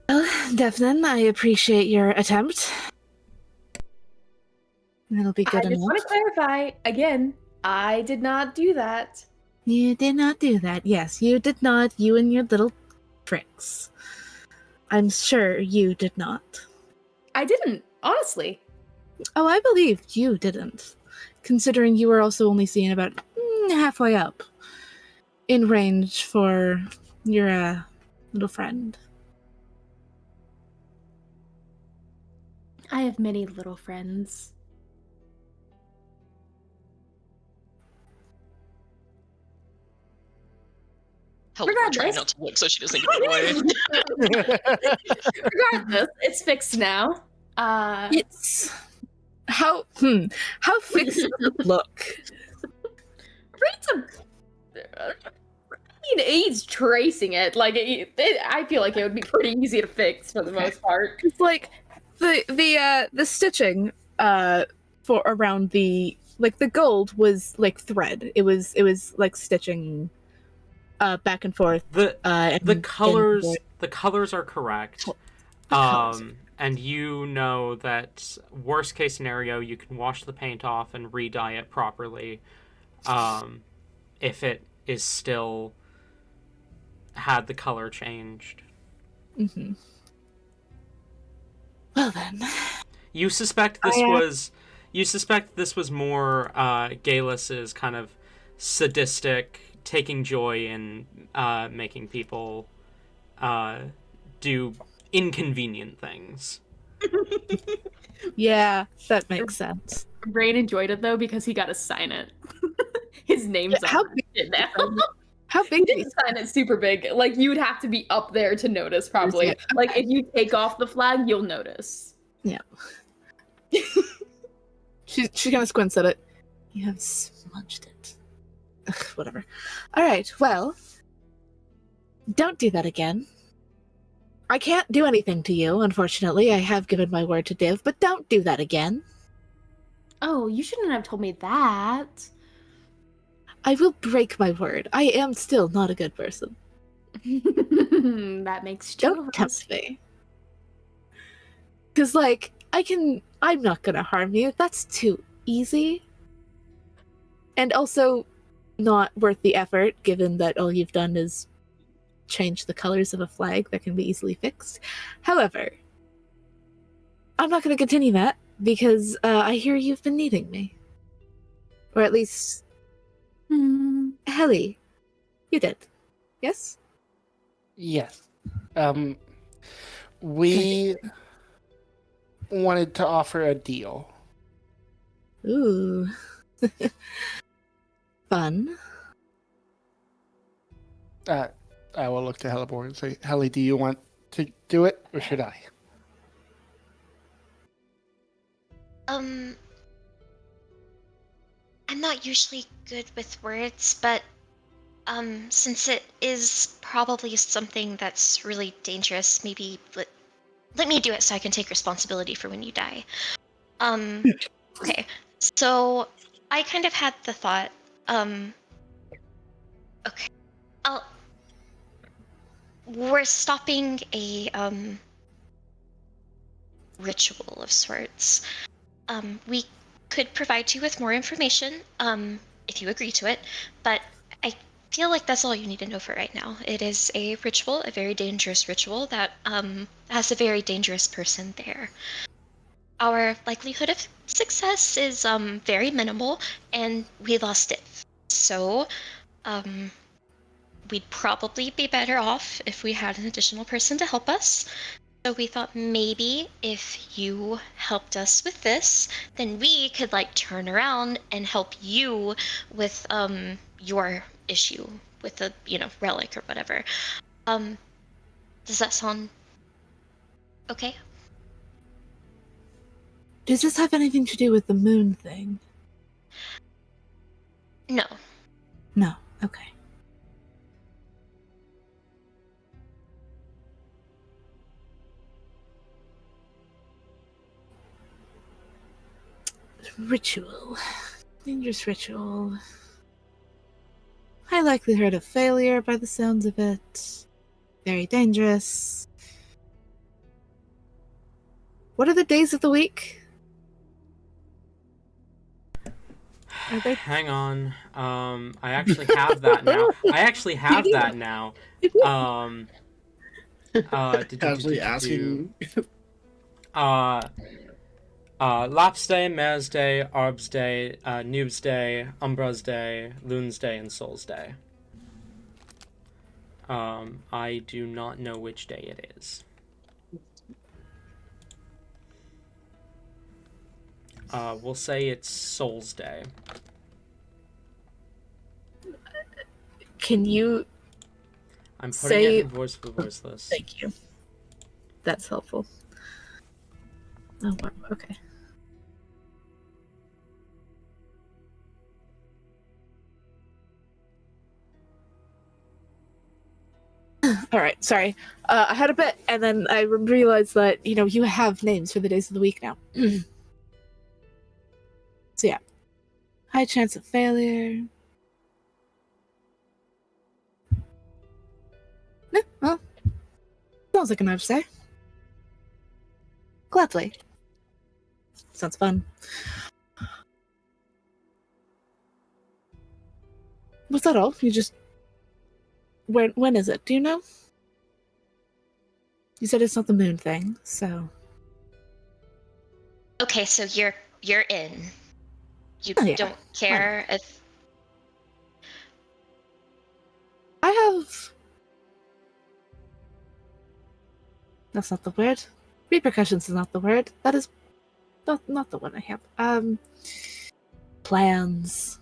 Well, Devlin, I appreciate your attempt. That'll be good I just enough. want to clarify again. I did not do that. You did not do that. Yes, you did not. You and your little tricks. I'm sure you did not. I didn't, honestly. Oh, I believe you didn't. Considering you were also only seeing about halfway up. In range for your little friend. I have many little friends. Help her try Regardless. not to look so she doesn't get away. Regardless, it's fixed now. It's how fixed does it look? He's tracing it. Like I feel like it would be pretty easy to fix for the most part. It's like the stitching for around the gold was like thread. It was like stitching back and forth. The And colors are correct. The colors. And you know that worst case scenario, you can wash the paint off and re-dye it properly. If it is still had the color changed. Mm-hmm. Well then, you suspect this was more Gaelus's kind of sadistic, taking joy in making people do inconvenient things. Yeah, that makes sense. Brain enjoyed it though because he got to sign it. His name's How on it now. How He big do didn't sign it super big. Like you would have to be up there to notice, probably. Yeah. Like if you take off the flag, you'll notice. Yeah. she kind of squints at it. You have smudged it. Ugh, whatever. All right. Well, don't do that again. I can't do anything to you, unfortunately. I have given my word to Div, but don't do that again. Oh, you shouldn't have told me that. I will break my word. I am still not a good person. That makes two Don't of us. tempt me. Because, like, I'm not gonna harm you. That's too easy. And also, not worth the effort, given that all you've done is change the colors of a flag that can be easily fixed. However, I'm not gonna continue that, because I hear you've been needing me. Or at least... Helly, you did. Yes? Yes. We wanted to offer a deal. Ooh. Fun. I will look to Hellebore and say, Helly, do you want to do it, or should I? I'm not usually good with words, but since it is probably something that's really dangerous, maybe let me do it so I can take responsibility for when you die. Okay. So I kind of had the thought, okay. We're stopping a ritual of sorts. We could provide you with more information, if you agree to it, but I feel like that's all you need to know for right now. It is a ritual, a very dangerous ritual that has a very dangerous person there. Our likelihood of success is very minimal, and we lost it. So, we'd probably be better off if we had an additional person to help us. So we thought maybe if you helped us with this, then we could like turn around and help you with your issue with the relic or whatever. Does that sound okay? Does this have anything to do with the moon thing? No. No. Okay. Ritual. Dangerous ritual. High likelihood of failure by the sounds of it. Very dangerous. What are the days of the week? Are they... Hang on. I actually have that now. Casually asking. Lap's Day, Mare's Day, Arb's Day, Noob's Day, Umbra's Day, Loon's Day, and Soul's Day. I do not know which day it is. We'll say it's Soul's Day. Can you... I'm putting it in voice for voiceless. Thank you. That's helpful. Oh, wow. Okay. All right, sorry. I had a bit, and then I realized that, you have names for the days of the week now. So yeah, high chance of failure. No, well, sounds like enough to say. Gladly. Sounds fun. Was that all? You just... When is it? Do you know? You said it's not the moon thing, so... Okay, so you're in. You Oh, yeah. don't care if... I have... That's not the word. Repercussions is not the word. That is not the one I have. Plans.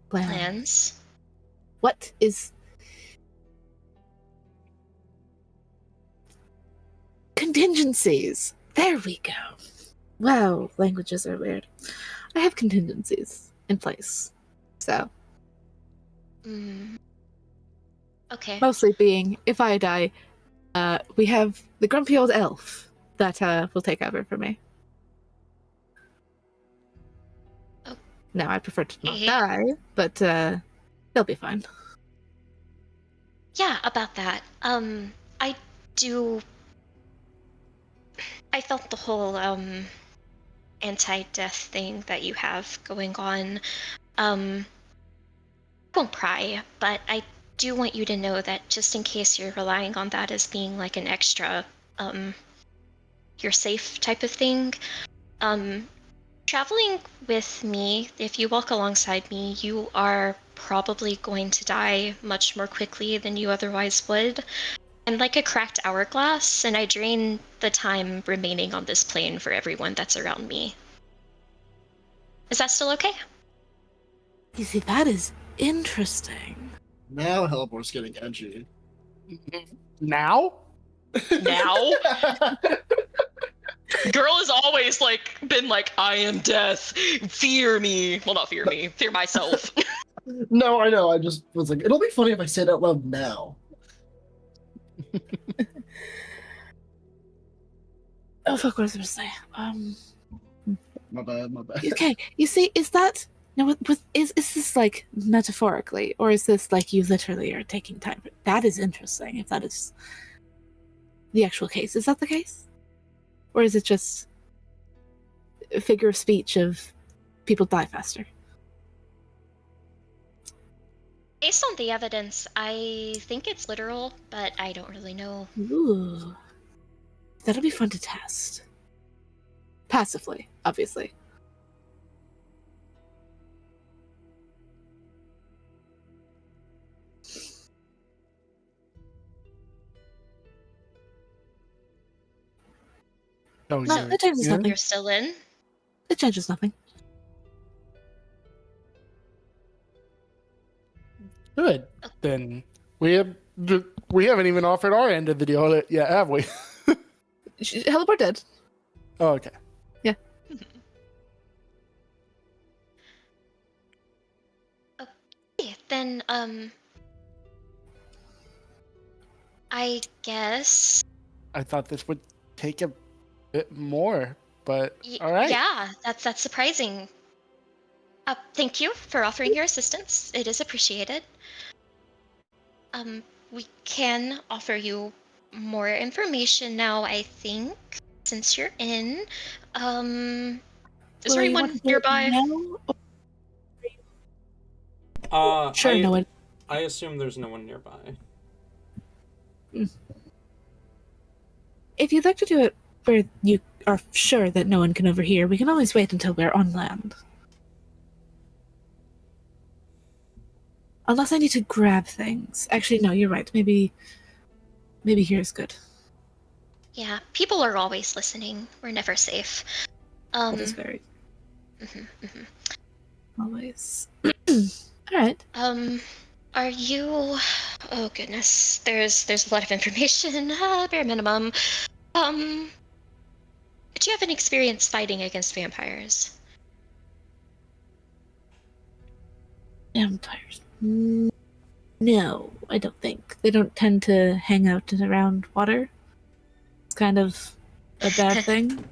Plans? What is... Contingencies. There we go. Wow, languages are weird. I have contingencies in place. So, Okay. mostly being, if I die, we have the grumpy old elf that will take over for me. Oh. Now, I prefer to not Okay. die, but they'll be fine. Yeah, about that. I do... I felt the whole, anti-death thing that you have going on. I won't pry, but I do want you to know that just in case you're relying on that as being like an extra, you're safe type of thing, traveling with me, if you walk alongside me, you are probably going to die much more quickly than you otherwise would. I'm like a cracked hourglass, and I drain the time remaining on this plane for everyone that's around me. Is that still okay? You see, that is interesting. Now Hellborn's getting edgy. Now? Now? Girl has always been like, I am death. Fear me. Well, not fear me. Fear myself. No, I know. I just was like, it'll be funny if I say it out loud now. Oh, fuck, what was I going to say? My bad. Okay, you see, is that... Now, is this, like, metaphorically, or is this, like, you literally are taking time? That is interesting, if that is the actual case. Is that the case? Or is it just a figure of speech of people die faster? Based on the evidence, I think it's literal, but I don't really know. Ooh. That'll be fun to test. Passively, obviously. Oh, No, yeah. it changes Yeah? nothing. You're still in? It changes nothing. Good. Then we haven't even offered our end of the deal yet, have we? Heliport did. Oh, okay. Okay, then, I guess... I thought this would take a bit more, but all right. Yeah, that's surprising. Thank you for offering your assistance. It is appreciated. We can offer you more information now, I think, since you're in. Is there anyone nearby? Sure, no one. I assume there's no one nearby. If you'd like to do it where you are sure that no one can overhear, we can always wait until we're on land. Unless I need to grab things. Actually, no, you're right. Maybe here's good. Yeah, people are always listening. We're never safe. That is very Mhm. always. All right. Are you... Oh goodness, there's a lot of information. Bare minimum. Do you have any experience fighting against vampires? Vampires. No, I don't think. They don't tend to hang out around water. It's kind of a bad thing.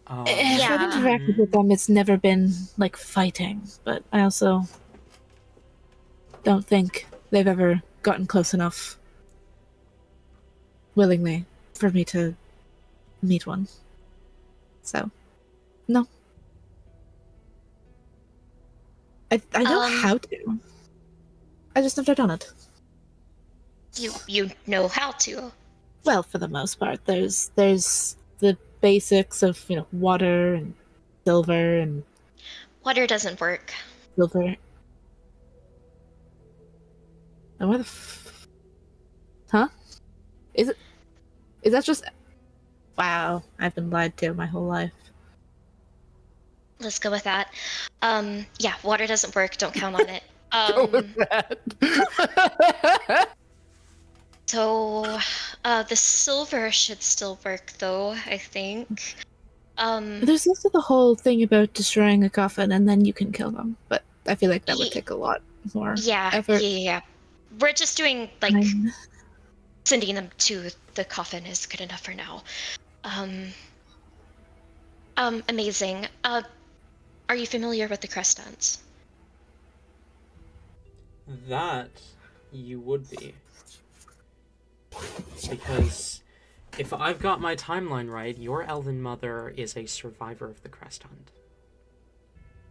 If Yeah. I've interacted with them, it's never been like fighting, but I also don't think they've ever gotten close enough willingly for me to meet one. So, no. I know how to. I just never done it. You know how to. Well, for the most part, there's the basics of water and silver and Water doesn't work. silver. And where the huh? Is that just? Wow, I've been lied to my whole life. Let's go with that. Yeah, water doesn't work. Don't count on it. Go with that. So, the silver should still work, though, I think. There's also the whole thing about destroying a coffin and then you can kill them, but I feel like that would take a lot more effort. Yeah. We're just doing, like, Time. sending them to the coffin is good enough for now. Amazing. Are you familiar with the Crestons? That you would be. Because if I've got my timeline right, your elven mother is a survivor of the Crest Hunt.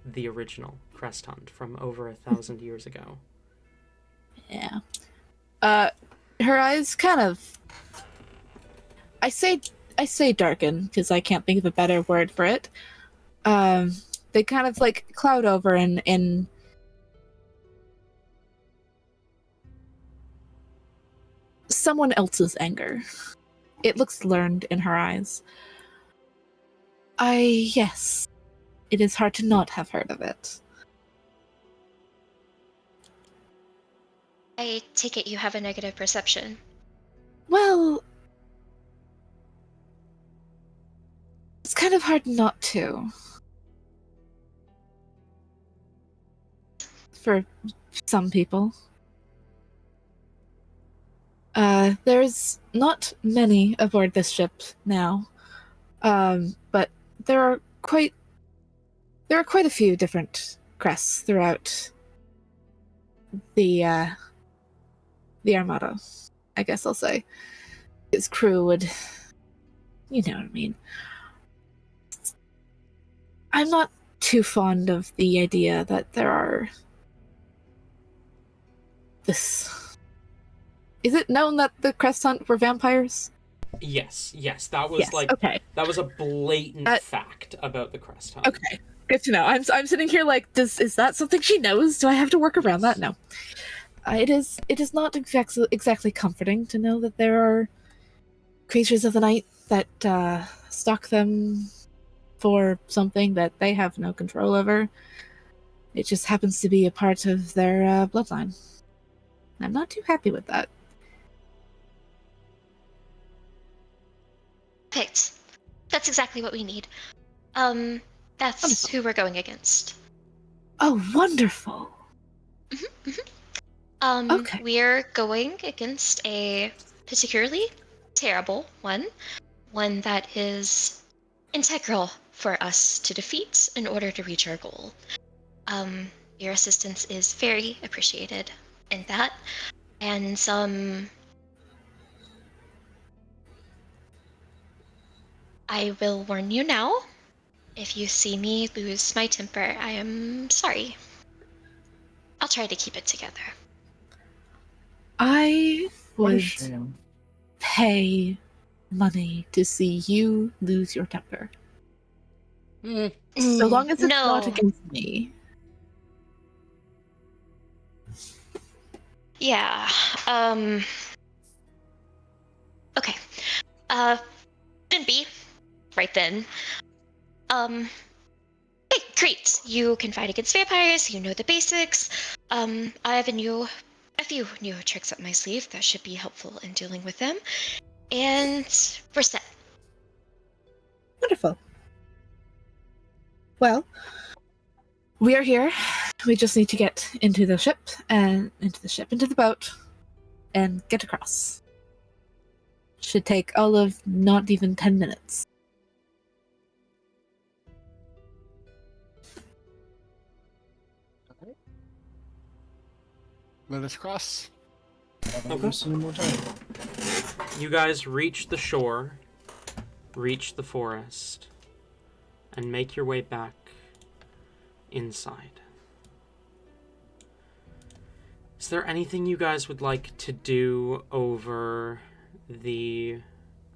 The original Crest Hunt from over 1,000 years ago. Yeah. Her eyes kind of. I say darken because I can't think of a better word for it. They kind of like cloud over in someone else's anger. It looks learned in her eyes. Yes. It is hard to not have heard of it. I take it you have a negative perception. Well, it's kind of hard not to. For some people. There's not many aboard this ship now. But there are quite a few different crests throughout the Armada, I guess I'll say. His crew would, you know what I mean. I'm not too fond of the idea that there are this. Is it known that the Crest Hunt were vampires? Yes, that was okay. That was a blatant fact about the Crest Hunt. Okay, good to know. I'm sitting here like, is that something she knows? Do I have to work around that? No. It is not exactly comforting to know that there are creatures of the night that stalk them for something that they have no control over. It just happens to be a part of their bloodline. I'm not too happy with that. Perfect. That's exactly what we need. That's Wonderful. who we're going against. Oh, wonderful. Okay. We're going against a particularly terrible one that is integral for us to defeat in order to reach our goal. Your assistance is very appreciated in that, and I will warn you now. If you see me lose my temper, I am sorry. I'll try to keep it together. I What a would shame. pay money to see you lose your temper. So long as it's not against me. Yeah. Okay. Didn't be right then. Hey, great. You can fight against vampires. You know the basics. I have a few new tricks up my sleeve that should be helpful in dealing with them. And we're set. Wonderful. Well, we are here. We just need to get into the boat, and get across. Should take all of not even 10 minutes. Let us cross. Okay. Any more time. You guys reach the shore, reach the forest, and make your way back inside. Is there anything you guys would like to do over the...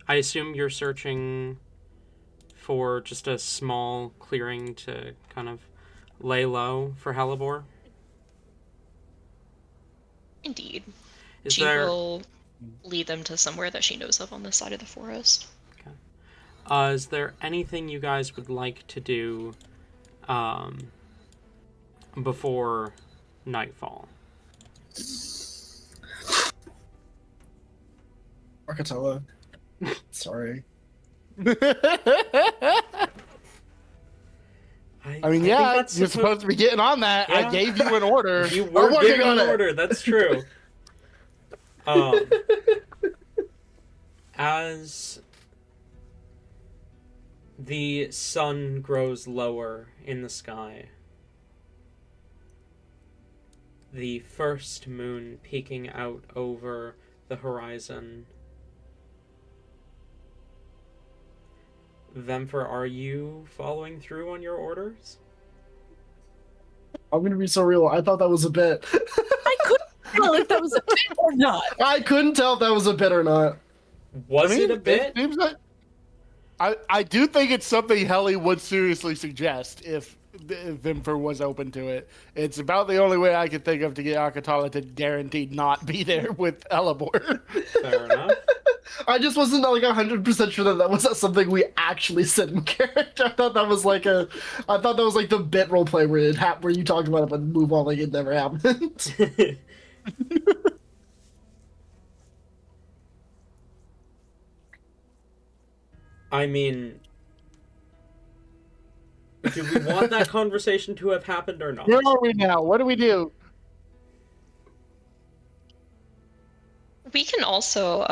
I assume you're searching for just a small clearing to kind of lay low for Hellebore? Indeed. Is She there... will lead them to somewhere that she knows of on this side of the forest. Is there anything you guys would like to do before nightfall? Arcatella. Sorry. I mean, yeah, you're supposed to be getting on that. Yeah. I gave you an order. You were working given on an it. order, that's true. As the sun grows lower in the sky, the first moon peeking out over the horizon. Vemfer, are you following through on your orders? I'm gonna be so real. I thought that was a bit. I couldn't tell if that was a bit or not. I couldn't tell if that was a bit or not. Was it a bit? It seems like I do think it's something Helly would seriously suggest if Vimfer was open to it. It's about the only way I could think of to get Akatala to guaranteed not be there with Elabor. Fair enough. I just wasn't like 100% sure that was something we actually said in character. I thought that was like the bit roleplay where you talk about it but move on like it never happened. I mean, do we want that conversation to have happened or not? Where are we now? What do we do? We can also,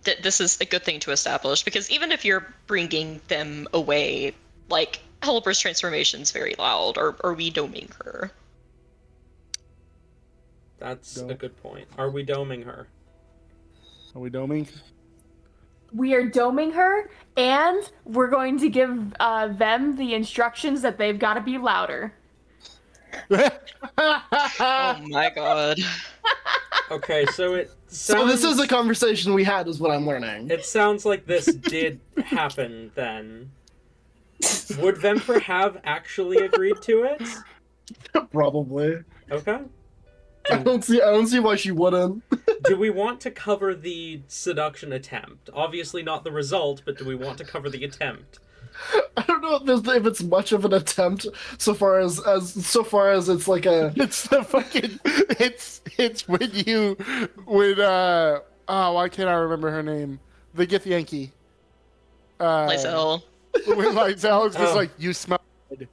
this is a good thing to establish, because even if you're bringing them away, like, Helper's transformation's very loud. Are we doming her? That's a good point. Are we doming her? Are we doming? We are doming her, and we're going to give them the instructions that they've got to be louder. Oh my god. Okay, so it sounds... So this is a conversation we had, is what I'm learning. It sounds like this did happen, then. Would Vemfer have actually agreed to it? Probably. Okay. I don't see why she wouldn't. Do we want to cover the seduction attempt? Obviously not the result, but do we want to cover the attempt? I don't know if it's much of an attempt so far as it's like a. It's the fucking. It's when why can't I remember her name? The Githyanki. Lysel. When Lysel is just like, you smell good.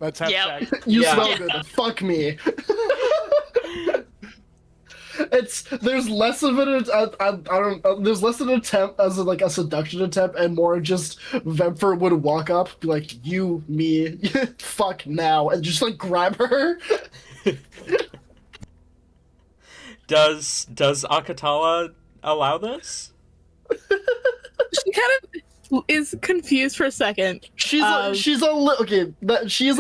Let's have Yep. sex. You Yeah. smell good. Fuck me. There's less of an there's less of an attempt as like a seduction attempt and more just Vemfer would walk up, be like, you, me, fuck now, and just like grab her. Does Akatala allow this? She kind of is confused for a second. She's a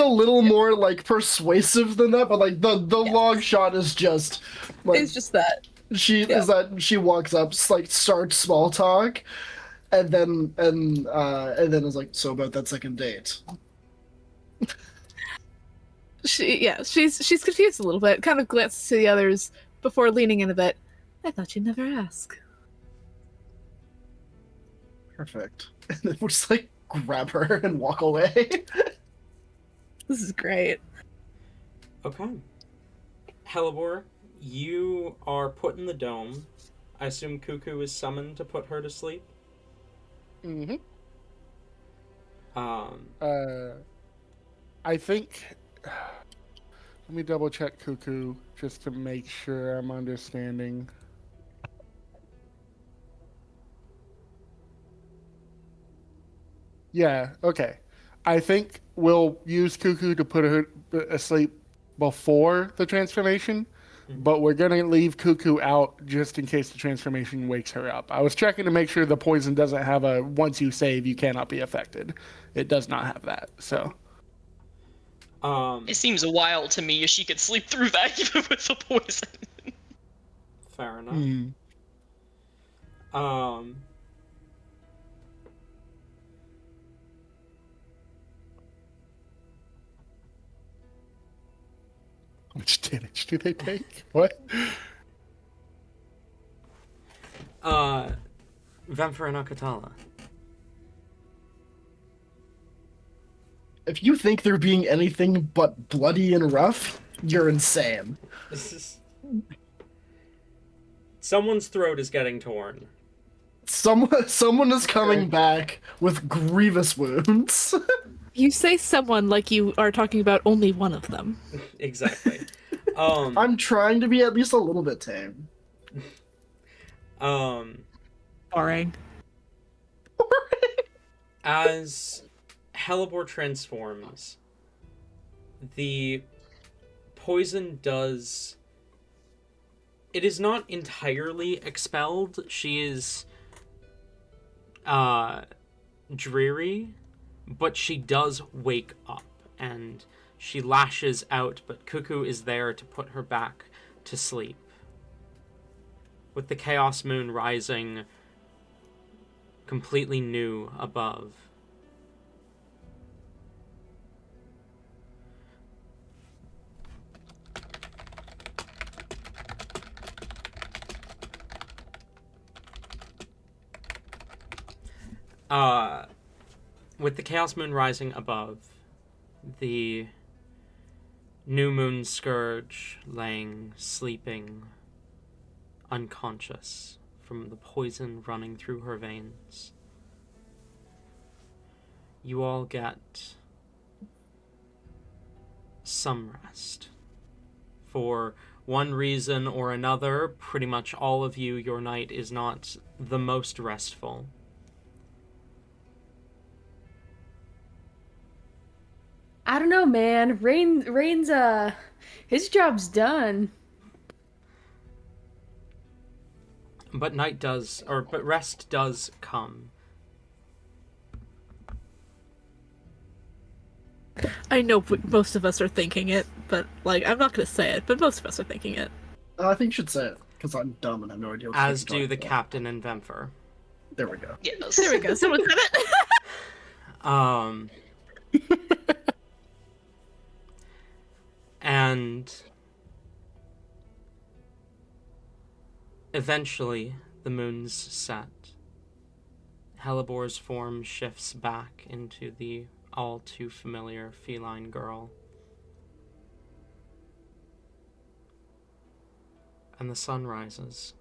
little more like persuasive than that, but like the long shot is just like It's just that. she walks up, like starts small talk, and then is like, so about that second date. She's confused a little bit, kind of glances to the others before leaning in a bit. I thought you'd never ask. Perfect. And then we'll just like grab her and walk away. This is great. Okay. Hellebor, you are put in the dome. I assume Cuckoo is summoned to put her to sleep. Mm-hmm. Um, I think. Let me double check Cuckoo just to make sure I'm understanding. Yeah, okay. I think we'll use Cuckoo to put her asleep before the transformation, but we're gonna leave Cuckoo out just in case the transformation wakes her up. I was checking to make sure the poison doesn't have a once you save, you cannot be affected. It does not have that, so. It seems wild to me if she could sleep through that even with the poison. Fair enough. Mm. Which damage do they take? What? Vemfer and Akatala. If you think they're being anything but bloody and rough, you're insane. Someone's throat is getting torn. Someone is coming back with grievous wounds. You say someone like you are talking about only one of them. Exactly. I'm trying to be at least a little bit tame. Boring. As Hellebore transforms, the poison does... It is not entirely expelled. She is dreary, but she does wake up, and she lashes out, but Cuckoo is there to put her back to sleep. With the Chaos Moon rising completely new above. With the Chaos Moon rising above, the New Moon Scourge laying, sleeping, unconscious from the poison running through her veins. You all get some rest. For one reason or another, pretty much all of you, your night is not the most restful. I don't know, man. Rain's his job's done. But rest does come. I know most of us are thinking it, but, like, I'm not gonna say it, but most of us are thinking it. I think you should say it, because I'm dumb and have no idea what As you're do the talking captain and Vemfer. about. There we go. Yes. There we go, someone said it! And eventually the moon's set. Hellebore's form shifts back into the all too familiar feline girl. And the sun rises.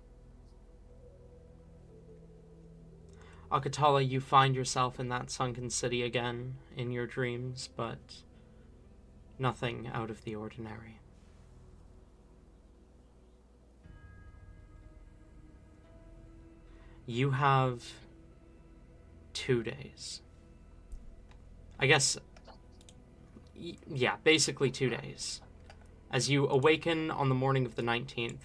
Akatala, you find yourself in that sunken city again in your dreams, but nothing out of the ordinary. You have 2 days. I guess, yeah, basically 2 days. As you awaken on the morning of the 19th,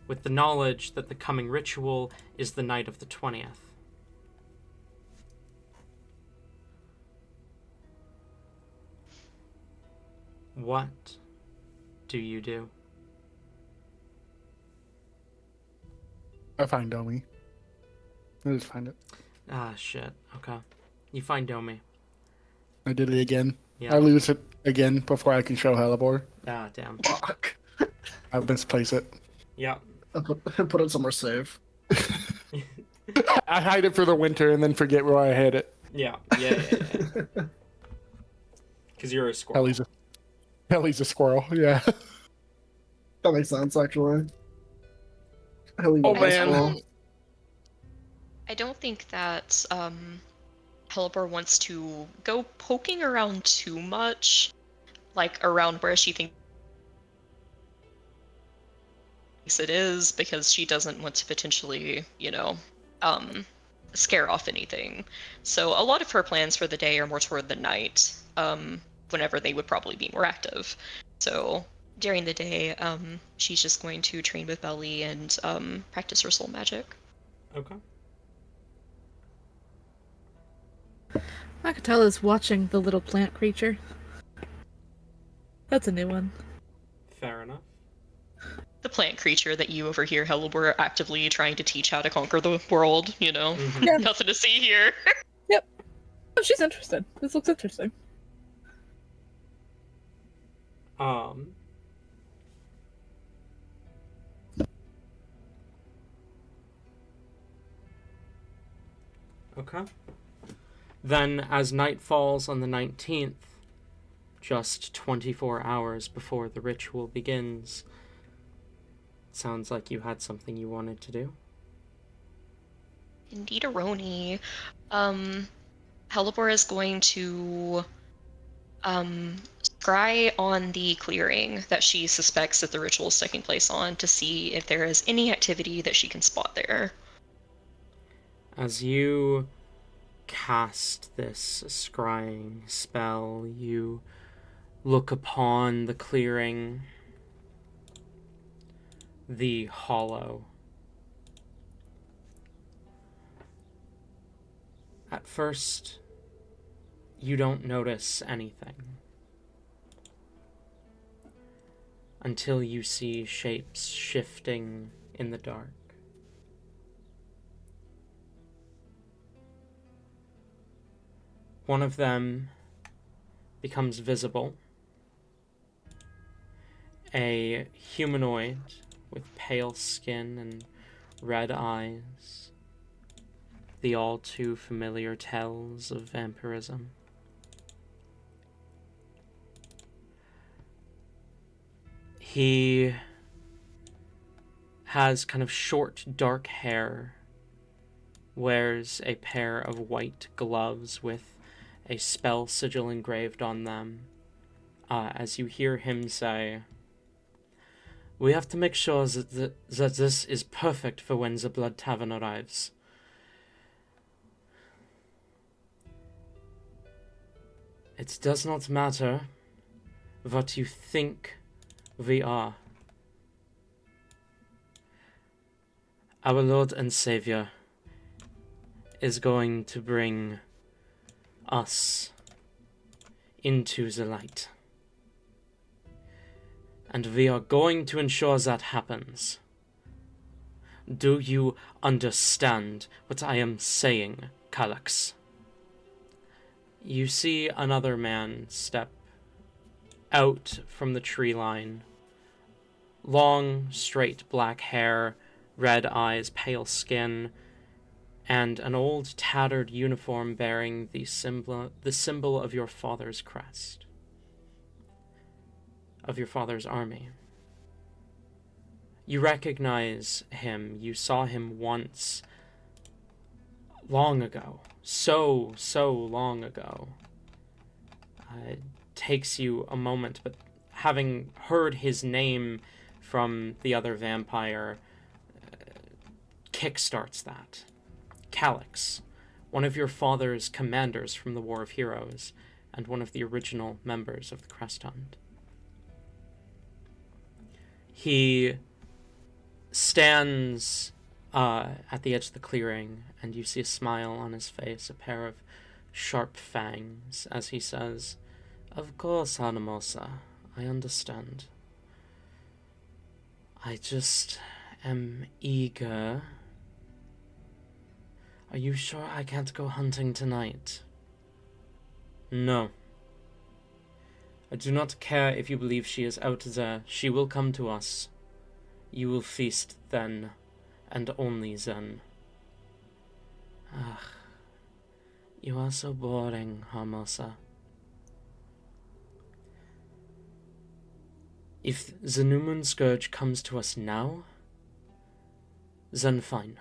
with the knowledge that the coming ritual is the night of the 20th. What do you do? I find Domi. I just find it. Ah, shit. Okay. You find Domi. I did it again. Yeah. I lose it again before I can show Hellebore. Ah, damn. Fuck. I misplace it. Yeah. I put it somewhere safe. I hide it for the winter and then forget where I hid it. Yeah. Because you're a squirrel. Helly's a squirrel, yeah. That makes sense, actually. Hell, Oh, man. I don't think that Hellebore wants to go poking around too much, like around where she thinks it is, because she doesn't want to potentially, scare off anything. So a lot of her plans for the day are more toward the night, whenever they would probably be more active. So during the day, she's just going to train with Belly and practice her soul magic. Okay. Makatella is watching the little plant creature. That's a new one. Fair enough. The plant creature that you over here, Hellebore, actively trying to teach how to conquer the world, you know? Mhm. Yeah. Nothing to see here. Yep. Oh, she's interested. This looks interesting. Okay. Then, as night falls on the 19th, just 24 hours before the ritual begins, sounds like you had something you wanted to do. Indeed, Aroni. Hellebore is going to scry on the clearing that she suspects that the ritual is taking place on to see if there is any activity that she can spot there. As you cast this scrying spell, you look upon the clearing, the hollow. At first, you don't notice anything until you see shapes shifting in the dark. One of them becomes visible. A humanoid with pale skin and red eyes. The all too familiar tales of vampirism. He has kind of short, dark hair, wears a pair of white gloves with a spell sigil engraved on them. As you hear him say, "We have to make sure that this is perfect for when the Blood Tavern arrives. It does not matter what you think we are. Our Lord and Savior is going to bring us into the light. And we are going to ensure that happens. Do you understand what I am saying, Kallax?" You see another man step out from the tree line. Long, straight black hair, red eyes, pale skin, and an old tattered uniform bearing the symbol of your father's crest, of your father's army. You recognize him. You saw him once, long ago. So long ago. It takes you a moment, but having heard his name from the other vampire kickstarts that. Kallax, one of your father's commanders from the War of Heroes, and one of the original members of the Crest Hunt. He stands at the edge of the clearing, and you see a smile on his face, a pair of sharp fangs, as he says, "Of course, Hanamosa, I understand. I just am eager. Are you sure I can't go hunting tonight?" "No. I do not care if you believe she is out there. She will come to us. You will feast then, and only then." "Ah, you are so boring, Hermosa. If the New Moon Scourge comes to us now, then fine.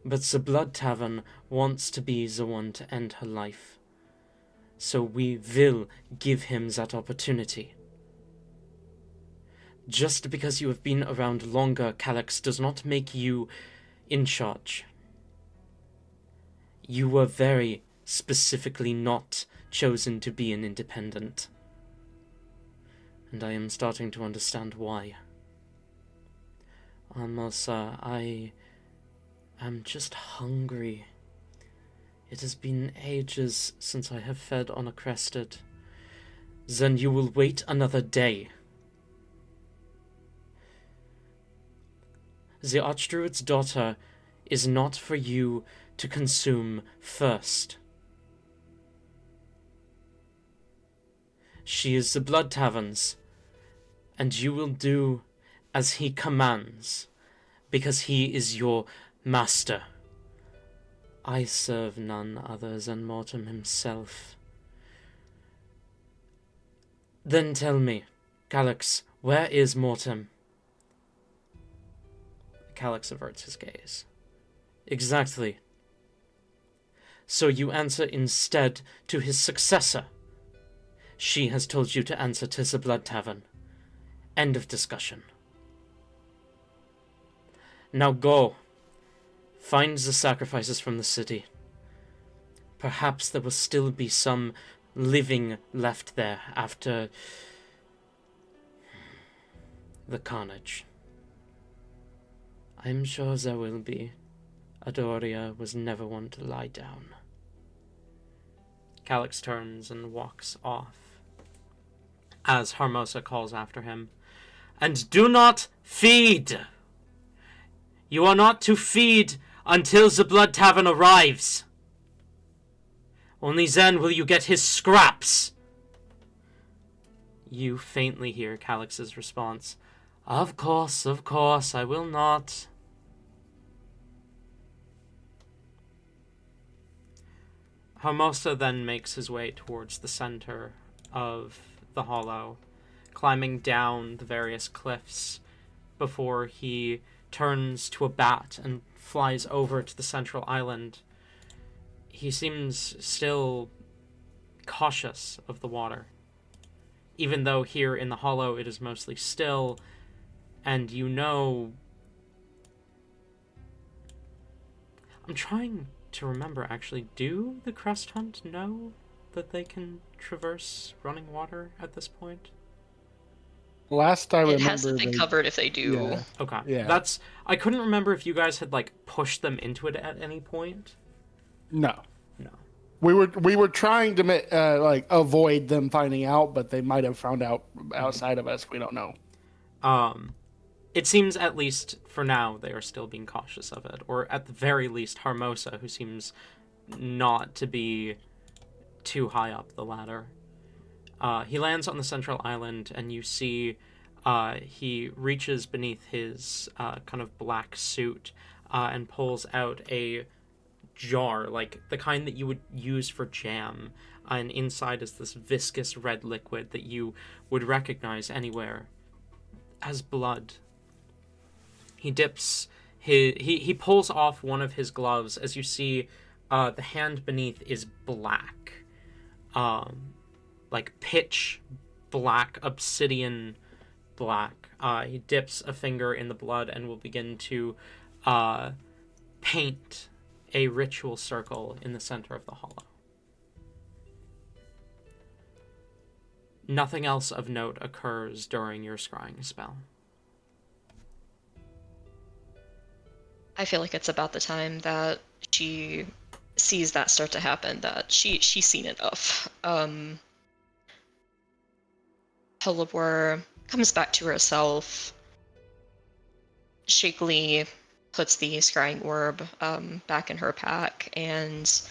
But the Blood Tavern wants to be the one to end her life. So we will give him that opportunity. Just because you have been around longer, Kallax, does not make you in charge. You were very specifically not chosen to be an independent. And I am starting to understand why. Almosa, I am just hungry. It has been ages since I have fed on a crested. Then you will wait another day. The Archdruid's daughter is not for you to consume first. She is the Blood Tavern's, and you will do as he commands, because he is your master. I serve none other than Mortem himself. Then tell me, Calyx, where is Mortem? Calyx averts his gaze. Exactly. So you answer instead to his successor. She has told you to answer to the Blood Tavern. End of discussion. Now go. Find the sacrifices from the city. Perhaps there will still be some living left there after the carnage. I'm sure there will be. Adoria was never one to lie down. Calyx turns and walks off, as Harmosa calls after him. And do not feed! You are not to feed until the Blood Tavern arrives. Only then will you get his scraps. You faintly hear Calyx's response. Of course, I will not. Hermosa then makes his way towards the center of the hollow, climbing down the various cliffs before he turns to a bat and flies over to the central island. He seems still cautious of the water, even though here in the hollow it is mostly still, and you know... I'm trying to remember, actually. Do the Crest Hunt know that they can traverse running water at this point? Last I remember, It hasn't been covered if they do. Yeah. Okay. Yeah. I couldn't remember if you guys had, like, pushed them into it at any point. No. No. We were trying to avoid them finding out, but they might have found out outside of us. We don't know. It seems, at least for now, they are still being cautious of it. Or at the very least, Hermosa, who seems not to be too high up the ladder. He lands on the central island, and you see he reaches beneath his kind of black suit and pulls out a jar, like the kind that you would use for jam. And inside is this viscous red liquid that you would recognize anywhere as blood. He dips he pulls off one of his gloves. As you see, the hand beneath is black, like pitch black, obsidian black. He dips a finger in the blood and will begin to paint a ritual circle in the center of the hollow. Nothing else of note occurs during your scrying spell. I feel like it's about the time that she sees that start to happen, that she's seen enough. Helibor comes back to herself, shakily puts the scrying orb back in her pack, and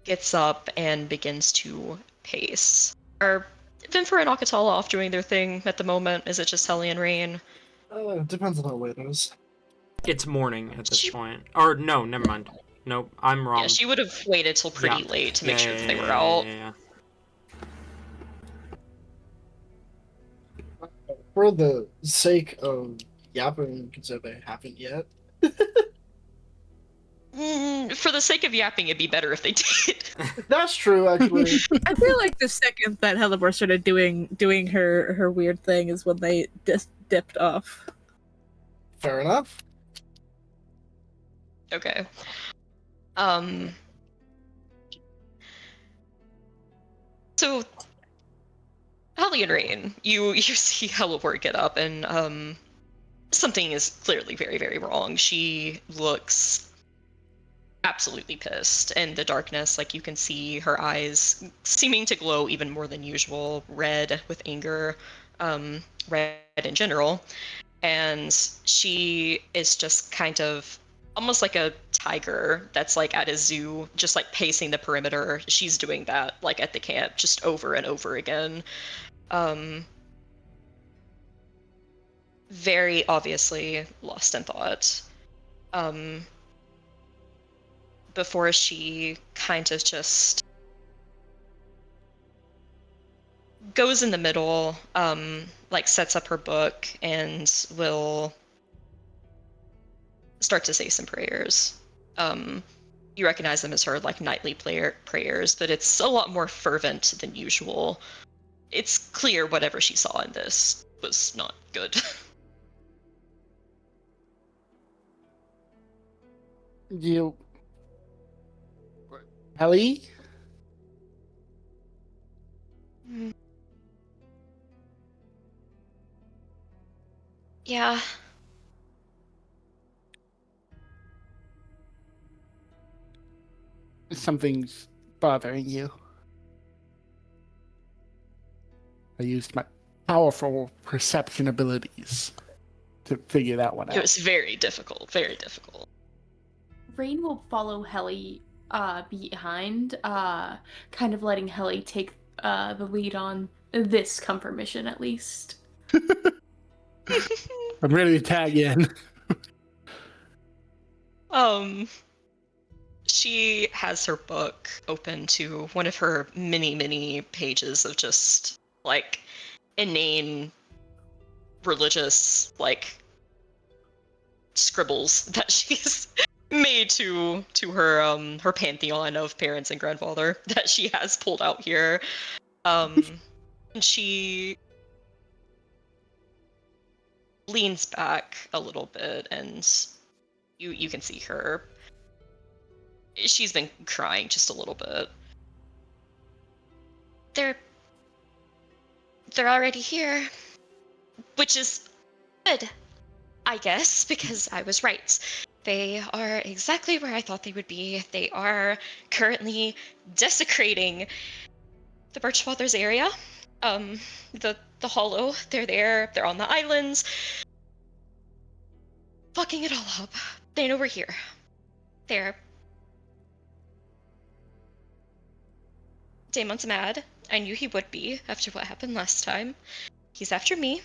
gets up and begins to pace. Are Vinfer and Akatala off doing their thing at the moment? Is it just Helly and Rain? Depends on how late it is. It's morning at this point. Or no, never mind. Nope, I'm wrong. Yeah, she would have waited till pretty late to make sure that they were out. Yeah. For the sake of yapping, consider they haven't yet. For the sake of yapping, it'd be better if they did. That's true, actually. I feel like the second that Helibor started doing her weird thing is when they just dipped off. Fair enough. Okay. So Holly and Rain, you see Hellaward get up, and something is clearly very, very wrong. She looks absolutely pissed in the darkness. Like, you can see her eyes seeming to glow even more than usual, red with anger, red in general. And she is just kind of almost like a tiger that's like at a zoo, just like pacing the perimeter. She's doing that like at the camp, just over and over again. Very obviously lost in thought. Before she kind of just goes in the middle, like sets up her book and will start to say some prayers. You recognize them as her like nightly prayers, but it's a lot more fervent than usual. It's clear whatever she saw in this was not good. You, Ellie? Yeah. Something's bothering you. I used my powerful perception abilities to figure that one out. It was very difficult, very difficult. Rain will follow Helly behind, kind of letting Helly take the lead on this comfort mission at least. I'm ready to tag in. She has her book open to one of her many, many pages of just like inane religious like scribbles that she's made to her her pantheon of parents and grandfather that she has pulled out here. And she leans back a little bit, and you can see her. She's been crying just a little bit. They're already here, which is good, I guess, because I was right. They are exactly where I thought they would be. They are currently desecrating the Birchwaters area. The Hollow. They're there. They're on the islands. Fucking it all up. They know we're here. They're... Damon's mad. I knew he would be after what happened last time. He's after me,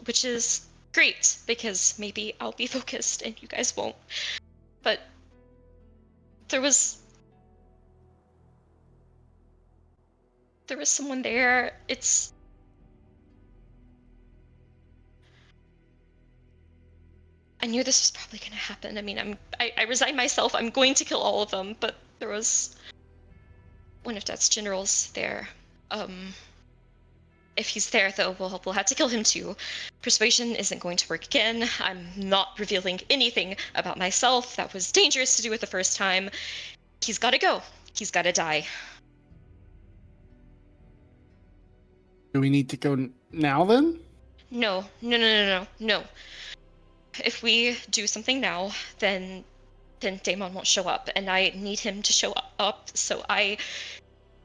which is great, because maybe I'll be focused and you guys won't. But there was someone there. I knew this was probably going to happen. I mean, I resigned myself. I'm going to kill all of them, but there was one of Dad's generals there. If he's there, though, we'll have to kill him too. Persuasion isn't going to work again. I'm not revealing anything about myself. That was dangerous to do it the first time. He's got to go. He's got to die. Do we need to go now then? No. If we do something now, then Damon won't show up, and I need him to show up so I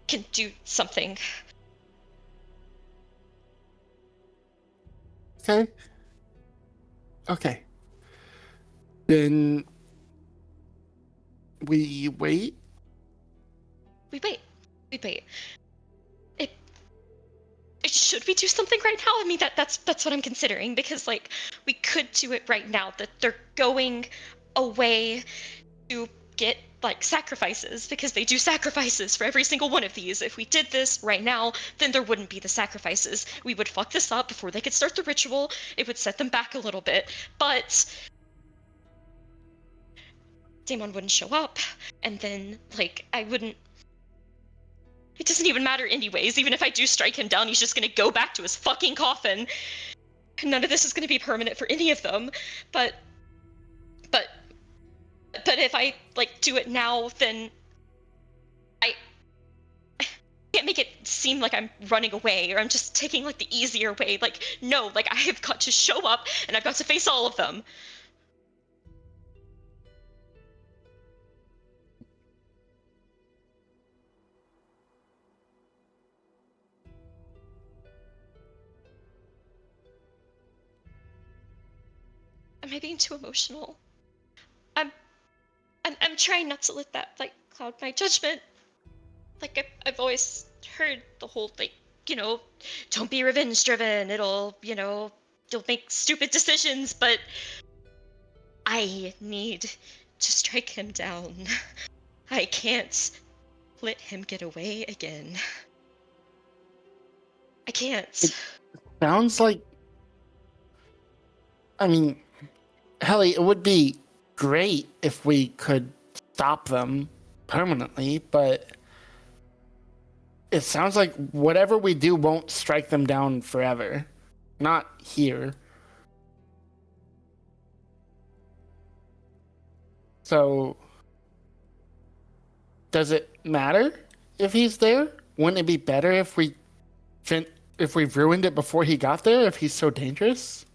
can do something. Okay. Then we wait. We wait. Should we do something right now? I mean, that's what I'm considering, because like we could do it right now. That they're going away to get like sacrifices, because they do sacrifices for every single one of these. If we did this right now, then there wouldn't be the sacrifices. We would fuck this up before they could start the ritual. It would set them back a little bit, but Damon wouldn't show up, and then like I wouldn't. It doesn't even matter anyways. Even if I do strike him down, he's just gonna go back to his fucking coffin. None of this is gonna be permanent for any of them. But if I like do it now, then I can't can't make it seem like I'm running away or I'm just taking like the easier way. Like, no, like I have got to show up and I've got to face all of them. Am I being too emotional? I'm trying not to let that like cloud my judgment. Like I've always heard the whole like, don't be revenge driven. It'll, you'll make stupid decisions, but I need to strike him down. I can't let him get away again. I can't. Sounds like, I mean, Helly, it would be great if we could stop them permanently, but it sounds like whatever we do won't strike them down forever. Not here. So, does it matter if he's there? Wouldn't it be better if we ruined it before he got there, if he's so dangerous?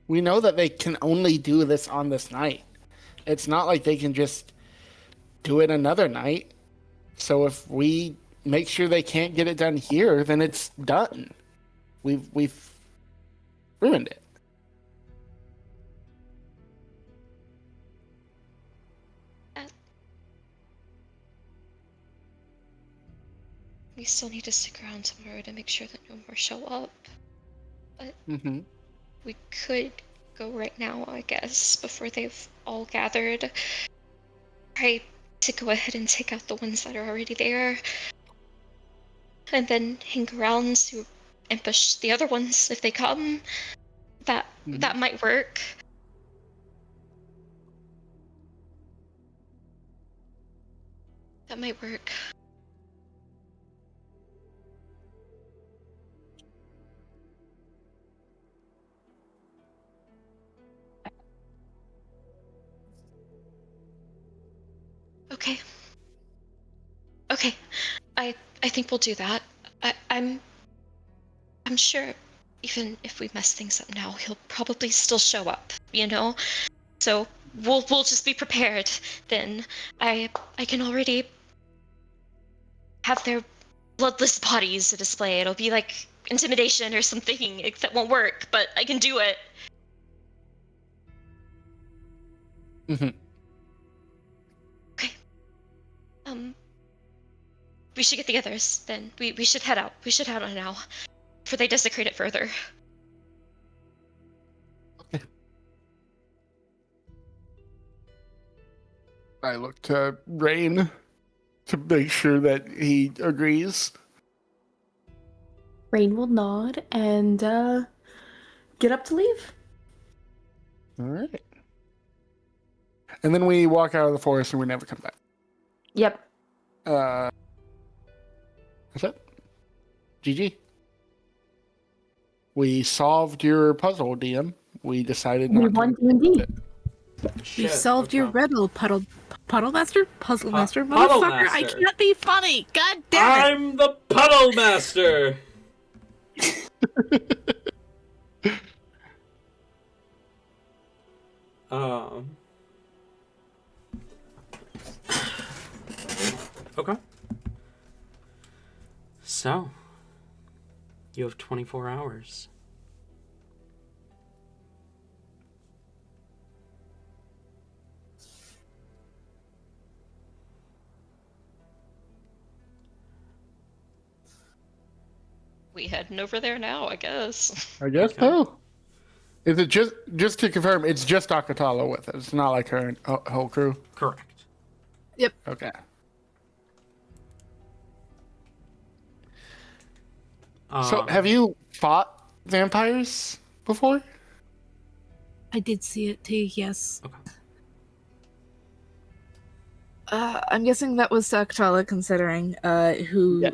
We know that they can only do this on this night. It's not like they can just do it another night. So if we make sure they can't get it done here, then it's done. We've ruined it. We still need to stick around tomorrow to make sure that no more show up. But we could go right now, I guess, before they've all gathered. Try to go ahead and take out the ones that are already there. And then hang around to ambush the other ones if they come. That might work. That might work. Okay. Okay. I think we'll do that. I'm sure even if we mess things up now, he'll probably still show up, So we'll just be prepared then. I can already have their bloodless bodies to display. It'll be like intimidation or something that won't work, but I can do it. Okay. We should get the others then. We should head out. We should head out now before they desecrate it further. Okay. I look to Rain to make sure that he agrees. Rain will nod and get up to leave. All right. And then we walk out of the forest and we never come back. Yep. That's it. GG. We solved your puzzle, DM. We decided not We won to. D&D. You solved your riddle, Puddle Master? Puzzle Master? Puddle Motherfucker, I Master. can't be funny! God damn it! I'm the Puddle Master! Okay. So, you have 24 hours. We heading over there now, I guess. I guess so. Is it just to confirm? It's just Akatala with it. It's not like her whole crew. Correct. Yep. Okay. So, have you fought vampires before? I did see it too, yes. Okay. I'm guessing that was Saktala, considering who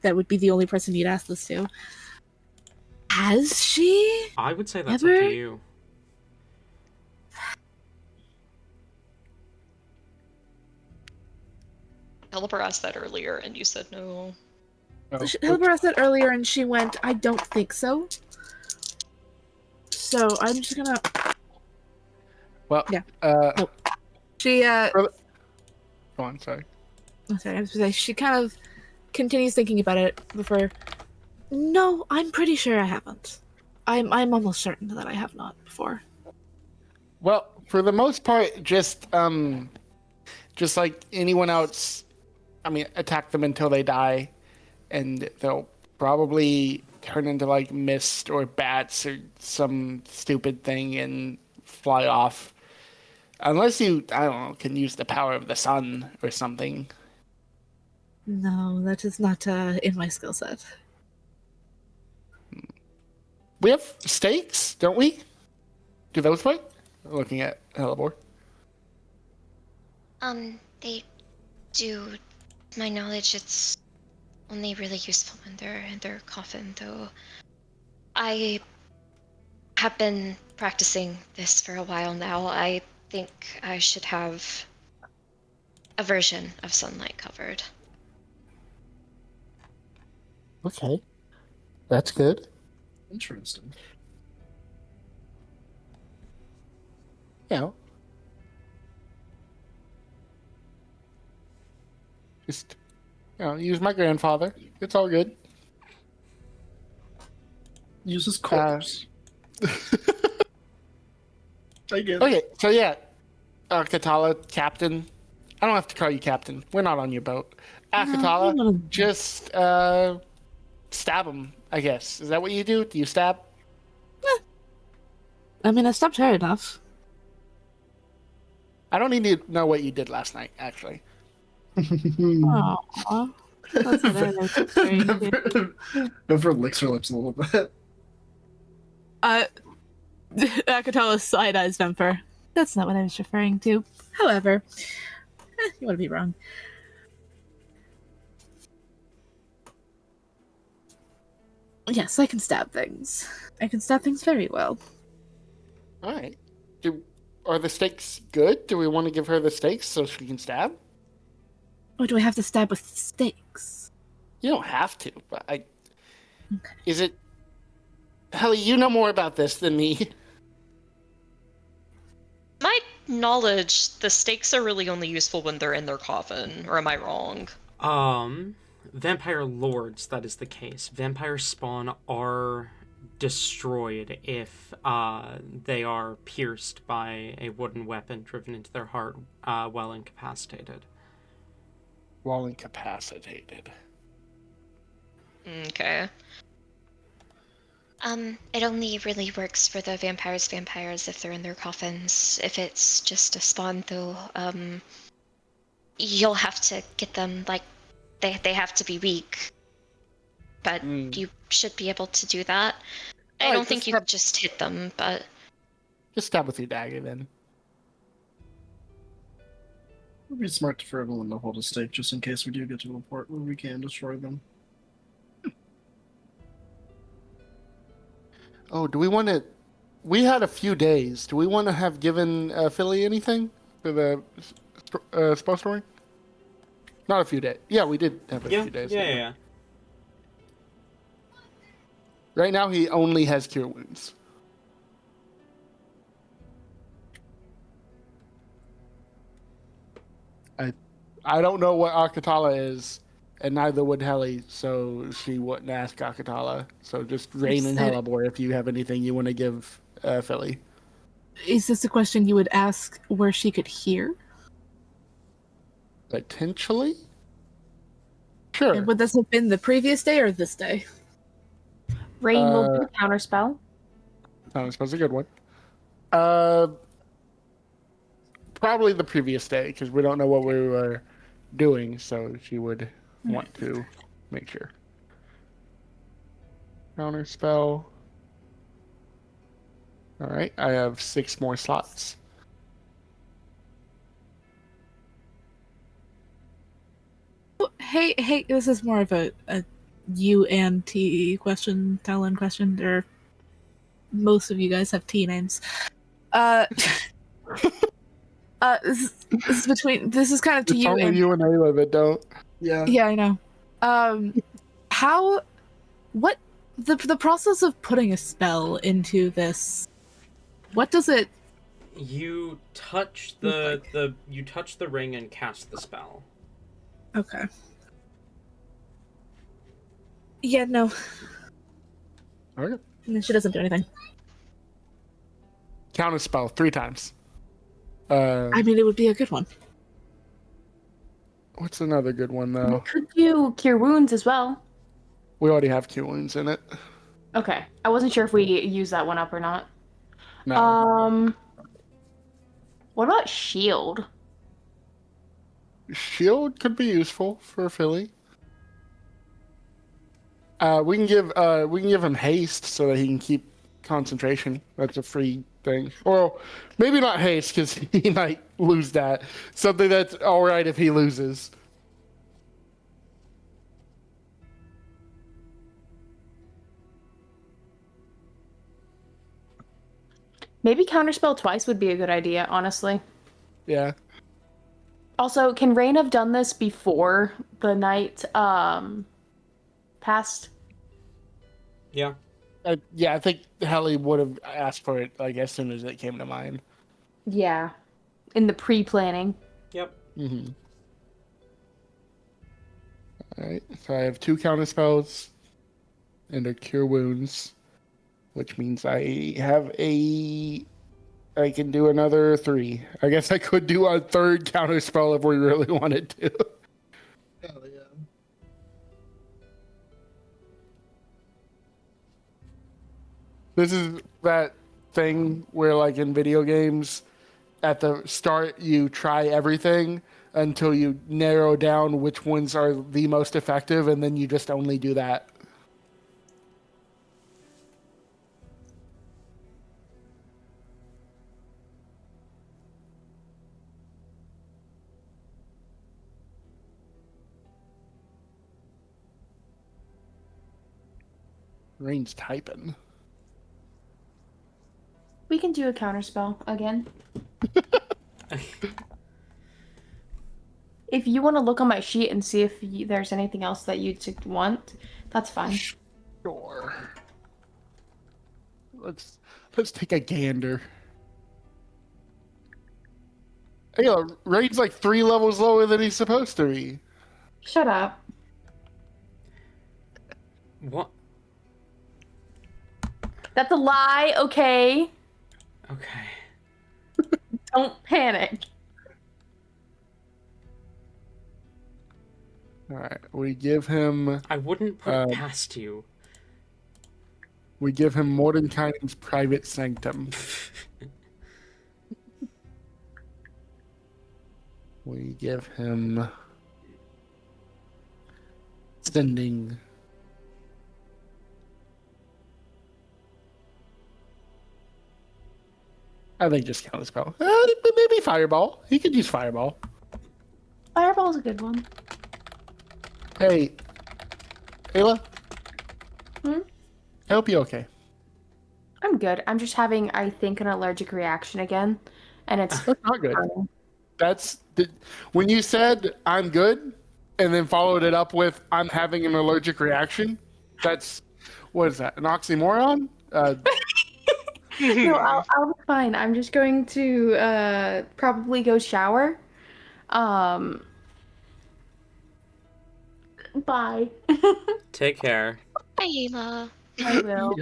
that would be the only person you'd ask this to. Has she? I would say that's up Ever? to you. Caliber asked that earlier, and you said no. Oh, Helber asked that earlier, and she went, I don't think so. So I'm just gonna. well, Yeah. uh, She, go on, sorry. I'm sorry, I was gonna say, she kind of continues thinking about it before. No, I'm pretty sure I haven't. I'm almost certain that I have not before. Well, for the most part, just like anyone else, I mean, attack them until they die, and they'll probably turn into like mist or bats or some stupid thing and fly off. Unless you, I don't know, can use the power of the sun or something. No, that is not in my skill set. We have stakes, don't we? Do those work? Looking at Hellebore. They do. To my knowledge, it's only really useful when they're in their coffin, though. I have been practicing this for a while now. I think I should have a version of sunlight covered. Okay, that's good. Interesting. You know, just use my grandfather. It's all good. Use his corpse. I get it. Okay, so yeah, Katala, Captain. I don't have to call you Captain. We're not on your boat. Katala, no. just stab him, I guess. Is that what you do? Do you stab? I mean, I stopped her enough. I don't need to know what you did last night, actually. Aww. That's what I was referring to. Never licks her lips a little bit. Akatola side-eyes Vemper. That's not what I was referring to. However, you want to be wrong. Yes, I can stab things. I can stab things very well. All right. Are the stakes good? Do we want to give her the stakes so she can stab? Or do I have to stab with stakes? You don't have to, but Okay. Is it... Helly, you know more about this than me. My knowledge, the stakes are really only useful when they're in their coffin, or am I wrong? Vampire lords, that is the case. Vampire spawn are destroyed if they are pierced by a wooden weapon driven into their heart while incapacitated. While incapacitated. Okay. It only really works for the vampires if they're in their coffins. If it's just a spawn, though, you'll have to get them, like, they have to be weak. But you should be able to do that. I Alright, don't think you could just hit them, but... Just stab with your dagger, then. It would be smart for everyone to hold a stake just in case we do get to a port where we can destroy them. Oh, do we want to... We had a few days. Do we want to have given Philly anything for the spellstoring? Not a few days. Yeah, we did have a few days. Yeah. Right now, he only has cure wounds. I don't know what Akatala is, and neither would Helly, so she wouldn't ask Akatala. So just Rain and Hellebore if you have anything you want to give Philly. Is this a question you would ask where she could hear? Potentially? Sure. And would this have been the previous day or this day? Rain will do counterspell. That was a good one. Probably the previous day, because we don't know what we were doing, so she would want to make sure. Counter spell. Alright, I have 6 more slots. Oh, hey, this is more of a U and T question, Talon question, or most of you guys have T names. This is between. This is kind of to It's you only and. you and Ayla that don't. Yeah. Yeah, I know. What the process of putting a spell into this? What does it? You touch Look you touch the ring and cast the spell. Okay. Yeah, no. Okay. She doesn't do anything. Counter spell 3 times. I mean, it would be a good one. What's another good one though? Could do cure wounds as well. We already have Q wounds in it. Okay, I wasn't sure if we use that one up or not. No. What about shield? Shield could be useful for Philly. We can give him haste so that he can keep concentration. That's a free thing. Well, maybe not haste because he might lose that. Something that's all right if he loses. Maybe counterspell twice would be a good idea, honestly. Yeah. Also, can Rain have done this before the night passed? Yeah. Yeah, I think Helly would have asked for it like as soon as it came to mind. Yeah. In the pre-planning. Yep. Mm-hmm. All right, so I have 2 counter spells and a cure wounds, which means I can do another 3. I guess I could do a 3rd counter spell if we really wanted to. Hell yeah. This is that thing where, like in video games, at the start you try everything until you narrow down which ones are the most effective, and then you just only do that. Rain's typing. We can do a counterspell again. If you want to look on my sheet and see if there's anything else that you'd want, that's fine. Sure. Let's take a gander. Hey, Rain's like 3 levels lower than he's supposed to be. Shut up. What? That's a lie, okay? Okay. Don't panic. All right, we give him I wouldn't put it past you. Mordenkainen's private sanctum. We give him sending. I think just count the spell. Maybe fireball. He could use fireball. Fireball's a good one. Hey, Ayla. Hmm? I hope you're okay. I'm good. I'm just having, I think, an allergic reaction again. And it's That's not good. When you said I'm good and then followed it up with I'm having an allergic reaction, what is that? An oxymoron? No, I'll be fine. I'm just going to probably go shower. Bye. Take care. Ayla. I will.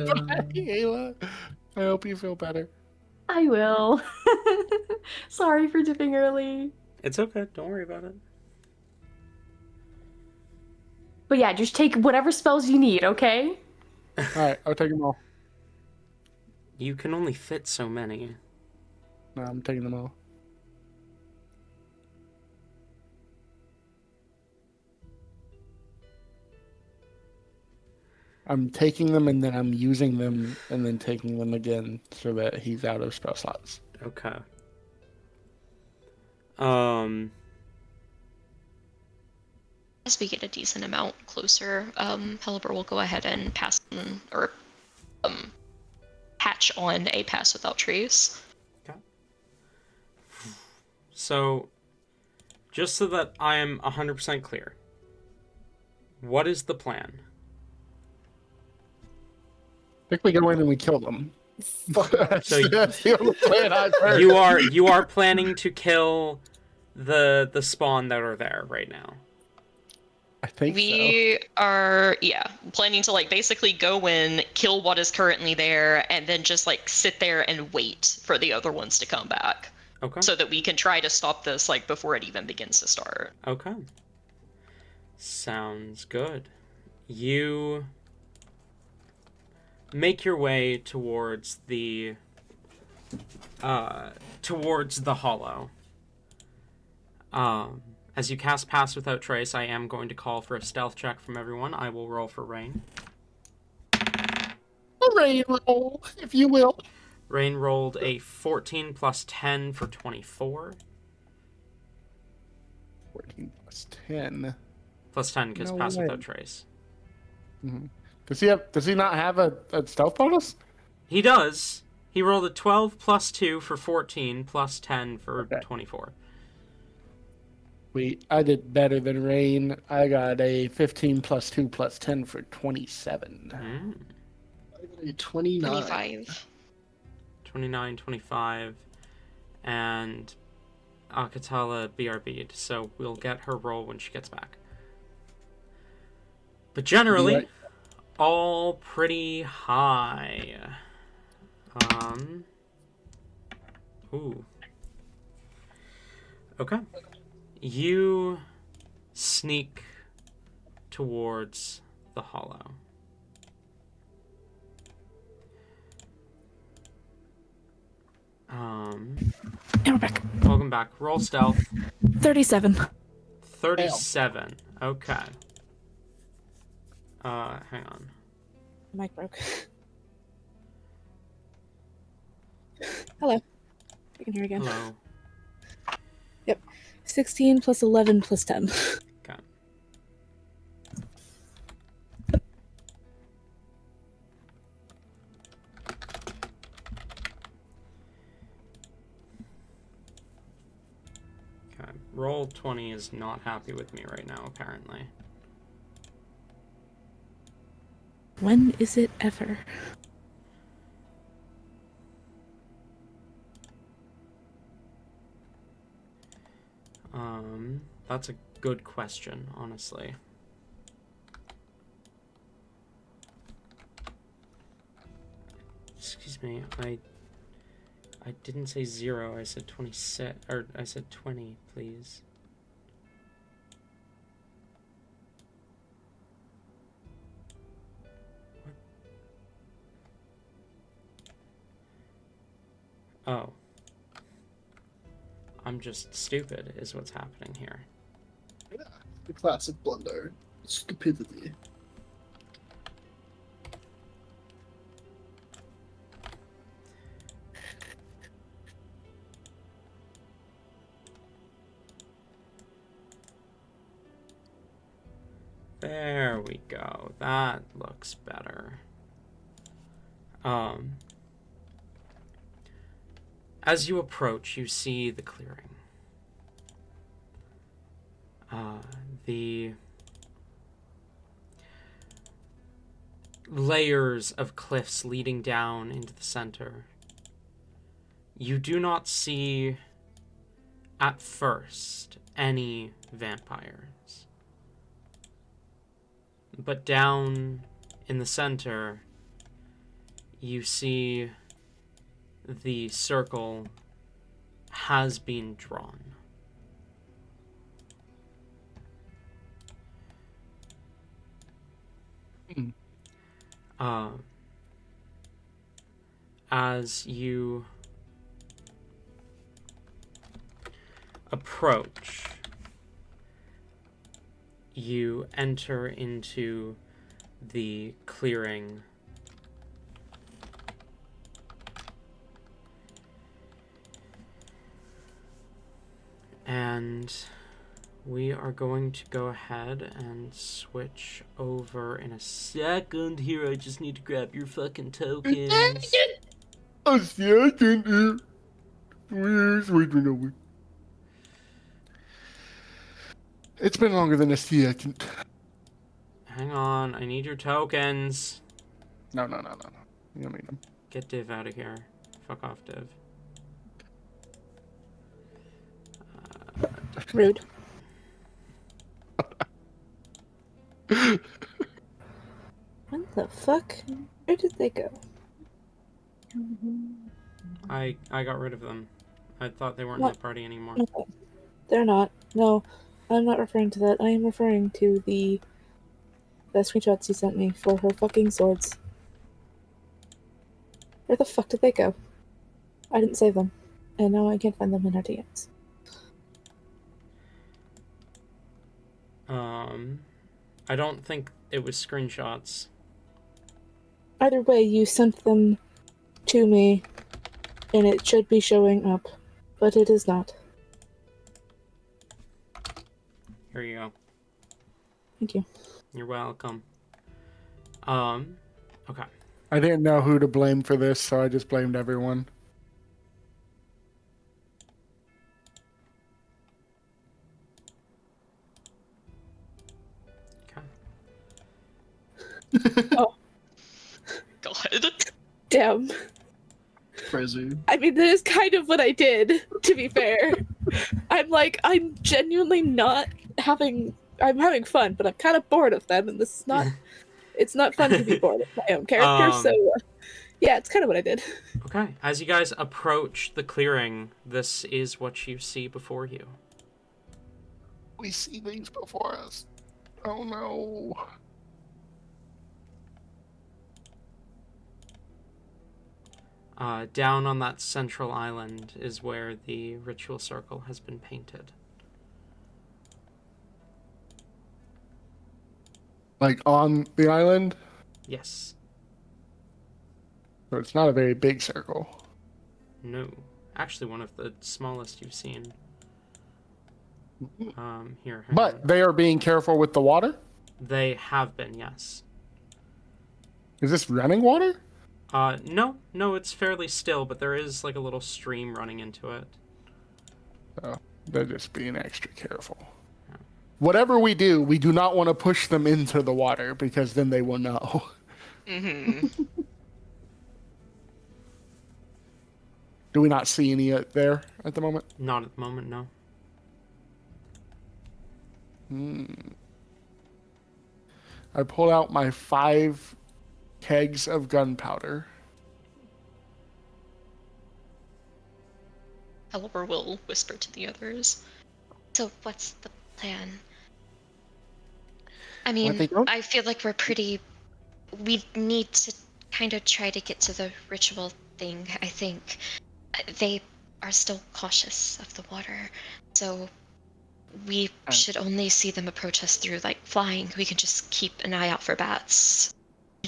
Hey, Ayla. I hope you feel better. I will. Sorry for dipping early. It's okay. Don't worry about it. But yeah, just take whatever spells you need, okay? All right, I'll take them all. You can only fit so many. No, I'm taking them all. I'm taking them and then I'm using them and then taking them again so that he's out of spell slots. Okay. As we get a decent amount closer, Helliber will go ahead and patch on a pass without trace. Okay. So, just so that I am 100% clear, what is the plan? I think we go in and we kill them. That's So the only plan I've heard. you are planning to kill the spawn that are there right now. I think We are, planning to basically go in, kill what is currently there, and then just sit there and wait for the other ones to come back. Okay. So that we can try to stop this before it even begins to start. Okay. Sounds good. You make your way towards the hollow. As you cast Pass Without Trace, I am going to call for a stealth check from everyone. I will roll for Rain. Rain roll, if you will. Rain rolled a 14 plus 10 for 24. 14 plus 10. Plus 10 because No Pass way. Without Trace. Mm-hmm. Does he not have a stealth bonus? He does. He rolled a 12 plus 2 for 14 plus 10 for Okay. 24. I did better than Rain. I got a 15 plus 2 plus 10 for 27. I got a 29. 25. 29, 25, and Akatala BRB'd, so we'll get her roll when she gets back. But generally, Right. all pretty high. Ooh. Okay. You sneak towards the hollow. And we're back. Welcome back. Roll stealth. 37. 37. Okay. Hang on. Mic broke. Hello. I can hear again. Hello. 16 plus 11 plus 10. Okay. Okay. Roll 20 is not happy with me right now, apparently. When is it ever? That's a good question, honestly. Excuse me, I didn't say 0, I said 26, or I said 20, please. What? Oh. I'm just stupid, is what's happening here. Yeah, the classic blunder. Stupidity. There we go. That looks better. As you approach, you see the clearing. The layers of cliffs leading down into the center. You do not see, at first, any vampires. But down in the center, you see the circle has been drawn. As you approach, you enter into the clearing. And We are going to go ahead and switch over in a second here. I just need to grab your fucking tokens. A second. It's been longer than a second. Hang on, I need your tokens. No. You don't need them. Get Div out of here. Fuck off, Div. Rude. What the fuck? Where did they go? I got rid of them. I thought they weren't in What? the party anymore. Okay. They're not. No, I'm not referring to that. I am referring to the screenshots you sent me for her fucking swords. Where the fuck did they go? I didn't save them. And now I can't find them in our DMs. I don't think it was screenshots. Either way, you sent them to me, and it should be showing up, but it is not. Here you go. Thank you. You're welcome. Okay. I didn't know who to blame for this, so I just blamed everyone. Oh. God. Damn. Crazy. I mean, that is kind of what I did, to be fair. I'm genuinely not I'm having fun, but I'm kind of bored of them, and this is not, it's not fun to be bored of my own character, so, yeah, it's kind of what I did. Okay. As you guys approach the clearing, this is what you see before you. We see things before us. Oh no. Down on that central island is where the ritual circle has been painted. Like on the island? Yes. So it's not a very big circle. No. Actually, one of the smallest you've seen. Here. hang But on. they are being careful with the water? They have been, yes. Is this running water? No, it's fairly still, but there is like a little stream running into it. Oh, they're just being extra careful. Whatever we do not want to push them into the water because then they will know. Mm-hmm. Do we not see any there at the moment? Not at the moment, no. I pull out my 5 kegs of gunpowder. Oliver will whisper to the others. So what's the plan? I mean, they don't- I feel like we need to kind of try to get to the ritual thing, I think. They are still cautious of the water, so we should only see them approach us through, like, flying. We can just keep an eye out for bats.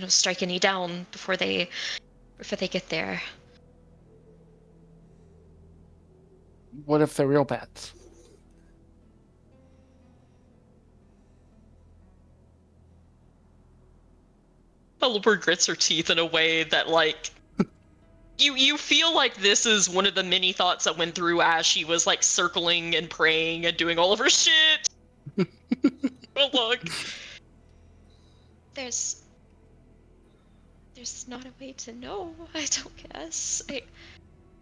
Strike any down before they get there. What if they're real bats? Oliver grits her teeth in a way that, like, you feel like this is one of the many thoughts that went through as she was, like, circling and praying and doing all of her shit. Oh, look. There's not a way to know, I don't guess.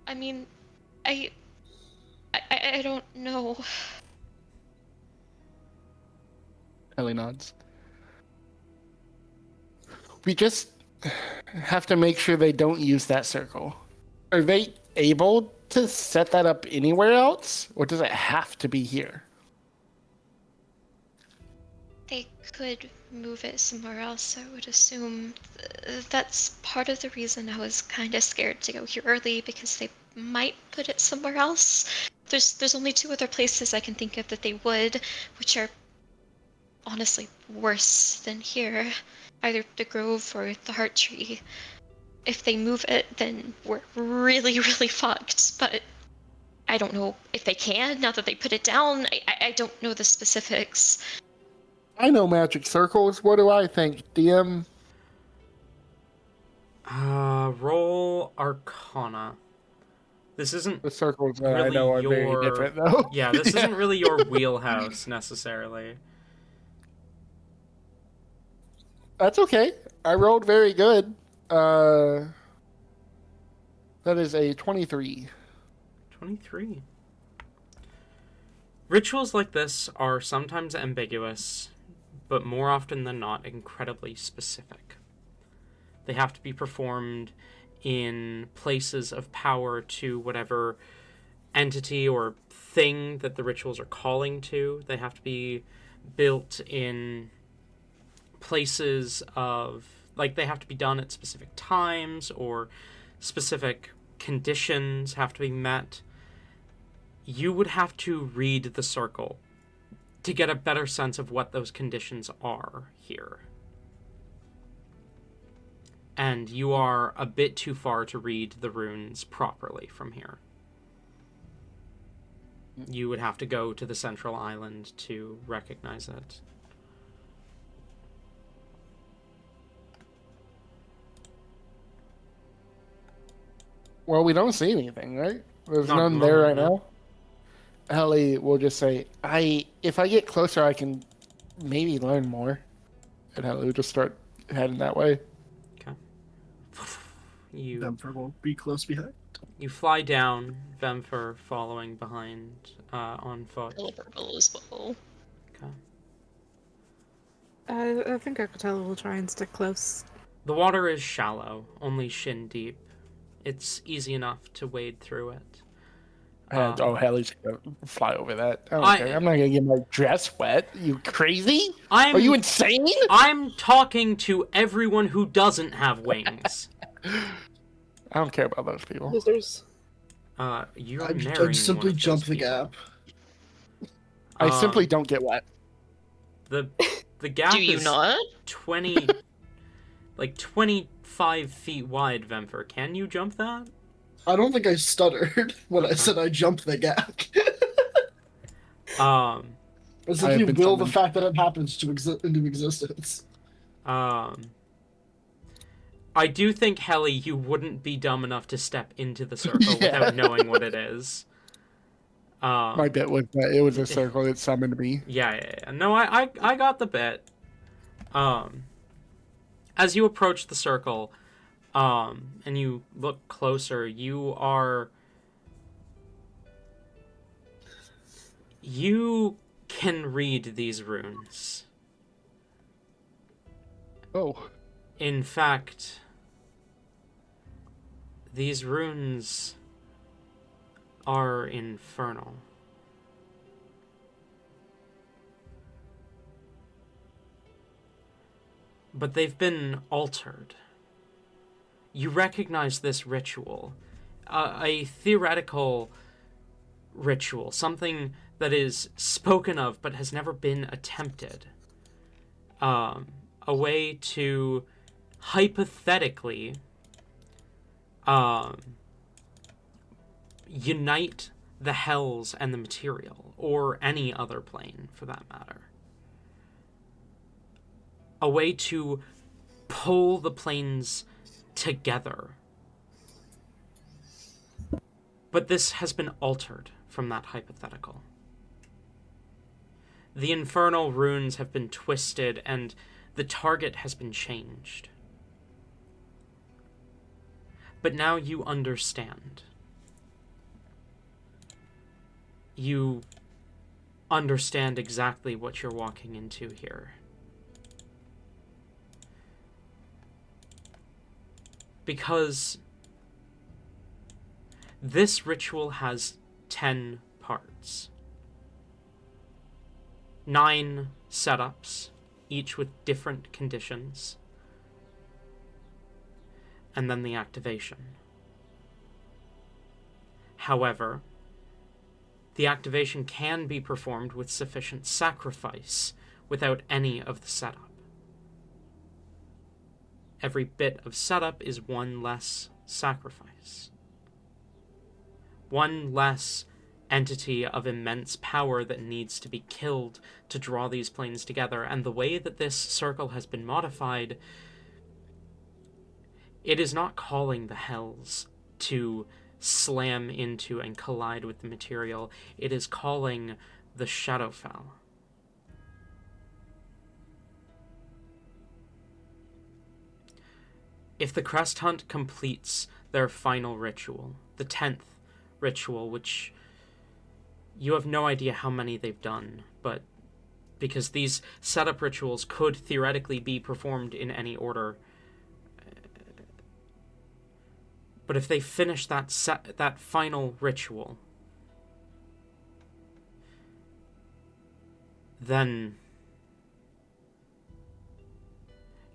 I mean, I don't know. Ellie nods. We just have to make sure they don't use that circle. Are they able to set that up anywhere else? Or does it have to be here? They could move it somewhere else, I would assume. That's part of the reason I was kind of scared to go here early, because they might put it somewhere else. There's only 2 other places I can think of that they would, which are honestly worse than here. Either the Grove or the Heart Tree. If they move it, then we're really, really fucked. But I don't know if they can now that they put it down. I don't know the specifics. I know magic circles. What do I think, DM? Roll Arcana. This isn't The circles that I really know are very your... different, though. Yeah, this isn't really your wheelhouse, necessarily. That's okay. I rolled very good. That is a 23. 23. Rituals like this are sometimes ambiguous, but more often than not, incredibly specific. They have to be performed in places of power to whatever entity or thing that the rituals are calling to. They have to be built in places of, like, they have to be done at specific times, or specific conditions have to be met. You would have to read the circle to get a better sense of what those conditions are here. And you are a bit too far to read the runes properly from here. You would have to go to the central island to recognize it. Well, we don't see anything, right? There's Not none at the there moment, right no. now. Ellie will just say, if I get closer, I can maybe learn more. And Ellie will just start heading that way. Okay. You Denver will be close behind. fly down, Vemfer following behind on foot. Deliverable as well. Okay. I think Akatela will try and stick close. The water is shallow, only shin deep. It's easy enough to wade through it. And, Hallie's gonna fly over that. I don't I- care. I'm not gonna get my dress wet. You crazy? Are Are you insane? I'm talking to everyone who doesn't have wings. I don't care about those people. Losers. You're I'd marrying simply one of jump those the people. gap. I simply don't get wet. The gap Do you is not? 25 feet wide, Vemfer. Can you jump that? I don't think I stuttered when I said I jumped the gap. Um, I simply been will the summoned. fact that it happens to into existence. I do think, Helly, you wouldn't be dumb enough to step into the circle Yeah. without knowing what it is. My bit was that it was a circle that summoned me. Yeah. No, I got the bit. As you approach the circle, and you look closer, you can read these runes. Oh. In fact, these runes are infernal. But they've been altered. You recognize this ritual, a theoretical ritual, something that is spoken of but has never been attempted. A way to hypothetically unite the hells and the material, or any other plane for that matter. A way to pull the planes together. But this has been altered from that hypothetical. The infernal runes have been twisted, and the target has been changed. But now you understand. You understand exactly what you're walking into here. Because this ritual has 10 parts. 9 setups, each with different conditions. And then the activation. However, the activation can be performed with sufficient sacrifice without any of the setup. Every bit of setup is one less sacrifice. One less entity of immense power that needs to be killed to draw these planes together. And the way that this circle has been modified, it is not calling the hells to slam into and collide with the material. It is calling the Shadowfell. If the Crest Hunt completes their final ritual, the 10th ritual, which you have no idea how many they've done, but because these setup rituals could theoretically be performed in any order, but if they finish that final ritual, then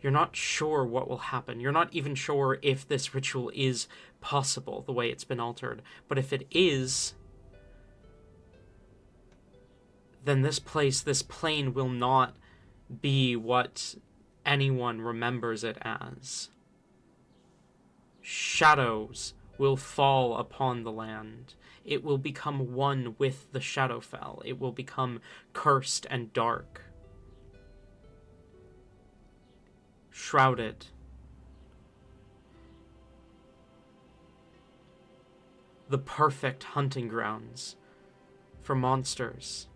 you're not sure what will happen. You're not even sure if this ritual is possible the way it's been altered. But if it is, then this plane will not be what anyone remembers it as. Shadows will fall upon the land. It will become one with the Shadowfell. It will become cursed and dark. Shrouded. The perfect hunting grounds for monsters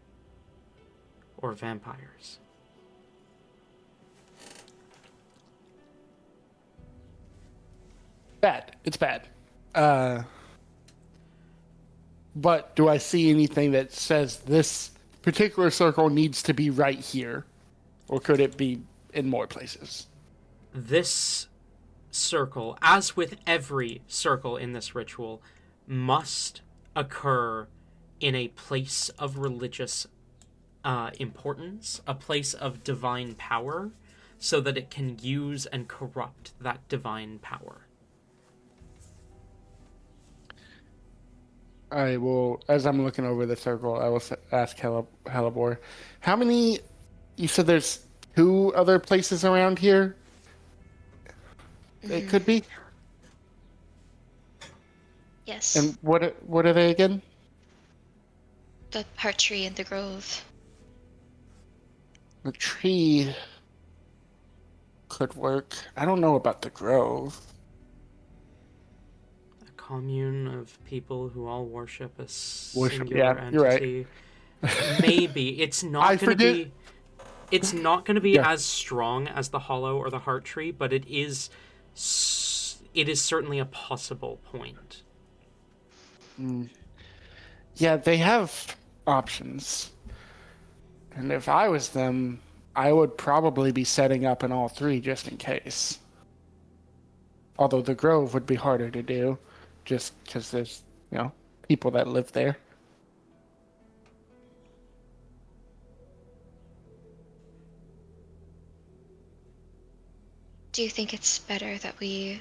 or vampires. Bad. It's bad. But do I see anything that says this particular circle needs to be right here? Or could it be in more places? This circle, as with every circle in this ritual, must occur in a place of religious importance, a place of divine power, so that it can use and corrupt that divine power. I will, as I'm looking over the circle, I will ask Halibor, how many, you said there's 2 other places around here? It could be? Yes. And what are they again? The heart tree and the grove. The tree could work. I don't know about the grove. A commune of people who all worship a Worship, singular yeah, you're right. entity. Maybe. It's not going to be... It's not going to be as strong as the Hollow or the Heart Tree, but it is certainly a possible point. Yeah, they have options. And if I was them, I would probably be setting up in all 3 just in case. Although the grove would be harder to do, just because there's, people that live there. Do you think it's better that we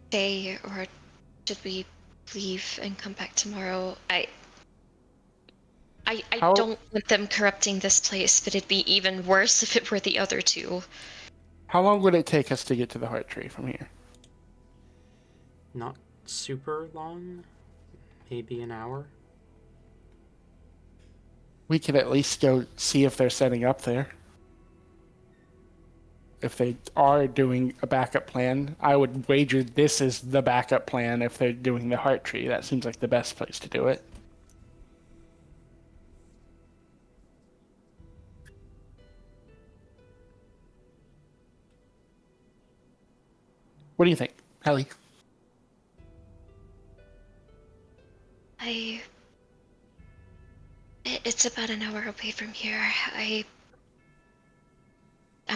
stay, or should we leave and come back tomorrow? I don't want them corrupting this place, but it'd be even worse if it were the other 2. How long would it take us to get to the Heart Tree from here? Not super long. Maybe an hour. We could at least go see if they're setting up there. If they are doing a backup plan, I would wager this is the backup plan if they're doing the Heart Tree. That seems like the best place to do it. What do you think, Hallie? It's about an hour away from here. I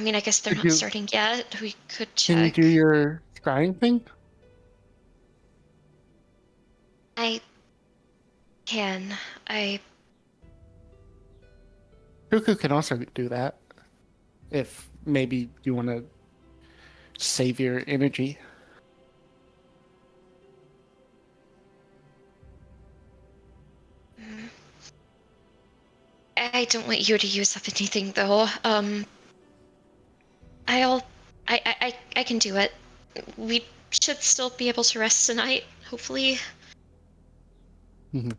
mean, I guess they're not starting yet. We could check. Can you do your scrying thing? I can. Cuckoo can also do that. If maybe you want to save your energy. I don't want you to use up anything, though. I can do it. We should still be able to rest tonight, hopefully. Mm-hmm.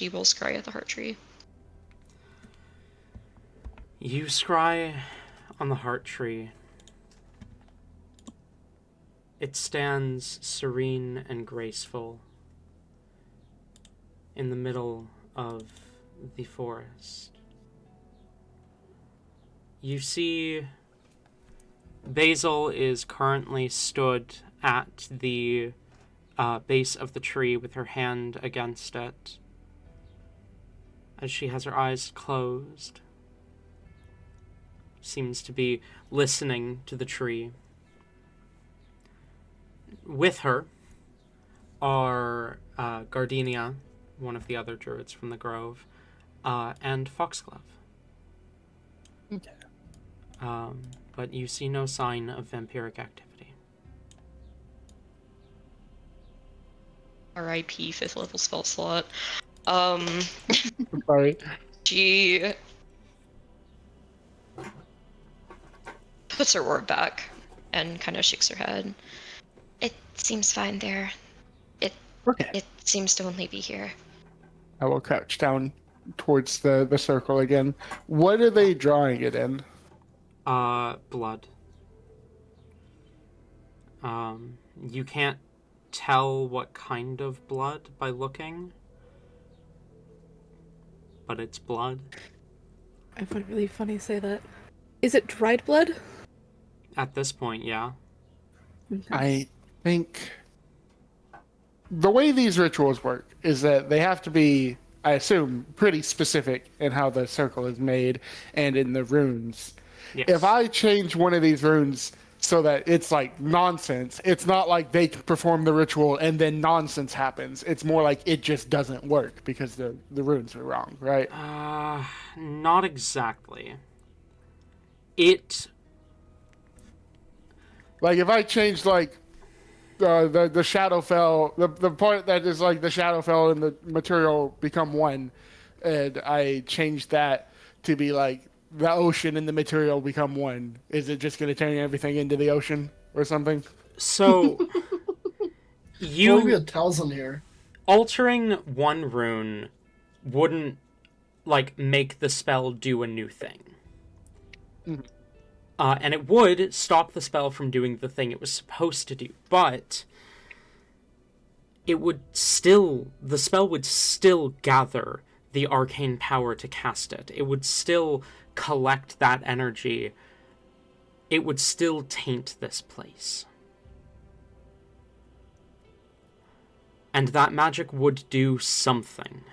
she will scry at the heart tree. You scry on the heart tree. It stands serene and graceful in the middle of the forest. You see Basil is currently stood at the base of the tree with her hand against it, as she has her eyes closed. Seems to be listening to the tree. With her are Gardenia, one of the other druids from the grove, and Foxglove. Okay. But you see no sign of vampiric activity. R.I.P. 5th level spell slot. Sorry. She puts her orb back and kind of shakes her head. It seems fine there. Okay. It seems to only be here. I will crouch down towards the circle again. What are they drawing it in? Blood. You can't tell what kind of blood by looking, but it's blood. I find it really funny to say that. Is it dried blood? At this point, yeah. I think the way these rituals work is that they have to be, I assume, pretty specific in how the circle is made and in the runes. Yes. If I change one of these runes so that it's like nonsense, it's not like they perform the ritual and then nonsense happens. It's more like it just doesn't work because the runes are wrong, right? Not exactly. It... Like if I change like the Shadowfell, the part that is like the Shadowfell and the material become one, and I change that to be like the ocean and the material become one, is it just going to turn everything into the ocean or something? So, Well, we had Talzin here. altering one rune wouldn't, like, make the spell do a new thing. Mhm. And it would stop the spell from doing the thing it was supposed to do, but it would still, the spell would still gather the arcane power to cast it. It would still collect that energy. It would still taint this place. And that magic would do something.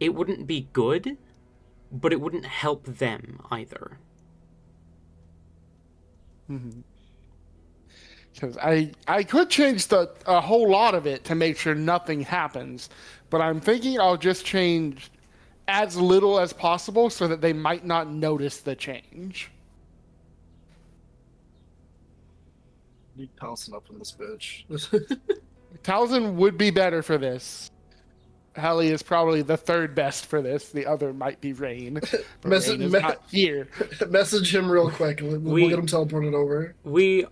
It wouldn't be good, but it wouldn't help them either. Because I could change a whole lot of it to make sure nothing happens, but I'm thinking I'll just change as little as possible so that they might not notice the change. Need Talzin up in this bitch. Talzin would be better for this. Helly is probably the third best for this. The other might be Rain. But Rain is not here. Message him real quick. We'll get him teleported over. We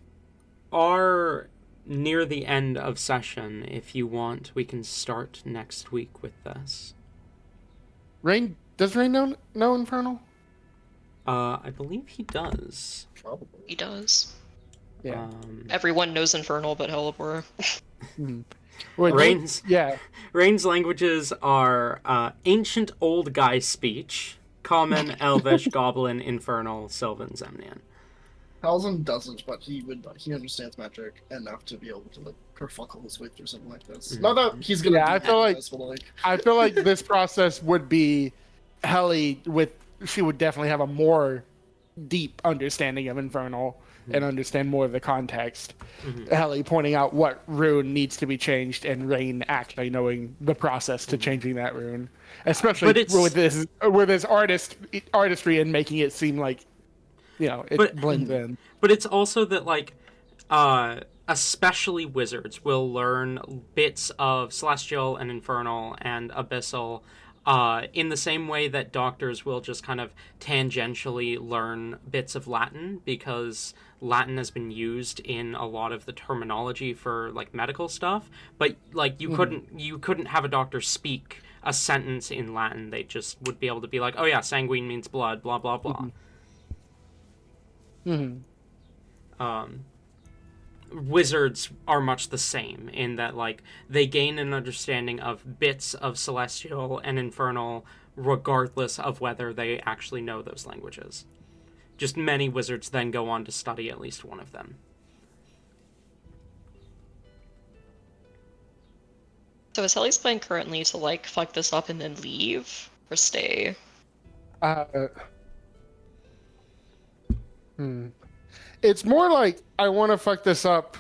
are near the end of session. If you want, we can start next week with this. Rain, does Rain know Infernal? I believe he does. Probably. He does. Yeah. Everyone knows Infernal but Hellebore. Wait, Rain's yeah. Rain's languages are ancient old guy speech, common, elvish, goblin, infernal, sylvan, Zemnian. Talzin doesn't, but he understands magic enough to be able to like kerfuckle his way through something like this. Not that he's gonna. Yeah, I feel like this process would be Helly she would definitely have a more deep understanding of Infernal and understand more of the context. Helly pointing out what rune needs to be changed, and Rain actually knowing the process to changing that rune, especially with this artistry and making it seem like, you know, it blends in. But it's also that, like, especially wizards will learn bits of celestial and infernal and abyssal In the same way that doctors will just kind of tangentially learn bits of Latin because Latin has been used in a lot of the terminology for like medical stuff, but like you couldn't have a doctor speak a sentence in Latin. They just would be able to be like, oh yeah, sanguine means blood, blah blah blah. Wizards are much the same in that like they gain an understanding of bits of celestial and infernal regardless of whether they actually know those languages. Just many wizards then go on to study at least one of them. So is Helly's plan currently to like fuck this up and then leave or stay? It's more like I want to fuck this up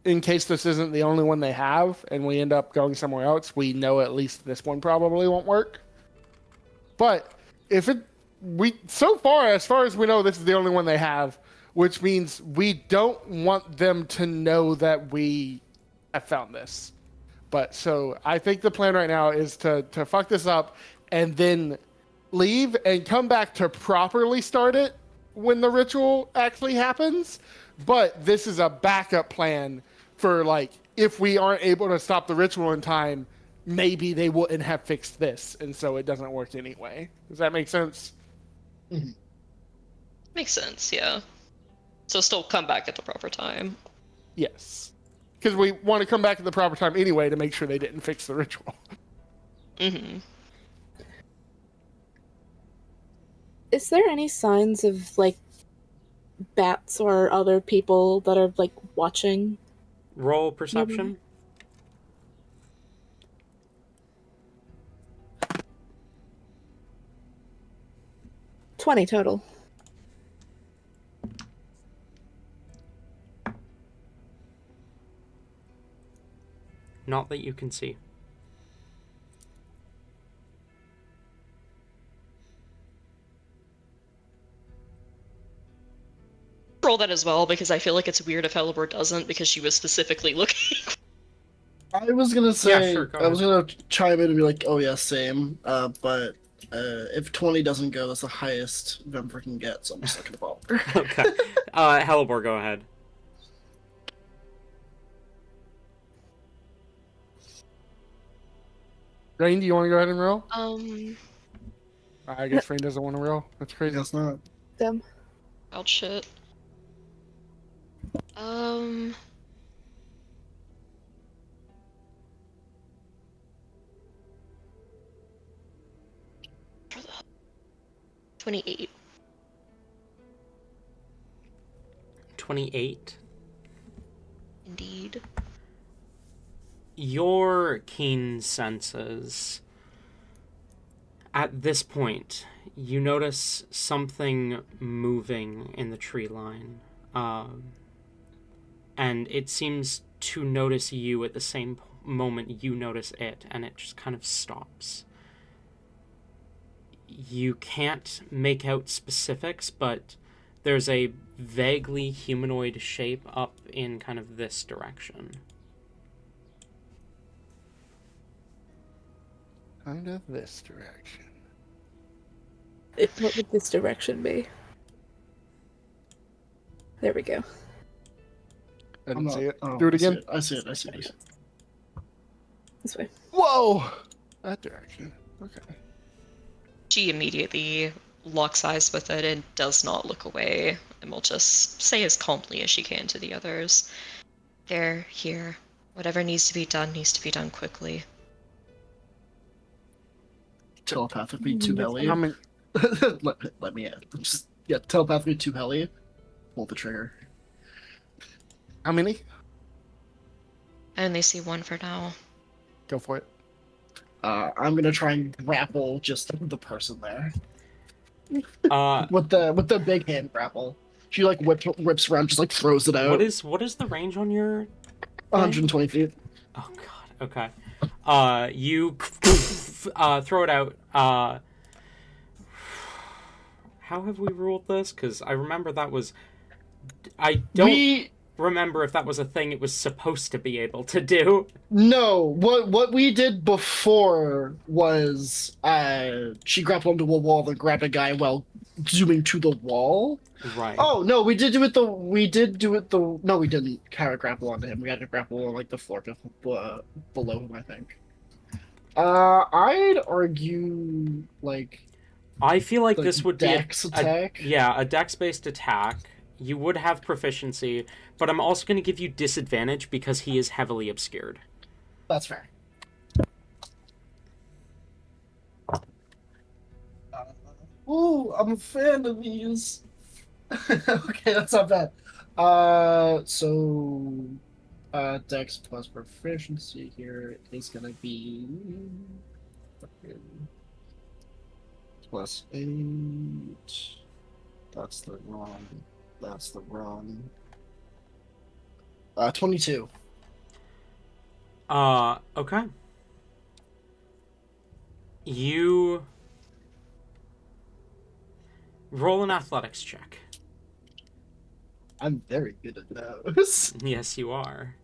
in case this isn't the only one they have and we end up going somewhere else. We know at least this one probably won't work. But if it, so far as we know, this is the only one they have, which means we don't want them to know that we have found this. But so I think the plan right now is to fuck this up and then leave and come back to properly start it when the ritual actually happens. But this is a backup plan for like, if we aren't able to stop the ritual in time, maybe they wouldn't have fixed this. And so it doesn't work anyway. Does that make sense? Mhm. Makes sense, yeah. So still come back at the proper time. Yes. Because we want to come back at the proper time anyway to make sure they didn't fix the ritual. Mm-hmm. Is there any signs of, like, bats or other people that are, like, watching? Roll perception. 20 total. Not that you can see. Roll that as well, because I feel like it's weird if Helibor doesn't, because she was specifically looking. I was gonna say, Yeah, sure, go I was gonna chime in and be like, oh yeah, same. But if 20 doesn't go, that's the highest Vemver can get, so I'm just not gonna bother. Okay. Helibor, go ahead. Rain, do you want to go ahead and roll? I guess Rain doesn't want to roll. That's crazy. That's not. Them. Wild shit. Um... 28. 28. Indeed. Your keen senses. At this point, you notice something moving in the tree line. And it seems to notice you at the same moment you notice it, and it just kind of stops. You can't make out specifics, but there's a vaguely humanoid shape up in kind of this direction. Kind of this direction. What would this direction be? There we go. I didn't see it. Oh, Do it again. I see it. I see it. This way. Whoa! That direction. Okay. She immediately locks eyes with it and does not look away, and will just say as calmly as she can to the others, "They're here. Whatever needs to be done quickly." Telepathically to Helly. How many? let me just telepathically to Helly. Pull the trigger. How many? I only see one for now. Go for it. I'm gonna try and grapple just the person there Uh, with the big hand grapple. She like whips around, just like throws it out. what is the range on your 120 feet. Oh god, okay. You throw it out. How have we ruled this? Because I remember that was... I don't remember if that was a thing it was supposed to be able to do. No, what we did before was she grappled onto a wall and grabbed a guy while zooming to the wall. Right. Oh no, we did do it no, we didn't kind of grapple onto him. We had to grapple on like the floor below him, I think. I'd argue like I feel like the this would dex be attack. a dex-based attack. You would have proficiency, but I'm also going to give you disadvantage because he is heavily obscured. That's fair. Ooh, I'm a fan of these. Okay, that's not bad. Dex plus proficiency here is gonna be +8. That's the wrong. That's the wrong. 22. Okay. You roll an athletics check. I'm very good at those. Yes, you are.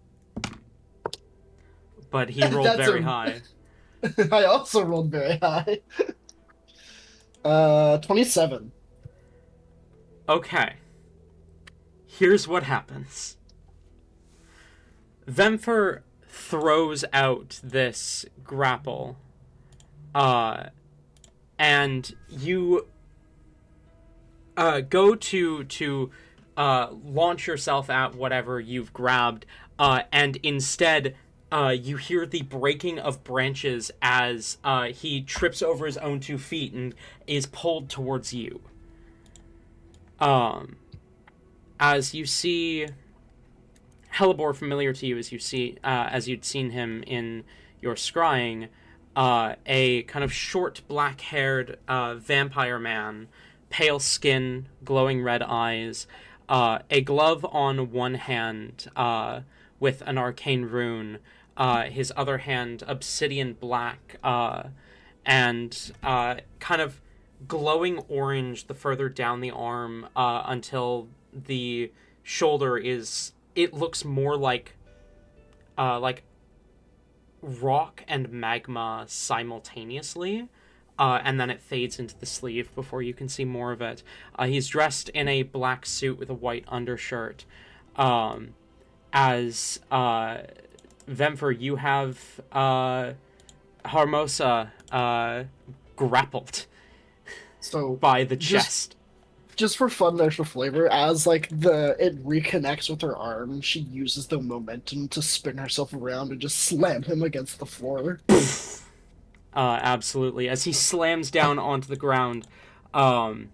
But he rolled That's very a- high. I also rolled very high. 27. Okay. Here's what happens. Vemfer throws out this grapple. And you go to launch yourself at whatever you've grabbed, and instead you hear the breaking of branches as he trips over his own 2 feet and is pulled towards you. As you see Hellebore, familiar to you as you'd seen him in your scrying, a kind of short, black-haired vampire man, pale skin, glowing red eyes, a glove on one hand with an arcane rune, his other hand obsidian black, and kind of glowing orange the further down the arm until the shoulder it looks more like rock and magma simultaneously, and then it fades into the sleeve before you can see more of it. He's dressed in a black suit with a white undershirt. As Vemfer, you have Harmosa grappled So by the chest. just for fun extra flavor, as like it reconnects with her arm, she uses the momentum to spin herself around and just slam him against the floor. Absolutely. As he slams down onto the ground, hang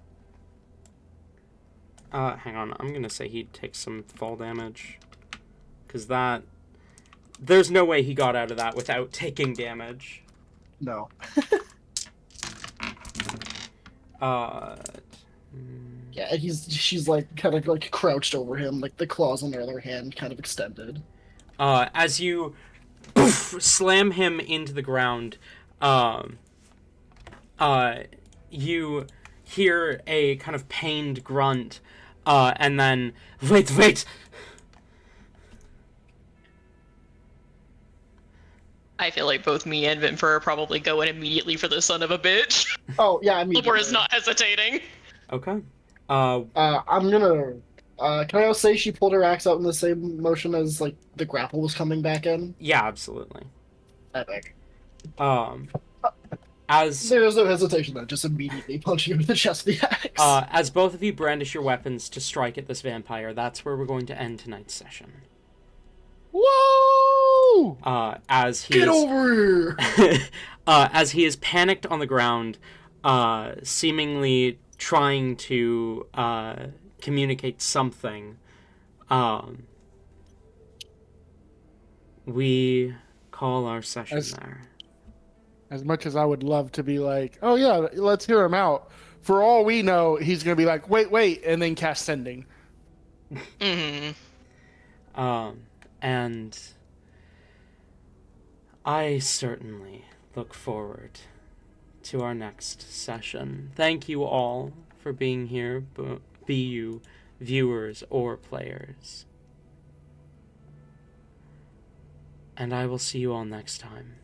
on, I'm gonna say he takes some fall damage, because there's no way he got out of that without taking damage. No. Yeah, and she's like kind of like crouched over him, like the claws on the other hand kind of extended. As you slam him into the ground, you hear a kind of pained grunt, and then wait. I feel like both me and Vinfer are probably going immediately for the son of a bitch. Oh yeah, I mean. Or is not hesitating. Okay. I'm gonna. Can I also say she pulled her axe out in the same motion as like the grapple was coming back in? Yeah, absolutely. Epic. As There was no hesitation then, just immediately punching him in the chest with the axe. as both of you brandish your weapons to strike at this vampire, that's where we're going to end tonight's session. Whoa! As he Get over here! as he is panicked on the ground, seemingly trying to communicate something, we call our session there. As much as I would love to be like, oh yeah, let's hear him out. For all we know, he's going to be like, wait, and then cast sending. Mm-hmm. And I certainly look forward to our next session. Thank you all for being here, be you viewers or players. and I will see you all next time.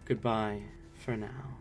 Goodbye for now.